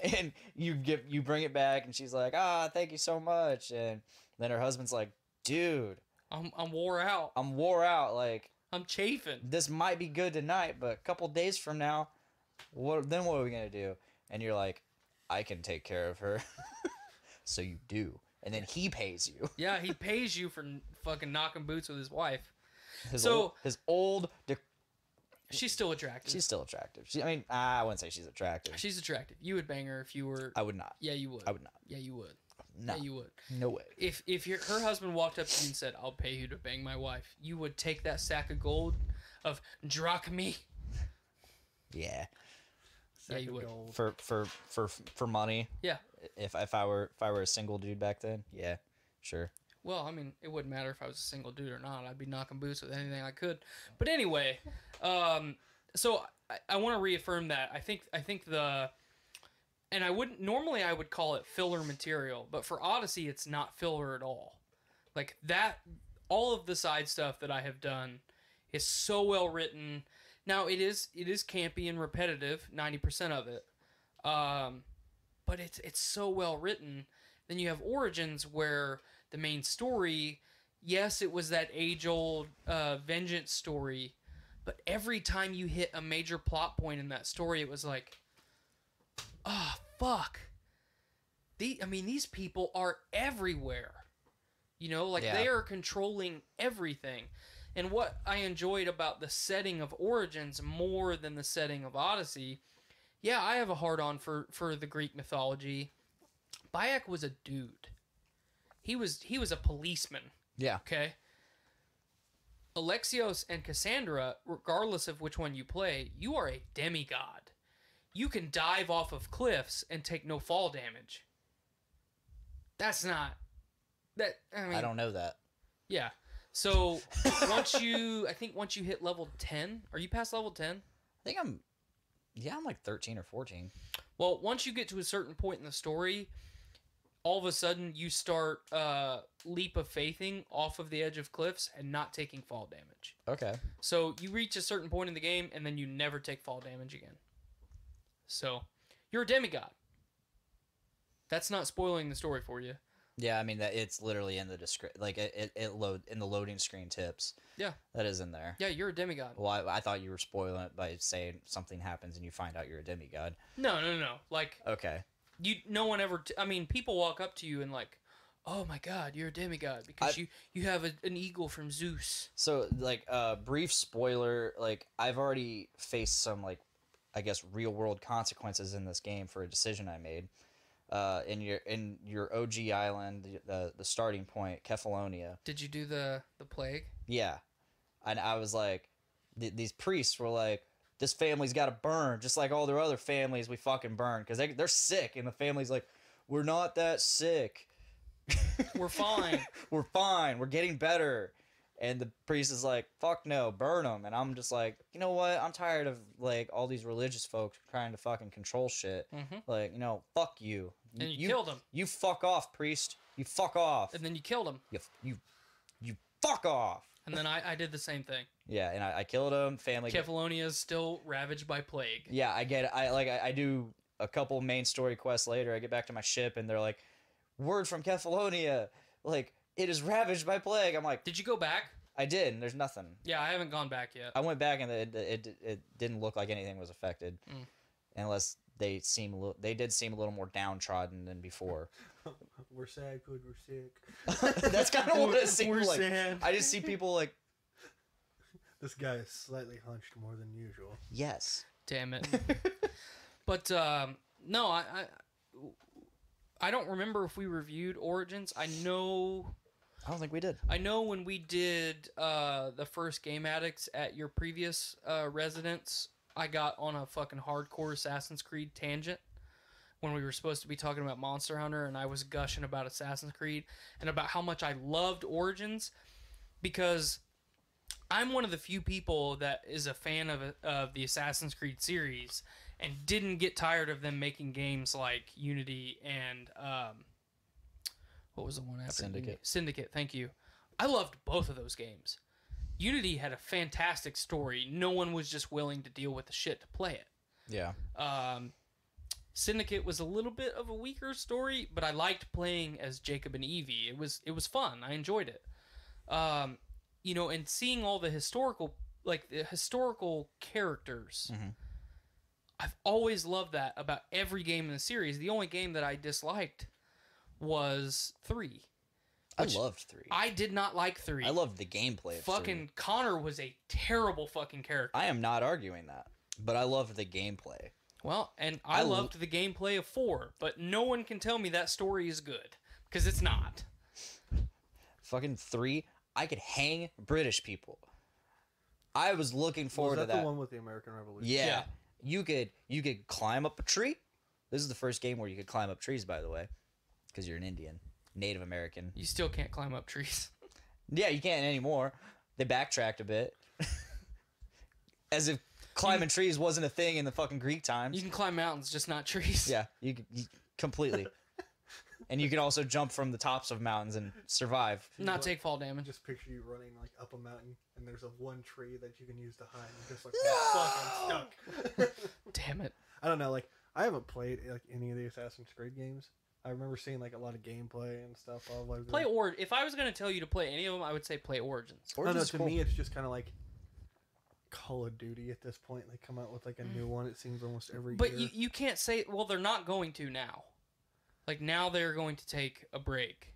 Speaker 8: And you bring it back and she's like, thank you so much. And then her husband's like, dude.
Speaker 9: I'm wore out.
Speaker 8: I'm wore out. Like...
Speaker 9: I'm chafing.
Speaker 8: This might be good tonight, but a couple days from now, what are we going to do? And you're like, I can take care of her. So you do. and then he pays you.
Speaker 9: Yeah, he pays you for fucking knocking boots with his wife.
Speaker 8: His old.
Speaker 9: She's still attractive.
Speaker 8: She's still attractive. I wouldn't say she's attractive.
Speaker 9: She's attractive. You would bang her if you were.
Speaker 8: I would not.
Speaker 9: Yeah, you would.
Speaker 8: I would not.
Speaker 9: Yeah, you would.
Speaker 8: No.
Speaker 9: Yeah, you would.
Speaker 8: No way.
Speaker 9: If her husband walked up to you and said, "I'll pay you to bang my wife," you would take that sack of gold of drachmae.
Speaker 8: Yeah.
Speaker 9: Yeah, you would.
Speaker 8: For money.
Speaker 9: Yeah.
Speaker 8: If I were a single dude back then, yeah, sure.
Speaker 9: Well, I mean, it wouldn't matter if I was a single dude or not. I'd be knocking boots with anything I could. But anyway, so I want to reaffirm that. I think and I would call it filler material, but for Odyssey, it's not filler at all. Like that, all of the side stuff that I have done is so well written. Now it is campy and repetitive, 90% of it, but it's so well written. Then you have Origins where the main story, yes, it was that age-old vengeance story, but every time you hit a major plot point in that story, it was like, oh, fuck. These people are everywhere. You know, like they are controlling everything. And what I enjoyed about the setting of Origins more than the setting of Odyssey, yeah, I have a hard-on for the Greek mythology. Bayek was a dude. He was a policeman.
Speaker 8: Yeah.
Speaker 9: Okay? Alexios and Cassandra, regardless of which one you play, you are a demigod. You can dive off of cliffs and take no fall damage. That's not... I don't
Speaker 8: know that.
Speaker 9: Yeah. So, once you hit level 10... Are you past level 10?
Speaker 8: I think I'm like 13 or 14.
Speaker 9: Well, once you get to a certain point in the story, all of a sudden you start leap of faithing off of the edge of cliffs and not taking fall damage.
Speaker 8: Okay.
Speaker 9: So, you reach a certain point in the game, and then you never take fall damage again. So, you're a demigod. That's not spoiling the story for you.
Speaker 8: Yeah, I mean that it's literally in the description, like it load in the loading screen tips.
Speaker 9: Yeah,
Speaker 8: that is in there.
Speaker 9: Yeah, you're a demigod.
Speaker 8: Well, I thought you were spoiling it by saying something happens and you find out you're a demigod.
Speaker 9: No. Like,
Speaker 8: okay,
Speaker 9: no one ever. People walk up to you and like, oh my god, you're a demigod because you have an eagle from Zeus.
Speaker 8: So like, brief spoiler, like I've already faced some like, I guess real world consequences in this game for a decision I made. In your OG island, the starting point, Kefalonia.
Speaker 9: Did you do the plague?
Speaker 8: Yeah, and I was like, these priests were like, this family's got to burn, just like all their other families. We fucking burn because they're sick, and the family's like, we're not that sick.
Speaker 9: We're fine.
Speaker 8: We're fine. We're getting better. And the priest is like, fuck no, burn them. And I'm just like, you know what? I'm tired of like all these religious folks trying to fucking control shit.
Speaker 9: Mm-hmm.
Speaker 8: Like, fuck you.
Speaker 9: And you killed him.
Speaker 8: You fuck off, priest. You fuck off.
Speaker 9: And then you killed him.
Speaker 8: You fuck off.
Speaker 9: And then I did the same thing.
Speaker 8: Yeah, and I killed him. Family.
Speaker 9: Kefalonia is still ravaged by plague.
Speaker 8: Yeah, I get it. I do a couple main story quests later. I get back to my ship and they're like, word from Kefalonia. Like, it is ravaged by plague. I'm like,
Speaker 9: did you go back?
Speaker 8: I did, and there's nothing.
Speaker 9: Yeah, I haven't gone back yet.
Speaker 8: I went back, and it didn't look like anything was affected, unless they did seem a little more downtrodden than before.
Speaker 10: We're sad because we're sick.
Speaker 8: That's kind of what it seemed like.
Speaker 10: Sad.
Speaker 8: I just see people like,
Speaker 10: this guy is slightly hunched more than usual.
Speaker 8: Yes.
Speaker 9: Damn it. But no, I don't remember if we reviewed Origins. I don't
Speaker 8: think we did.
Speaker 9: I know when we did the first Game Addicts at your previous residence, I got on a fucking hardcore Assassin's Creed tangent when we were supposed to be talking about Monster Hunter, and I was gushing about Assassin's Creed and about how much I loved Origins because I'm one of the few people that is a fan of the Assassin's Creed series and didn't get tired of them making games like Unity and... what was the one after
Speaker 8: Syndicate?
Speaker 9: Syndicate, thank you. I loved both of those games. Unity had a fantastic story. No one was just willing to deal with the shit to play it.
Speaker 8: Yeah.
Speaker 9: Syndicate was a little bit of a weaker story, but I liked playing as Jacob and Evie. It was fun. I enjoyed it. And seeing all the historical characters.
Speaker 8: Mm-hmm.
Speaker 9: I've always loved that about every game in the series. The only game that I disliked was 3.
Speaker 8: I loved 3.
Speaker 9: I did not like 3.
Speaker 8: I loved the gameplay of 3.
Speaker 9: Fucking Connor was a terrible fucking character.
Speaker 8: I am not arguing that, but I loved the gameplay.
Speaker 9: Well, and I loved the gameplay of 4, but no one can tell me that story is good, because it's not.
Speaker 8: Fucking 3, I could hang British people. I was looking forward to that.
Speaker 10: Was that the one with the American Revolution?
Speaker 8: Yeah. You could climb up a tree. This is the first game where you could climb up trees, by the way, because you're an Indian, Native American.
Speaker 9: You still can't climb up trees.
Speaker 8: Yeah, you can't anymore. They backtracked a bit. As if climbing trees wasn't a thing in the fucking Greek times.
Speaker 9: You can climb mountains, just not trees.
Speaker 8: Yeah, you completely. And you can also jump from the tops of mountains and survive.
Speaker 9: Not take fall damage.
Speaker 10: Just picture you running like up a mountain, and there's a one tree that you can use to hide. And just like fucking stuck.
Speaker 9: Damn it.
Speaker 10: I don't know. Like I haven't played like any of the Assassin's Creed games. I remember seeing like a lot of gameplay and stuff. All over
Speaker 9: Play If I was going to tell you to play any of them, I would say play Origins.
Speaker 10: Origins to me, it's just kind of like Call of Duty at this point. They come out with like a new one. It seems almost every year.
Speaker 9: But you can't say, well, they're not going to now. Like now they're going to take a break.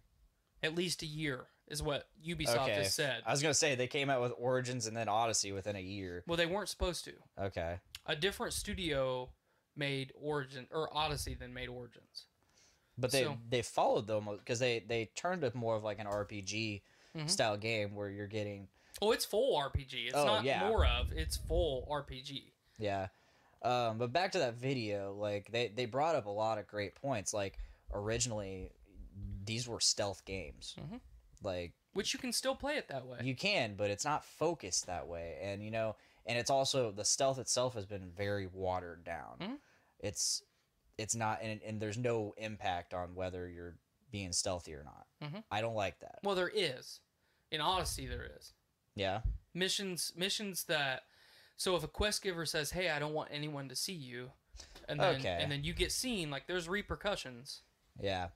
Speaker 9: At least a year is what Ubisoft has said.
Speaker 8: I was going to say they came out with Origins and then Odyssey within a year.
Speaker 9: Well, they weren't supposed to.
Speaker 8: Okay.
Speaker 9: A different studio made Odyssey than made Origins.
Speaker 8: But they followed them because they turned it more of like an RPG style game where you're getting...
Speaker 9: Oh, it's full RPG. It's not more of. It's full RPG.
Speaker 8: Yeah. But back to that video, like they brought up a lot of great points. Like originally, these were stealth games. Mm-hmm. Like
Speaker 9: which you can still play it that way.
Speaker 8: You can, but it's not focused that way. And and it's also the stealth itself has been very watered down. Mm-hmm. It's not, and there's no impact on whether you're being stealthy or not. Mm-hmm. I don't like that.
Speaker 9: Well, there is. In Odyssey, there is.
Speaker 8: Yeah.
Speaker 9: Missions that... So if a quest giver says, hey, I don't want anyone to see you, and then you get seen, like, there's repercussions.
Speaker 8: Yeah.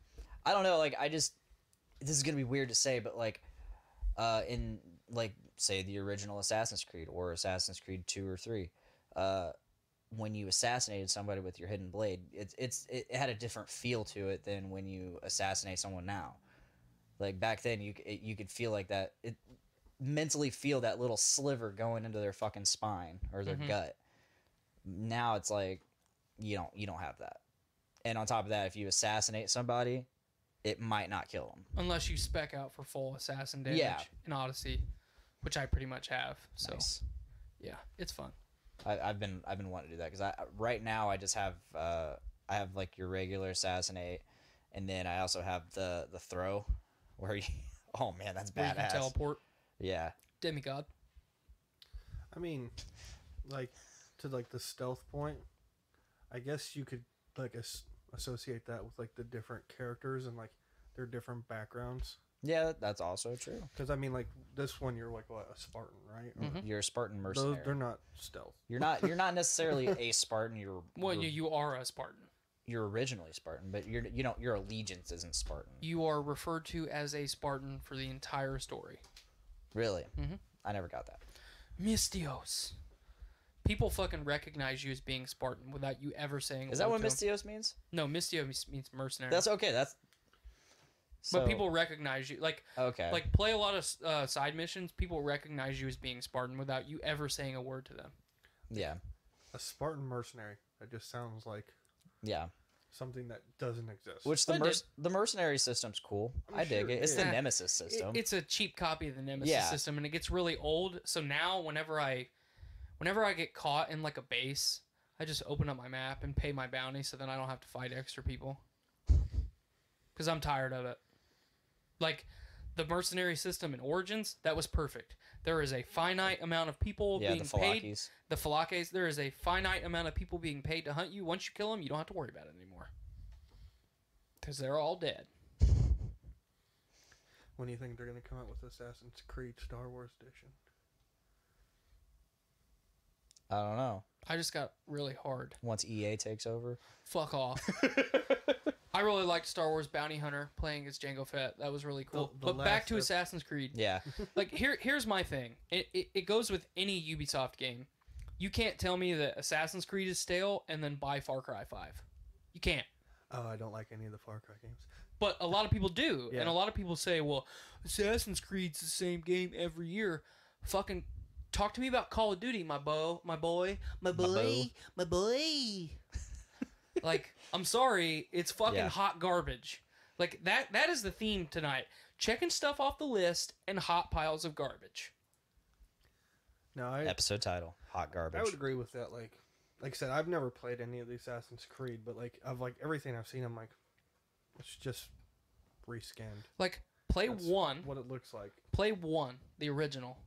Speaker 8: I don't know, like, this is going to be weird to say, but, like, in, like, say, the original Assassin's Creed, or Assassin's Creed 2 or 3, when you assassinated somebody with your hidden blade, it had a different feel to it than when you assassinate someone now. Like, back then, you could feel like that... mentally feel that little sliver going into their fucking spine or their gut. Now it's like you don't have that. And on top of that, if you assassinate somebody, it might not kill them
Speaker 9: unless you spec out for full assassin damage in Odyssey, which I pretty much have. So
Speaker 8: nice. Yeah,
Speaker 9: it's fun.
Speaker 8: I've been wanting to do that because right now I just have I have like your regular assassinate, and then I also have the throw where you oh man, that's badass.
Speaker 9: You can teleport.
Speaker 8: Yeah.
Speaker 9: Demigod.
Speaker 10: I mean, like, to, like, the stealth point, I guess you could, like, associate that with, like, the different characters and, like, their different backgrounds.
Speaker 8: Yeah, that's also true.
Speaker 10: Because, I mean, like, this one, you're, like, what, a Spartan, right?
Speaker 8: Mm-hmm. You're a Spartan mercenary.
Speaker 10: They're not stealth.
Speaker 8: You're not necessarily a Spartan.
Speaker 9: You are a Spartan.
Speaker 8: You're originally Spartan, but your allegiance isn't Spartan.
Speaker 9: You are referred to as a Spartan for the entire story.
Speaker 8: Really?
Speaker 9: Mm-hmm.
Speaker 8: I never got that.
Speaker 9: Mystios. People fucking recognize you as being Spartan without you ever saying.
Speaker 8: Is that what Mystios means?
Speaker 9: No, Mystios means mercenary.
Speaker 8: That's okay.
Speaker 9: But people recognize you. Like,
Speaker 8: okay.
Speaker 9: Like, play a lot of side missions. People recognize you as being Spartan without you ever saying a word to them.
Speaker 8: Yeah.
Speaker 10: A Spartan mercenary. That just sounds like...
Speaker 8: Yeah.
Speaker 10: Something that doesn't exist.
Speaker 8: Which the mercenary system's cool. I dig it. It's the Nemesis system.
Speaker 9: It's a cheap copy of the Nemesis system, and it gets really old. So now, whenever I get caught in like a base, I just open up my map and pay my bounty, so then I don't have to fight extra people. Because I'm tired of it. Like the mercenary system in Origins, that was perfect. There is a finite amount of people being paid. The Falakes. There is a finite amount of people being paid to hunt you. Once you kill them, you don't have to worry about it anymore. Because they're all dead.
Speaker 10: When do you think they're going to come out with Assassin's Creed Star Wars Edition?
Speaker 8: I don't know.
Speaker 9: I just got really hard.
Speaker 8: Once EA takes over?
Speaker 9: Fuck off. I really liked Star Wars Bounty Hunter playing as Jango Fett. That was really cool. But back to Assassin's Creed.
Speaker 8: Yeah.
Speaker 9: Like, here's my thing. It goes with any Ubisoft game. You can't tell me that Assassin's Creed is stale and then buy Far Cry 5. You can't.
Speaker 10: Oh, I don't like any of the Far Cry games.
Speaker 9: But a lot of people do.
Speaker 10: Yeah.
Speaker 9: And a lot of people say, well, Assassin's Creed's the same game every year. Fucking talk to me about Call of Duty, my boy. Like, I'm sorry, it's fucking hot garbage. Like, that is the theme tonight. Checking stuff off the list and hot piles of garbage.
Speaker 10: No,
Speaker 8: Episode title, Hot Garbage.
Speaker 10: I would agree with that. Like I said, I've never played any of the Assassin's Creed, but like of like everything I've seen, I'm like, it's just rescanned.
Speaker 9: Like, play
Speaker 10: That's
Speaker 9: one.
Speaker 10: what it looks like.
Speaker 9: Play one, the original.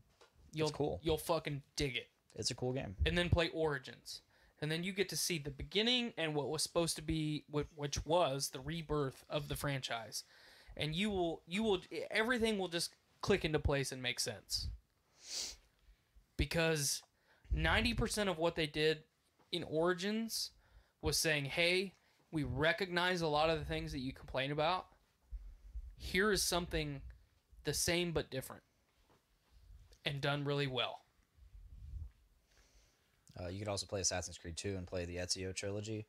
Speaker 8: It's cool.
Speaker 9: You'll fucking dig it.
Speaker 8: It's a cool game.
Speaker 9: And then play Origins. And then you get to see the beginning and what was supposed to be, which was the rebirth of the franchise. And you will, everything will just click into place and make sense. Because 90% of what they did in Origins was saying, hey, we recognize a lot of the things that you complain about. Here is something the same but different. And done really well.
Speaker 8: You could also play Assassin's Creed 2 and play the Ezio trilogy.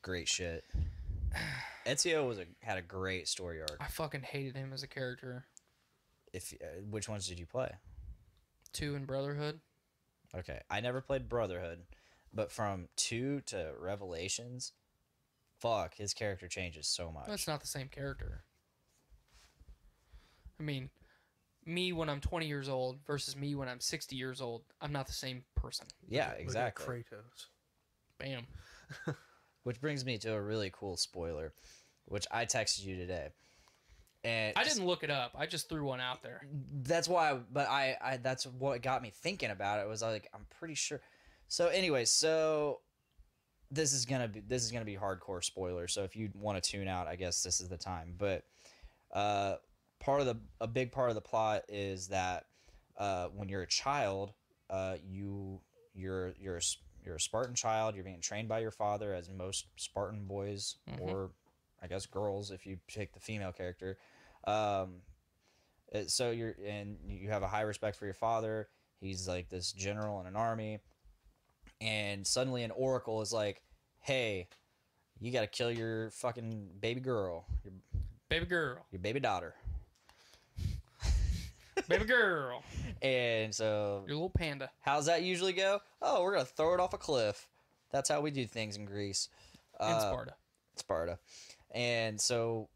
Speaker 8: Great shit. Ezio had a great story arc.
Speaker 9: I fucking hated him as a character.
Speaker 8: Which ones did you play?
Speaker 9: 2 in Brotherhood.
Speaker 8: Okay, I never played Brotherhood, but from 2 to Revelations, fuck, his character changes so much.
Speaker 9: That's not the same character. I mean, me when I'm 20 years old versus me when I'm 60 years old, I'm not the same person.
Speaker 8: Yeah, exactly.
Speaker 10: Look at Kratos.
Speaker 9: Bam.
Speaker 8: Which brings me to a really cool spoiler, which I texted you today. And
Speaker 9: I didn't look it up. I just threw one out there.
Speaker 8: That's why, but I that's what got me thinking about it. Was like, I'm pretty sure. So anyway, this is gonna be hardcore spoiler. So if you want to tune out, I guess this is the time. But a big part of the plot is that when you're a child, you're a Spartan child. You're being trained by your father, as most Spartan boys, or I guess girls, if you pick the female character. So you have a high respect for your father. He's like this general in an army, and suddenly an oracle is like, "Hey, you got to kill your fucking baby girl, your baby daughter."
Speaker 9: Baby girl.
Speaker 8: And so
Speaker 9: your little panda.
Speaker 8: How's that usually go? Oh, we're gonna throw it off a cliff. That's how we do things in Greece.
Speaker 9: In
Speaker 8: Sparta. And so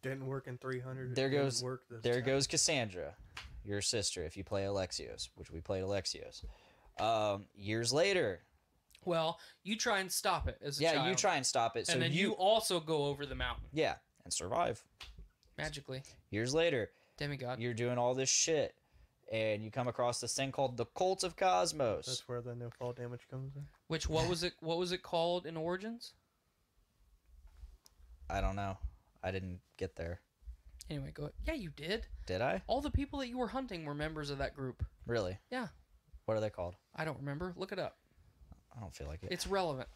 Speaker 10: didn't work in 300.
Speaker 8: There goes Cassandra, your sister, if you play Alexios, which we played Alexios. Years later.
Speaker 9: Well, you try and stop it as a child.
Speaker 8: Yeah, you try and stop it.
Speaker 9: And then you also go over the mountain.
Speaker 8: Yeah, and survive.
Speaker 9: Magically.
Speaker 8: Years later.
Speaker 9: Demigod.
Speaker 8: You're doing all this shit, and you come across this thing called the Cult of Cosmos.
Speaker 10: That's where the no fall damage comes in.
Speaker 9: Which, what was it called in Origins?
Speaker 8: I don't know. I didn't get there.
Speaker 9: Anyway, go ahead. Yeah, you did.
Speaker 8: Did I?
Speaker 9: All the people that you were hunting were members of that group.
Speaker 8: Really?
Speaker 9: Yeah.
Speaker 8: What are they called?
Speaker 9: I don't remember. Look it up.
Speaker 8: I don't feel like it.
Speaker 9: It's relevant.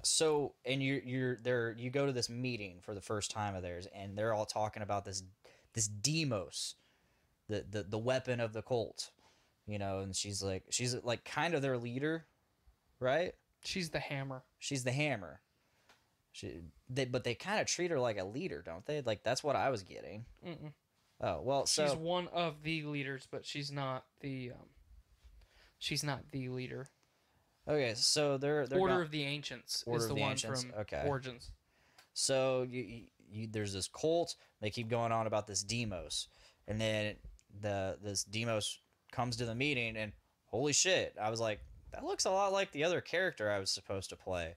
Speaker 8: So, and you're there. You go to this meeting for the first time of theirs, and they're all talking about this Demos, the weapon of the cult, you know. And she's like kind of their leader, right?
Speaker 9: She's the hammer.
Speaker 8: But they kind of treat her like a leader, don't they? Like, that's what I was getting.
Speaker 9: Mm-mm.
Speaker 8: Oh well,
Speaker 9: she's one of the leaders, but she's not the leader.
Speaker 8: Okay, so they're
Speaker 9: Order of the Ancients is the one from Origins.
Speaker 8: So you there's this cult. They keep going on about this Demos, and then this Demos comes to the meeting, and holy shit, I was like, that looks a lot like the other character I was supposed to play.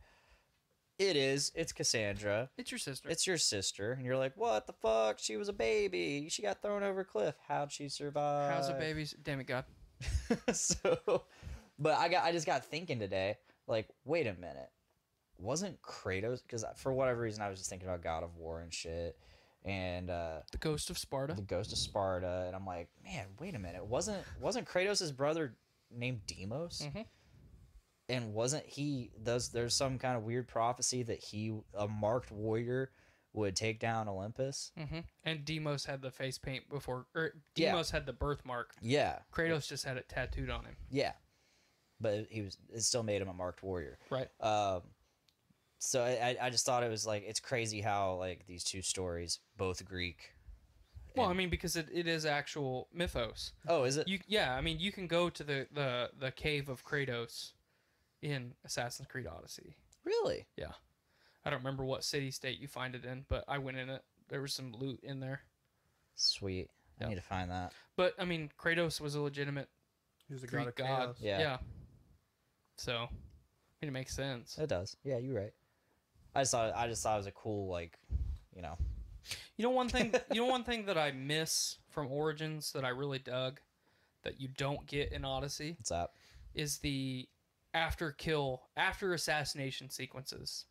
Speaker 8: It is. It's Cassandra.
Speaker 9: It's your sister.
Speaker 8: It's your sister, and you're like, what the fuck? She was a baby. She got thrown over a cliff. How'd she survive?
Speaker 9: How's a baby's demigod?
Speaker 8: But I just got thinking today, like, wait a minute. Wasn't Kratos, because for whatever reason I was just thinking about God of War and shit, and
Speaker 9: the Ghost of Sparta,
Speaker 8: and I'm like, man, wait a minute, wasn't Kratos' brother named Demos?
Speaker 9: Mm-hmm.
Speaker 8: And wasn't he? There's some kind of weird prophecy that a marked warrior would take down Olympus.
Speaker 9: Mm-hmm. And Demos had the face paint before, or Demos had the birthmark.
Speaker 8: Yeah,
Speaker 9: Kratos just had it tattooed on him.
Speaker 8: Yeah, but it still made him a marked warrior,
Speaker 9: right?
Speaker 8: So I just thought it was like, it's crazy how like these two stories, both Greek.
Speaker 9: Well, I mean, because it is actual mythos.
Speaker 8: Oh, is it?
Speaker 9: I mean, you can go to the cave of Kratos in Assassin's Creed Odyssey.
Speaker 8: Really?
Speaker 9: Yeah. I don't remember what city-state you find it in, but I went in it. There was some loot in there.
Speaker 8: Sweet. I need to find that.
Speaker 9: But, I mean, Kratos was a legitimate
Speaker 10: He was a
Speaker 9: Greek
Speaker 10: god of chaos.
Speaker 8: Yeah.
Speaker 9: So, I mean, it makes sense.
Speaker 8: It does. Yeah, you're right. I just thought it was a cool, like, you know.
Speaker 9: You know one thing that I miss from Origins that I really dug that you don't get in Odyssey?
Speaker 8: What's that?
Speaker 9: Is the after assassination sequences.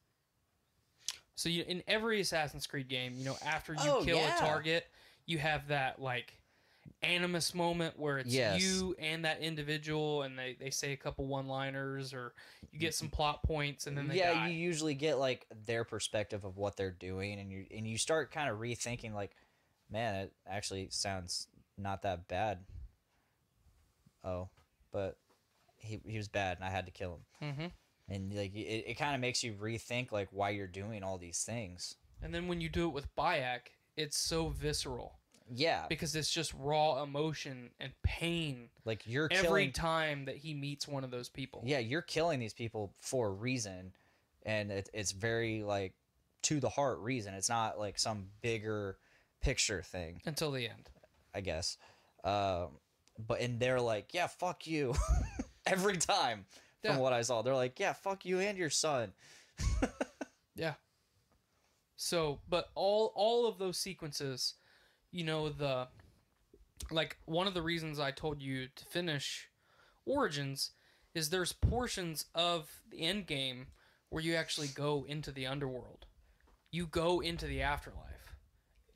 Speaker 9: So in every Assassin's Creed game, you know, after you kill a target, you have that like animus moment where it's you and that individual, and they say a couple one-liners, or you get some plot points, and then they die.
Speaker 8: You usually get like their perspective of what they're doing, and you start kind of rethinking like, man, it actually sounds not that bad. Oh, but he was bad, and I had to kill him. Mm-hmm. And like it kind of makes you rethink like why you're doing all these things.
Speaker 9: And then when you do it with Bayek, it's so visceral.
Speaker 8: Yeah,
Speaker 9: because it's just raw emotion and pain.
Speaker 8: Like you're
Speaker 9: every time that he meets one of those people.
Speaker 8: Yeah, you're killing these people for a reason, and it's very like to the heart reason. It's not like some bigger picture thing
Speaker 9: until the end,
Speaker 8: I guess. And they're like, yeah, fuck you, every time. From what I saw, they're like, yeah, fuck you and your son.
Speaker 9: Yeah. So, but all of those sequences, you know, one of the reasons I told you to finish Origins is there's portions of the end game where you actually go into the underworld. You go into the afterlife.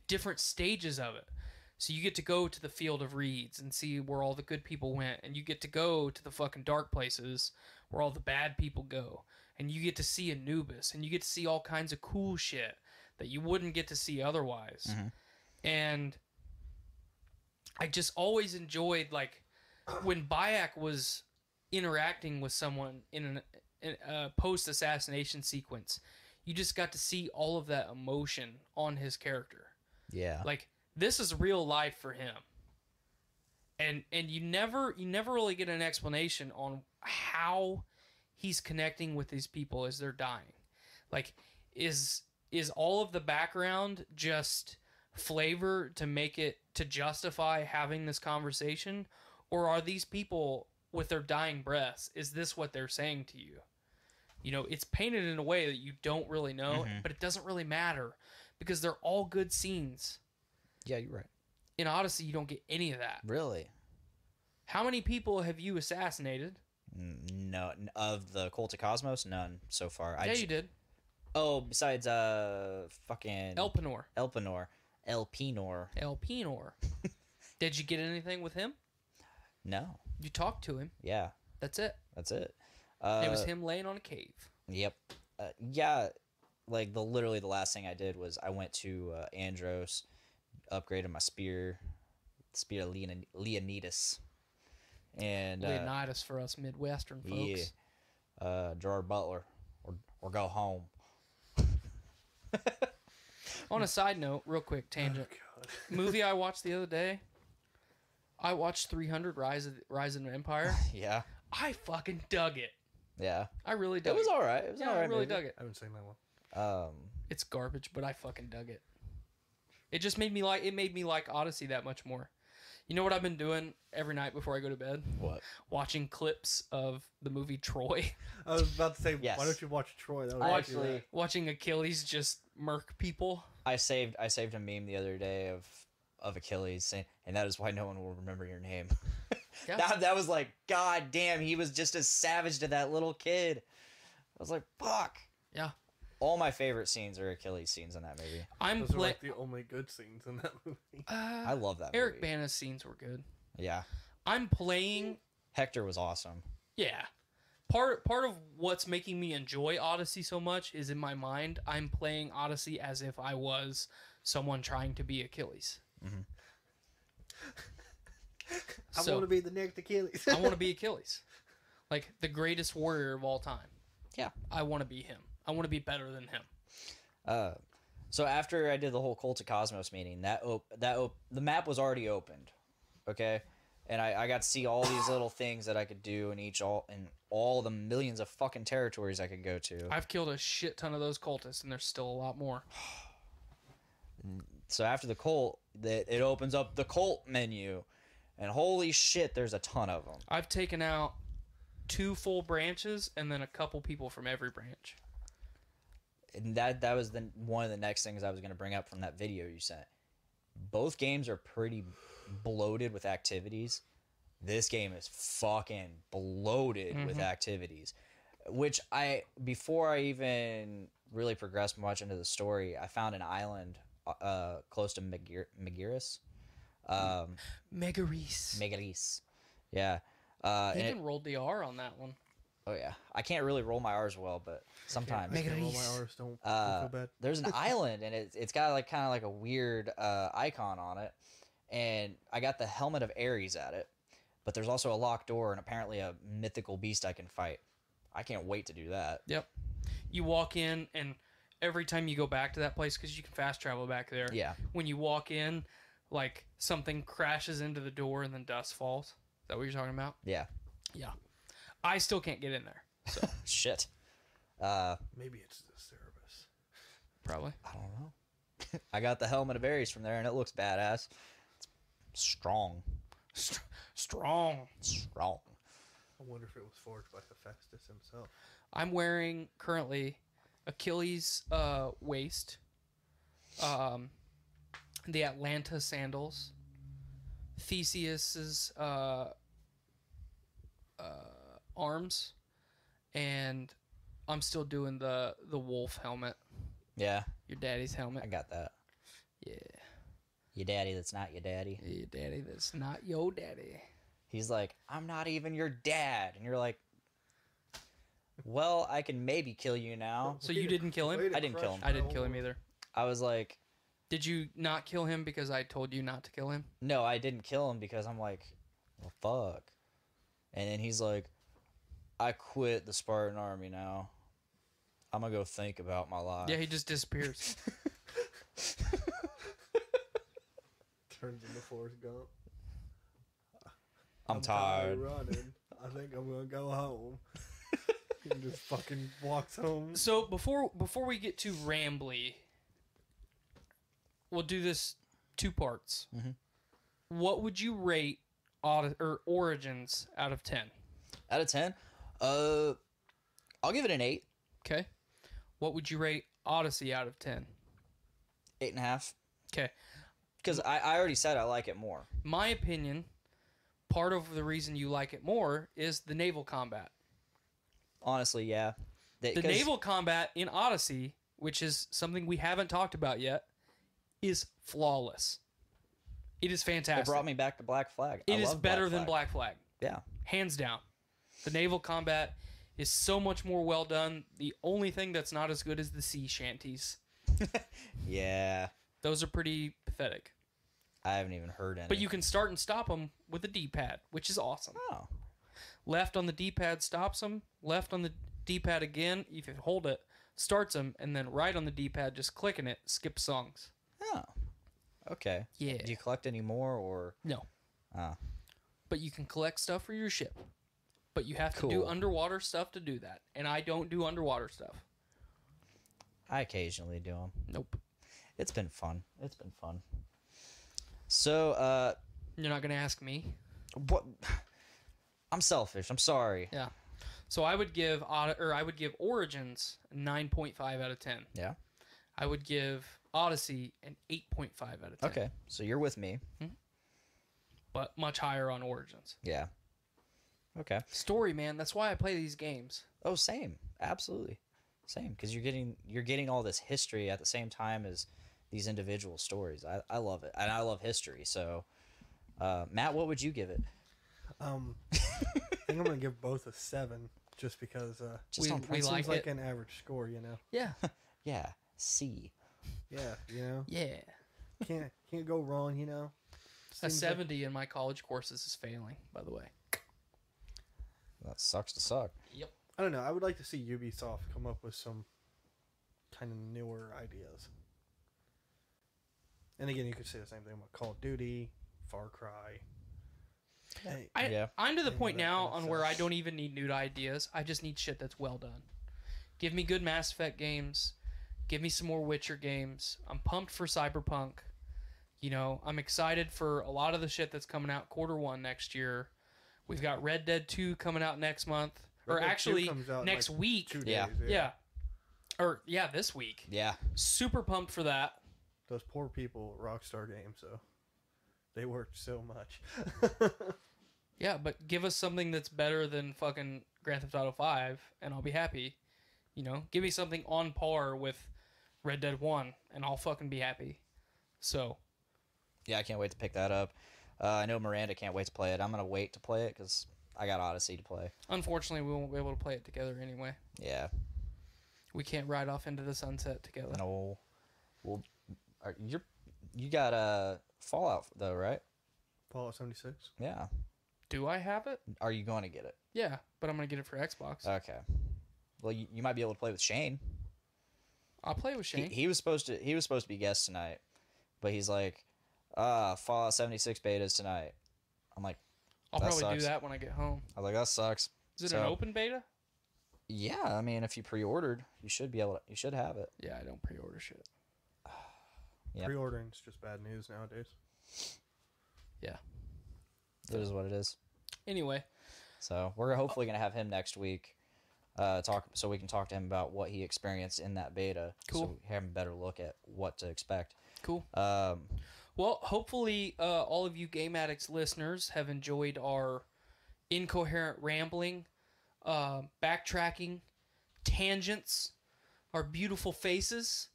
Speaker 9: Different stages of it. So you get to go to the Field of Reeds and see where all the good people went, and you get to go to the fucking dark places where all the bad people go, and you get to see Anubis, and you get to see all kinds of cool shit that you wouldn't get to see otherwise. Mm-hmm. And I just always enjoyed, like, when Bayek was interacting with someone in a post-assassination sequence, you just got to see all of that emotion on his character.
Speaker 8: Yeah.
Speaker 9: Like, this is real life for him. And you never really get an explanation on how he's connecting with these people as they're dying. Like, is all of the background just flavor to make it, to justify having this conversation? Or are these people with their dying breaths, is this what they're saying to you? You know, it's painted in a way that you don't really know, but it doesn't really matter because they're all good scenes.
Speaker 8: Yeah, you're right.
Speaker 9: In Odyssey, you don't get any of that.
Speaker 8: Really?
Speaker 9: How many people have you assassinated?
Speaker 8: No, of the Cult of Cosmos, none so far.
Speaker 9: Yeah, you did.
Speaker 8: Oh, besides fucking
Speaker 9: Elpenor. Did you get anything with him?
Speaker 8: No.
Speaker 9: You talked to him.
Speaker 8: Yeah.
Speaker 9: That's it.
Speaker 8: It
Speaker 9: was him laying on a cave.
Speaker 8: Yep. Yeah. Like literally the last thing I did was I went to Andros, upgraded my spear of Leonidas, and
Speaker 9: Leonidas for us Midwestern folks.
Speaker 8: Yeah. Gerard Butler, or go home.
Speaker 9: On a side note, real quick tangent. Movie I watched the other day. I watched 300 Rise of an Empire.
Speaker 8: Yeah.
Speaker 9: I fucking dug it.
Speaker 8: Yeah.
Speaker 9: I really dug it.
Speaker 8: It was all right.
Speaker 9: I really dug it.
Speaker 10: I haven't seen that one.
Speaker 9: It's garbage, but I fucking dug it. It just made me like Odyssey that much more. You know what I've been doing every night before I go to bed?
Speaker 8: What?
Speaker 9: Watching clips of the movie Troy.
Speaker 10: I was about to say,
Speaker 8: yes.
Speaker 10: Why don't you watch Troy? That was
Speaker 9: Watching Achilles just murk people.
Speaker 8: I saved a meme the other day of Achilles saying, and that is why no one will remember your name.
Speaker 9: Yeah.
Speaker 8: that was like, god damn, he was just as savage to that little kid. I was like, fuck.
Speaker 9: Yeah.
Speaker 8: All my favorite scenes are Achilles scenes in that movie.
Speaker 10: Those are like the only good scenes in that movie.
Speaker 8: I love that
Speaker 9: Eric
Speaker 8: movie.
Speaker 9: Bana's scenes were good.
Speaker 8: Yeah.
Speaker 9: I'm playing...
Speaker 8: Hector was awesome.
Speaker 9: Yeah. Part of what's making me enjoy Odyssey so much is in my mind, I'm playing Odyssey as if I was someone trying to be Achilles.
Speaker 8: Mm-hmm.
Speaker 10: I want to be the next Achilles.
Speaker 9: I want to be Achilles. Like, the greatest warrior of all time.
Speaker 8: Yeah.
Speaker 9: I want to be him. I want to be better than him.
Speaker 8: So after I did the whole Cult of Cosmos meeting, the map was already opened, okay, and I got to see all these little things that I could do in all the millions of fucking territories I could go to.
Speaker 9: I've killed a shit ton of those cultists, and there's still a lot more.
Speaker 8: So after the cult, it opens up the cult menu, and holy shit, there's a ton of them.
Speaker 9: I've taken out 2 full branches and then a couple people from every branch.
Speaker 8: And that was one of the next things I was going to bring up from that video you sent. Both games are pretty bloated with activities. This game is fucking bloated with activities, which before I even really progressed much into the story, I found an island close to Megaris. Megaris. Yeah.
Speaker 9: He even rolled the R on that one.
Speaker 8: Oh yeah, I can't really roll my R's well, but sometimes.
Speaker 10: I can't roll my R's. Don't feel bad.
Speaker 8: There's an island, and it's got like kind of like a weird icon on it, and I got the helmet of Ares at it, but there's also a locked door and apparently a mythical beast I can fight. I can't wait to do that.
Speaker 9: Yep. You walk in, and every time you go back to that place, because you can fast travel back there.
Speaker 8: Yeah.
Speaker 9: When you walk in, like something crashes into the door and then dust falls. Is that what you're talking about?
Speaker 8: Yeah.
Speaker 9: Yeah. I still can't get in there. So
Speaker 8: shit.
Speaker 10: Maybe it's the service.
Speaker 9: Probably.
Speaker 8: I don't know. I got the helmet of Ares from there, and it looks badass. It's strong.
Speaker 9: Strong.
Speaker 10: I wonder if it was forged by Hephaestus himself.
Speaker 9: I'm wearing currently Achilles' waist, the Atlanta sandals, Theseus's arms, and I'm still doing the wolf helmet.
Speaker 8: Yeah.
Speaker 9: Your daddy's helmet.
Speaker 8: I got that.
Speaker 9: Yeah.
Speaker 8: Your daddy that's not your daddy.
Speaker 9: Your daddy that's not your daddy.
Speaker 8: He's like, I'm not even your dad. And you're like, well, I can maybe kill you now.
Speaker 9: So you didn't kill him?
Speaker 8: I didn't kill him.
Speaker 9: I didn't kill him either.
Speaker 8: I was like...
Speaker 9: Did you not kill him because I told you not to kill him?
Speaker 8: No, I didn't kill him because I'm like, well, fuck. And then he's like, I quit the Spartan army now. I'm going to go think about my life.
Speaker 9: Yeah, he just disappears.
Speaker 10: Turns into Forrest Gump.
Speaker 8: I'm tired.
Speaker 10: Running. I think I'm going to go home. And just fucking walks home.
Speaker 9: So before we get too rambly, we'll do this 2 parts.
Speaker 8: Mm-hmm.
Speaker 9: What would you rate Origins out of 10?
Speaker 8: Out of 10? I'll give it an 8.
Speaker 9: Okay. What would you rate Odyssey out of 10?
Speaker 8: 8.5.
Speaker 9: Okay.
Speaker 8: Because I already said I like it more.
Speaker 9: My opinion, part of the reason you like it more is the naval combat.
Speaker 8: Honestly, yeah.
Speaker 9: The naval combat in Odyssey, which is something we haven't talked about yet, is flawless. It is fantastic.
Speaker 8: It brought me back to Black Flag.
Speaker 9: It is better than Black Flag.
Speaker 8: Yeah.
Speaker 9: Hands down. The naval combat is so much more well done. The only thing that's not as good is the sea shanties.
Speaker 8: Yeah.
Speaker 9: Those are pretty pathetic.
Speaker 8: I haven't even heard any.
Speaker 9: But you can start and stop them with a D-pad, which is awesome.
Speaker 8: Oh.
Speaker 9: Left on the D-pad stops them. Left on the D-pad again, if you hold it, starts them. And then right on the D-pad, just clicking it, skips songs.
Speaker 8: Oh. Okay.
Speaker 9: Yeah.
Speaker 8: Do you collect any more or?
Speaker 9: No.
Speaker 8: Oh.
Speaker 9: But you can collect stuff for your ship. But you have to do
Speaker 8: Cool.
Speaker 9: underwater stuff to do that. And I don't do underwater stuff.
Speaker 8: I occasionally do them.
Speaker 9: Nope.
Speaker 8: It's been fun. So,
Speaker 9: You're not going to ask me?
Speaker 8: what? I'm selfish. I'm sorry.
Speaker 9: Yeah. So I would give Origins a 9.5 out of 10.
Speaker 8: Yeah.
Speaker 9: I would give Odyssey an 8.5 out of 10.
Speaker 8: Okay. So you're with me.
Speaker 9: But much higher on Origins.
Speaker 8: Yeah. Okay.
Speaker 9: Story, man. That's why I play these games.
Speaker 8: Oh, same. Absolutely. Same. Because you're getting all this history at the same time as these individual stories. I love it. And I love history. So, Matt, what would you give it?
Speaker 10: I think I'm going to give both a 7 just because
Speaker 8: Just on
Speaker 10: it
Speaker 8: principle?
Speaker 10: seems like an average score, you know?
Speaker 9: Yeah.
Speaker 8: Yeah. C.
Speaker 10: Yeah, you know?
Speaker 9: Yeah.
Speaker 10: Can't go wrong, you know?
Speaker 9: A
Speaker 10: Seems
Speaker 9: 70 in my college courses is failing, by the way.
Speaker 8: That sucks to suck.
Speaker 9: Yep.
Speaker 10: I don't know. I would like to see Ubisoft come up with some kind of newer ideas. And again, you could say the same thing about Call of Duty, Far Cry.
Speaker 9: I'm to the point now on where I don't even need new ideas. I just need shit that's well done. Give me good Mass Effect games. Give me some more Witcher games. I'm pumped for Cyberpunk. You know, I'm excited for a lot of the shit that's coming out Q1 next year. We've got Red Dead 2 coming out next month. Or actually, next week.
Speaker 10: 2 days,
Speaker 9: yeah. This week.
Speaker 8: Yeah.
Speaker 9: Super pumped for that.
Speaker 10: Those poor people at Rockstar Games, though. They worked so much.
Speaker 9: Yeah, but give us something that's better than fucking Grand Theft Auto 5, and I'll be happy. You know, give me something on par with Red Dead 1, and I'll fucking be happy. So.
Speaker 8: Yeah, I can't wait to pick that up. I know Miranda can't wait to play it. I'm going to wait to play it because I got Odyssey to play.
Speaker 9: Unfortunately, we won't be able to play it together anyway.
Speaker 8: Yeah.
Speaker 9: We can't ride off into the sunset together.
Speaker 8: No. Well, you got Fallout, though, right?
Speaker 10: Fallout 76?
Speaker 8: Yeah.
Speaker 9: Do I have it?
Speaker 8: Are you going to get it?
Speaker 9: Yeah, but I'm going to get it for Xbox.
Speaker 8: Okay. Well, you might be able to play with Shane.
Speaker 9: I'll play with Shane.
Speaker 8: He was supposed to be guest tonight, but he's like, Fallout 76 betas tonight. I'm like,
Speaker 9: I'll probably do that when I get home.
Speaker 8: I was like, that sucks.
Speaker 9: Is it an open beta?
Speaker 8: Yeah, I mean, if you pre-ordered, you should have it.
Speaker 9: Yeah, I don't pre-order shit.
Speaker 8: Yep.
Speaker 10: Pre-ordering's just bad news nowadays.
Speaker 8: Yeah. It is what it is.
Speaker 9: Anyway.
Speaker 8: So we're hopefully going to have him next week. So we can talk to him about what he experienced in that beta.
Speaker 9: Cool.
Speaker 8: So we have a better look at what to expect.
Speaker 9: Cool. Well, hopefully all of you Game Addicts listeners have enjoyed our incoherent rambling, backtracking, tangents, our beautiful faces,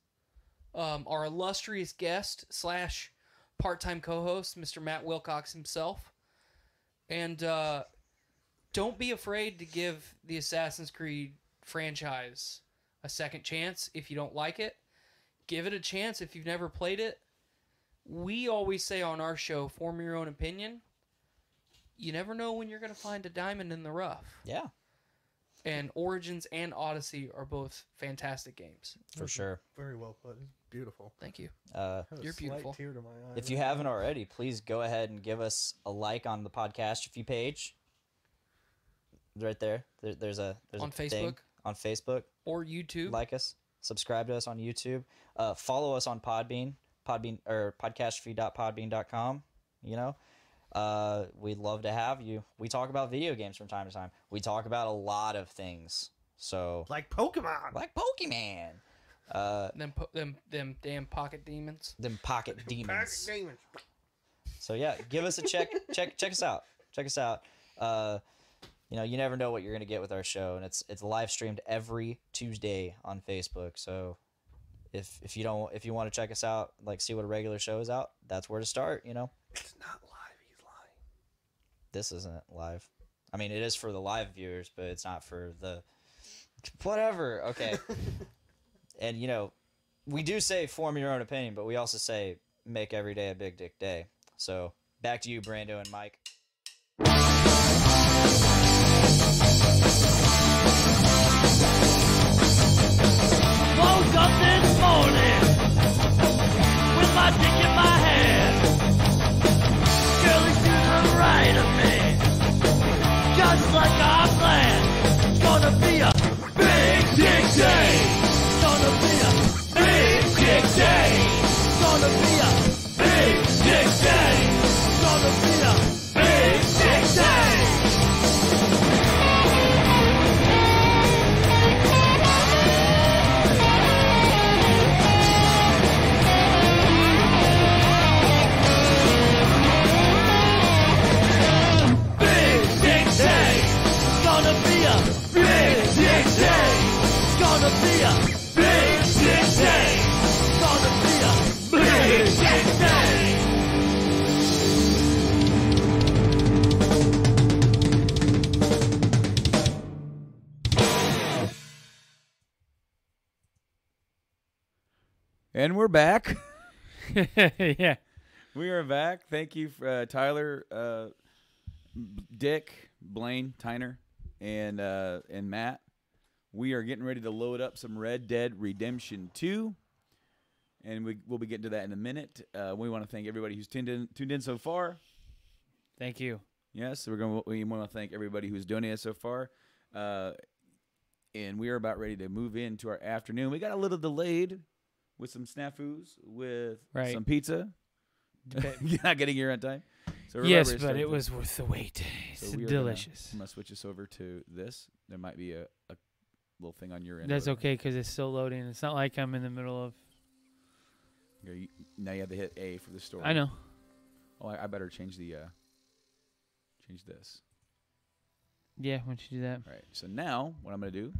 Speaker 9: our illustrious guest / part-time co-host, Mr. Matt Wilcox himself. And don't be afraid to give the Assassin's Creed franchise a second chance if you don't like it. Give it a chance if you've never played it. We always say on our show, form your own opinion. You never know when you're going to find a diamond in the rough.
Speaker 8: Yeah.
Speaker 9: And Origins and Odyssey are both fantastic games.
Speaker 8: For sure.
Speaker 10: Very well put. Beautiful.
Speaker 9: Thank you.
Speaker 10: You're beautiful. Tear to my eye.
Speaker 8: If you haven't already, please go ahead and give us a like on the Podcastrophe page. Right there. There's a
Speaker 9: on Facebook.
Speaker 8: Thing on Facebook.
Speaker 9: Or YouTube.
Speaker 8: Like us. Subscribe to us on YouTube. Follow us on Podbean. Or podcastrophe.podbean.com. You know? We'd love to have you. We talk about video games from time to time. We talk about a lot of things. So
Speaker 10: like Pokemon.
Speaker 9: Them damn pocket demons.
Speaker 8: Them pocket demons. So yeah, give us a check us out. Check us out. You know, you never know what you're gonna get with our show, and it's live streamed every Tuesday on Facebook. So if you want to check us out, like see what a regular show is out, that's where to start. You know.
Speaker 10: It's not live. He's lying.
Speaker 8: This isn't live. I mean, it is for the live viewers, but it's not for the whatever. Okay. And you know, we do say form your own opinion, but we also say make every day a big dick day. So back to you, Brando and Mike.
Speaker 7: Woke up this morning with my dick in my hand. Girl is to the right of me, just like I planned. It's gonna be a big dick day. It's gonna be a big dick day. It's gonna be a big dick day. It's gonna be a big dick day. Gonna be a big dick day. Gonna be a big dick day.
Speaker 1: And we're back.
Speaker 2: Yeah.
Speaker 1: We are back. Thank you, Tyler, Dick, Blaine, Tyner, and Matt. we are getting ready to load up some Red Dead Redemption 2. And we'll be getting to that in a minute. We want to thank everybody who's tuned in so far.
Speaker 2: Thank you.
Speaker 1: Yes, we want to thank everybody who's donated so far. And we are about ready to move into our afternoon. We got a little delayed with some snafus, with some pizza. You're not getting here on time. So
Speaker 2: yes, but it was worth the wait. It's delicious.
Speaker 1: I'm going to switch us over to this. There might be a little thing on your end.
Speaker 2: That's okay because it's still loading. It's not like I'm in the middle of...
Speaker 1: Now you have to hit A for the story.
Speaker 2: I know.
Speaker 1: Oh, I better change the change this.
Speaker 2: Yeah, why don't you do that?
Speaker 1: All right. So now what I'm going to do